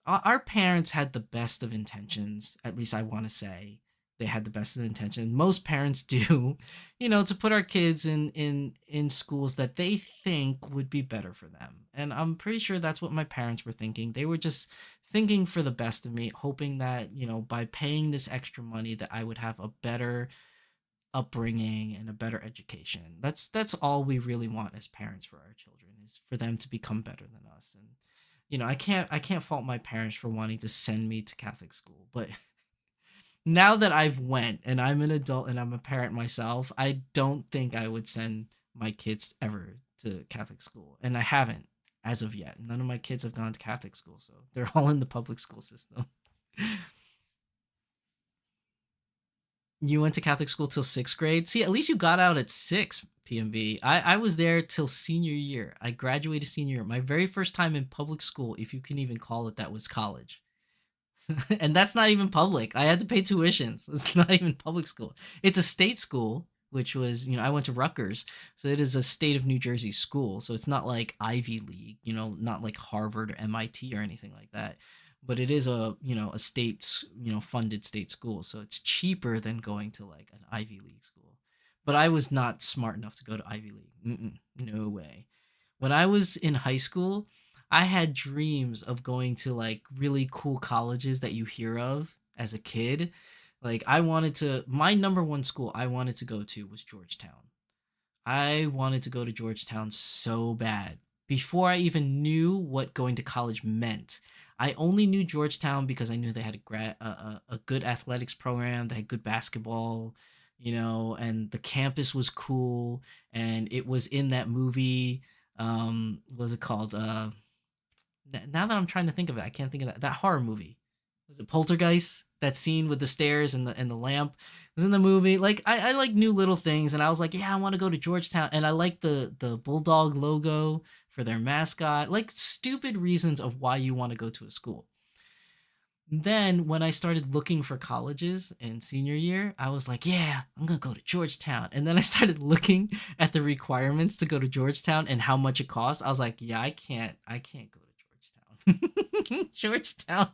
our parents had the best of intentions. At least I want to say they had the best of intentions. Most parents do, to put our kids in schools that they think would be better for them. And I'm pretty sure that's what my parents were thinking. They were just thinking for the best of me, hoping that by paying this extra money that I would have a better upbringing and a better education. That's all we really want as parents for our children, is for them to become better than us. And I can't fault my parents for wanting to send me to Catholic school, but now that I've went and I'm an adult and I'm a parent myself, I don't think I would send my kids ever to Catholic school, and I haven't as of yet. None of my kids have gone to Catholic school, so they're all in the public school system. You went to Catholic school till sixth grade. See, at least you got out at six. PMB. I was there till senior year. I graduated senior year. My very first time in public school, if you can even call it that, was college. And that's not even public. I had to pay tuitions. It's not even public school. It's a state school, which was, I went to Rutgers. So it is a state of New Jersey school. So it's not like Ivy League, not like Harvard or MIT or anything like that. But it is a state, funded state school. So it's cheaper than going to like an Ivy League school. But I was not smart enough to go to Ivy League. No way. When I was in high school, I had dreams of going to like really cool colleges that you hear of as a kid. Like my number one school I wanted to go to was Georgetown. I wanted to go to Georgetown so bad. Before I even knew what going to college meant, I only knew Georgetown because I knew they had a good athletics program, they had good basketball, and the campus was cool, and it was in that movie. What was it called? Now that I'm trying to think of it, I can't think of that horror movie. Was it Poltergeist? That scene with the stairs and the lamp was in the movie. Like I like new little things, and I was like, yeah, I want to go to Georgetown, and I like the bulldog logo for their mascot. Like stupid reasons of why you want to go to a school. Then when I started looking for colleges in senior year, I was like, yeah, I'm gonna go to Georgetown. And then I started looking at the requirements to go to Georgetown and how much it costs. I was like, yeah, I can't go to Georgetown. Georgetown.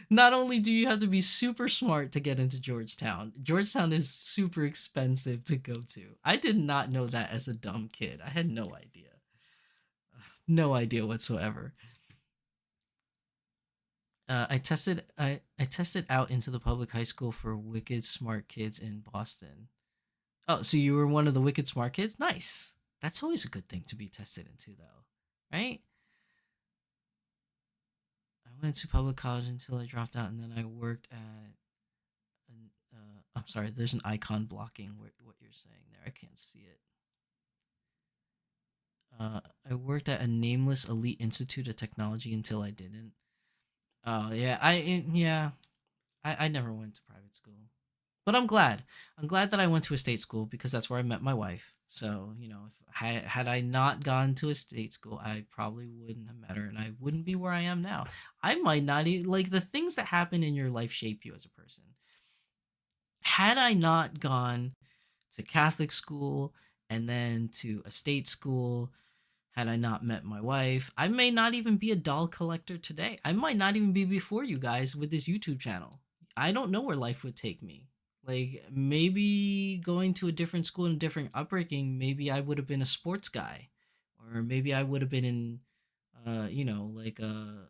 Not only do you have to be super smart to get into Georgetown, Georgetown is super expensive to go to. I did not know that as a dumb kid. I had no idea. No idea whatsoever. I tested out into the public high school for wicked smart kids in Boston. Oh, so you were one of the wicked smart kids? Nice. That's always a good thing to be tested into, though, right? I went to public college until I dropped out, and then I worked at. I'm sorry. There's an icon blocking what you're saying there. I can't see it. I worked at a nameless elite institute of technology until I didn't. Oh yeah, yeah. I never went to private school, but I'm glad. I'm glad that I went to a state school because that's where I met my wife. So if had I not gone to a state school, I probably wouldn't have met her, and I wouldn't be where I am now. I might not even like the things that happen in your life shape you as a person. Had I not gone to Catholic school and then to a state school, had I not met my wife, I may not even be a doll collector today. I might not even be before you guys with this YouTube channel. I don't know where life would take me. Like maybe going to a different school and a different upbringing, maybe I would have been a sports guy, or maybe I would have been in, like a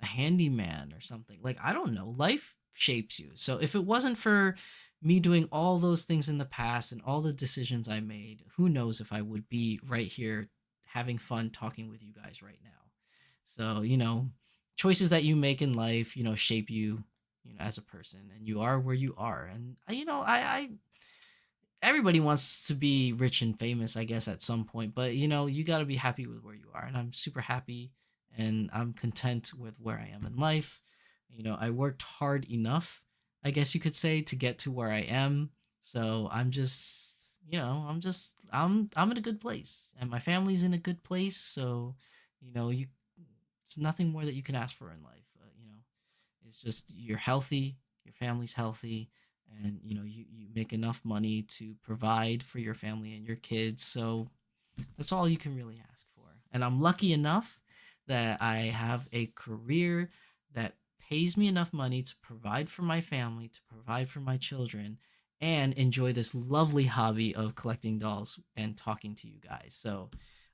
handyman or something. Like I don't know. Life shapes you. So if it wasn't for me doing all those things in the past and all the decisions I made, who knows if I would be right here having fun talking with you guys right now. So, choices that you make in life, shape you, as a person, and you are where you are. And I everybody wants to be rich and famous, I guess, at some point, but you got to be happy with where you are. And I'm super happy, and I'm content with where I am in life. I worked hard enough, I guess you could say, to get to where I am. So I'm just, I'm in a good place, and my family's in a good place. So, you it's nothing more that you can ask for in life. It's just you're healthy, your family's healthy, and you make enough money to provide for your family and your kids. So that's all you can really ask for. And I'm lucky enough that I have a career that pays me enough money to provide for my family, to provide for my children, and enjoy this lovely hobby of collecting dolls and talking to you guys. So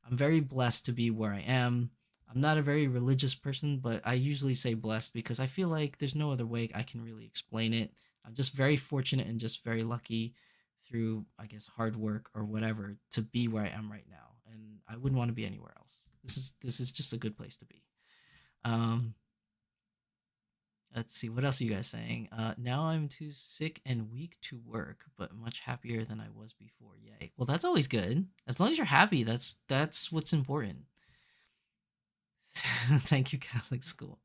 I'm very blessed to be where I am. I'm not a very religious person, but I usually say blessed because I feel like there's no other way I can really explain it. I'm just very fortunate and just very lucky through, I guess, hard work or whatever to be where I am right now. And I wouldn't want to be anywhere else. This is just a good place to be. Um, let's see, what else are you guys saying? Now I'm too sick and weak to work, but much happier than I was before. Yay. Well, that's always good. As long as you're happy, that's what's important. Thank you, Catholic school.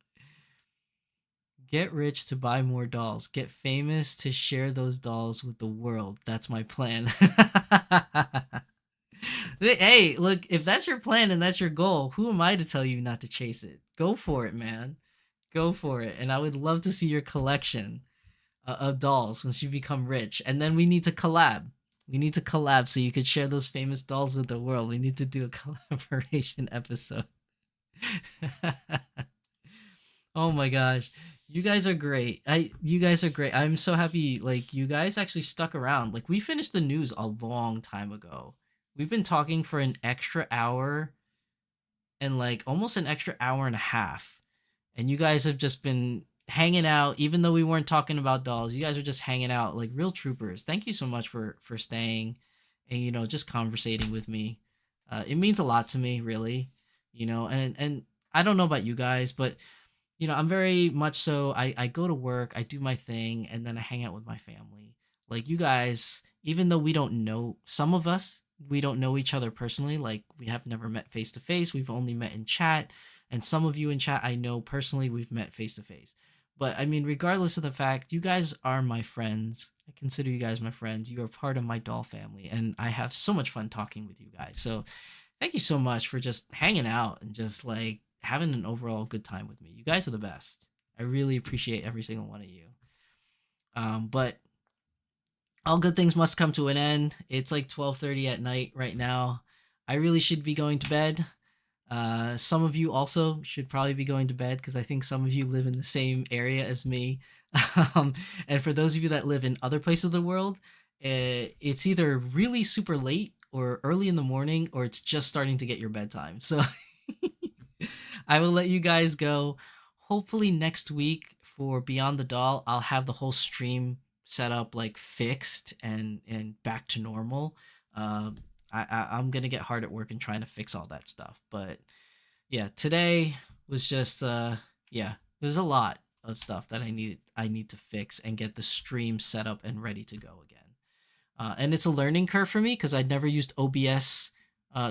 Get rich to buy more dolls. Get famous to share those dolls with the world. That's my plan. Hey, look, if that's your plan and that's your goal, who am I to tell you not to chase it? Go for it, man. Go for it. And I would love to see your collection of dolls once you become rich. And then we need to collab. We need to collab so you could share those famous dolls with the world. We need to do a collaboration episode. Oh my gosh. You guys are great. You guys are great. I'm so happy like you guys actually stuck around. Like we finished the news a long time ago. We've been talking for an extra hour and like almost an extra hour and a half. And you guys have just been hanging out even though we weren't talking about dolls. You guys are just hanging out like real troopers. Thank you so much for staying and just conversating with me. It means a lot to me, really. And I don't know about you guys, but I'm very much so I go to work, I do my thing, and then I hang out with my family. Like you guys, even though we don't know some of us, we don't know each other personally, like we have never met face to face. We've only met in chat, and some of you in chat I know personally we've met face to face. But I mean, regardless of the fact, you guys are my friends. I consider you guys my friends. You are part of my doll family, and I have so much fun talking with you guys. So thank you so much for just hanging out and just like having an overall good time with me. You guys are the best. I really appreciate every single one of you. But all good things must come to an end. It's like 12:30 at night right now. I really should be going to bed. Some of you also should probably be going to bed because I think some of you live in the same area as me. And for those of you that live in other places of the world, it's either really super late or early in the morning, or it's just starting to get your bedtime. So I will let you guys go. Hopefully next week for Beyond the Doll, I'll have the whole stream set up like fixed and back to normal. I'm gonna get hard at work and trying to fix all that stuff. But yeah, today was just yeah, there's a lot of stuff that I need to fix and get the stream set up and ready to go again. And it's a learning curve for me because I'd never used OBS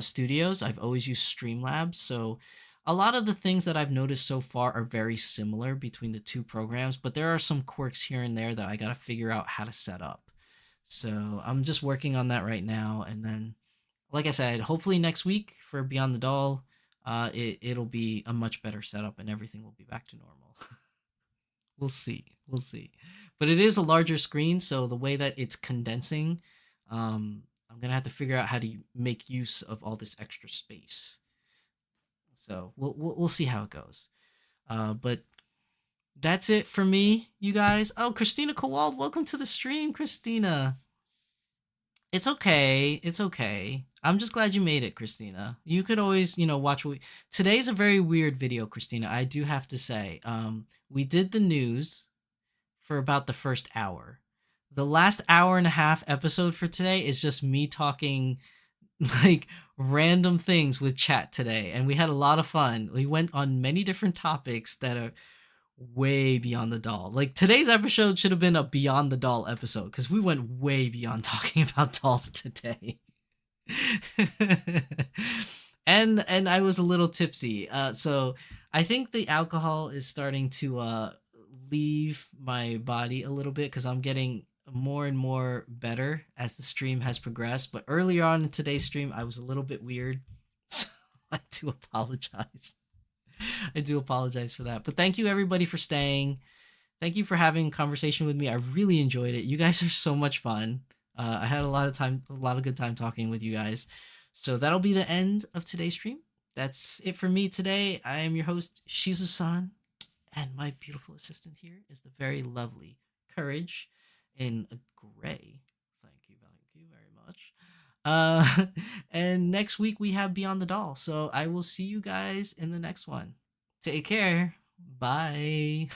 Studios. I've always used Streamlabs. So a lot of the things that I've noticed so far are very similar between the two programs, but there are some quirks here and there that I got to figure out how to set up. So I'm just working on that right now. And then, like I said, hopefully next week for Beyond the Doll, it'll be a much better setup and everything will be back to normal. We'll see. We'll see. But it is a larger screen, so the way that it's condensing, I'm gonna have to figure out how to make use of all this extra space. So we'll see how it goes. But that's it for me, you guys. Oh, Christina Kowald, welcome to the stream, Christina. It's okay. It's okay. I'm just glad you made it, Christina. You could always, watch what today's a very weird video, Christina. I do have to say. We did the news for about the first hour. The last hour and a half episode for today is just me talking like random things with chat today, and we had a lot of fun. We went on many different topics that way beyond the doll. Like today's episode should have been a Beyond the Doll episode because we went way beyond talking about dolls today. And I was a little tipsy. So I think the alcohol is starting to leave my body a little bit because I'm getting more and more better as the stream has progressed. But earlier on in today's stream, I was a little bit weird. So I do apologize. I do apologize for that. But thank you everybody for staying. Thank you for having a conversation with me. I really enjoyed it. You guys are so much fun. I had a lot of good time talking with you guys. So that'll be the end of today's stream. That's it for me today. I am your host, Shizusan, and my beautiful assistant here is the very lovely Courage in a gray. Thank you very much. And next week we have Beyond the Doll. So I will see you guys in the next one. Take care. Bye.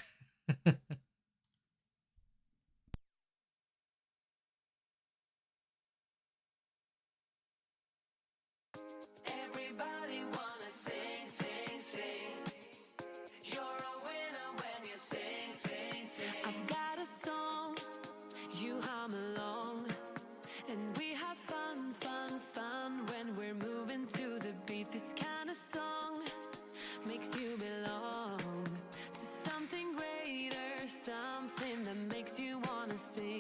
Everybody wanna sing, sing, sing. You're a winner when you sing, sing, sing. I've got a song, you hum along, and we have fun, fun, fun when we're moving to the beat. This kind of song makes you belong to something greater, something that makes you wanna sing.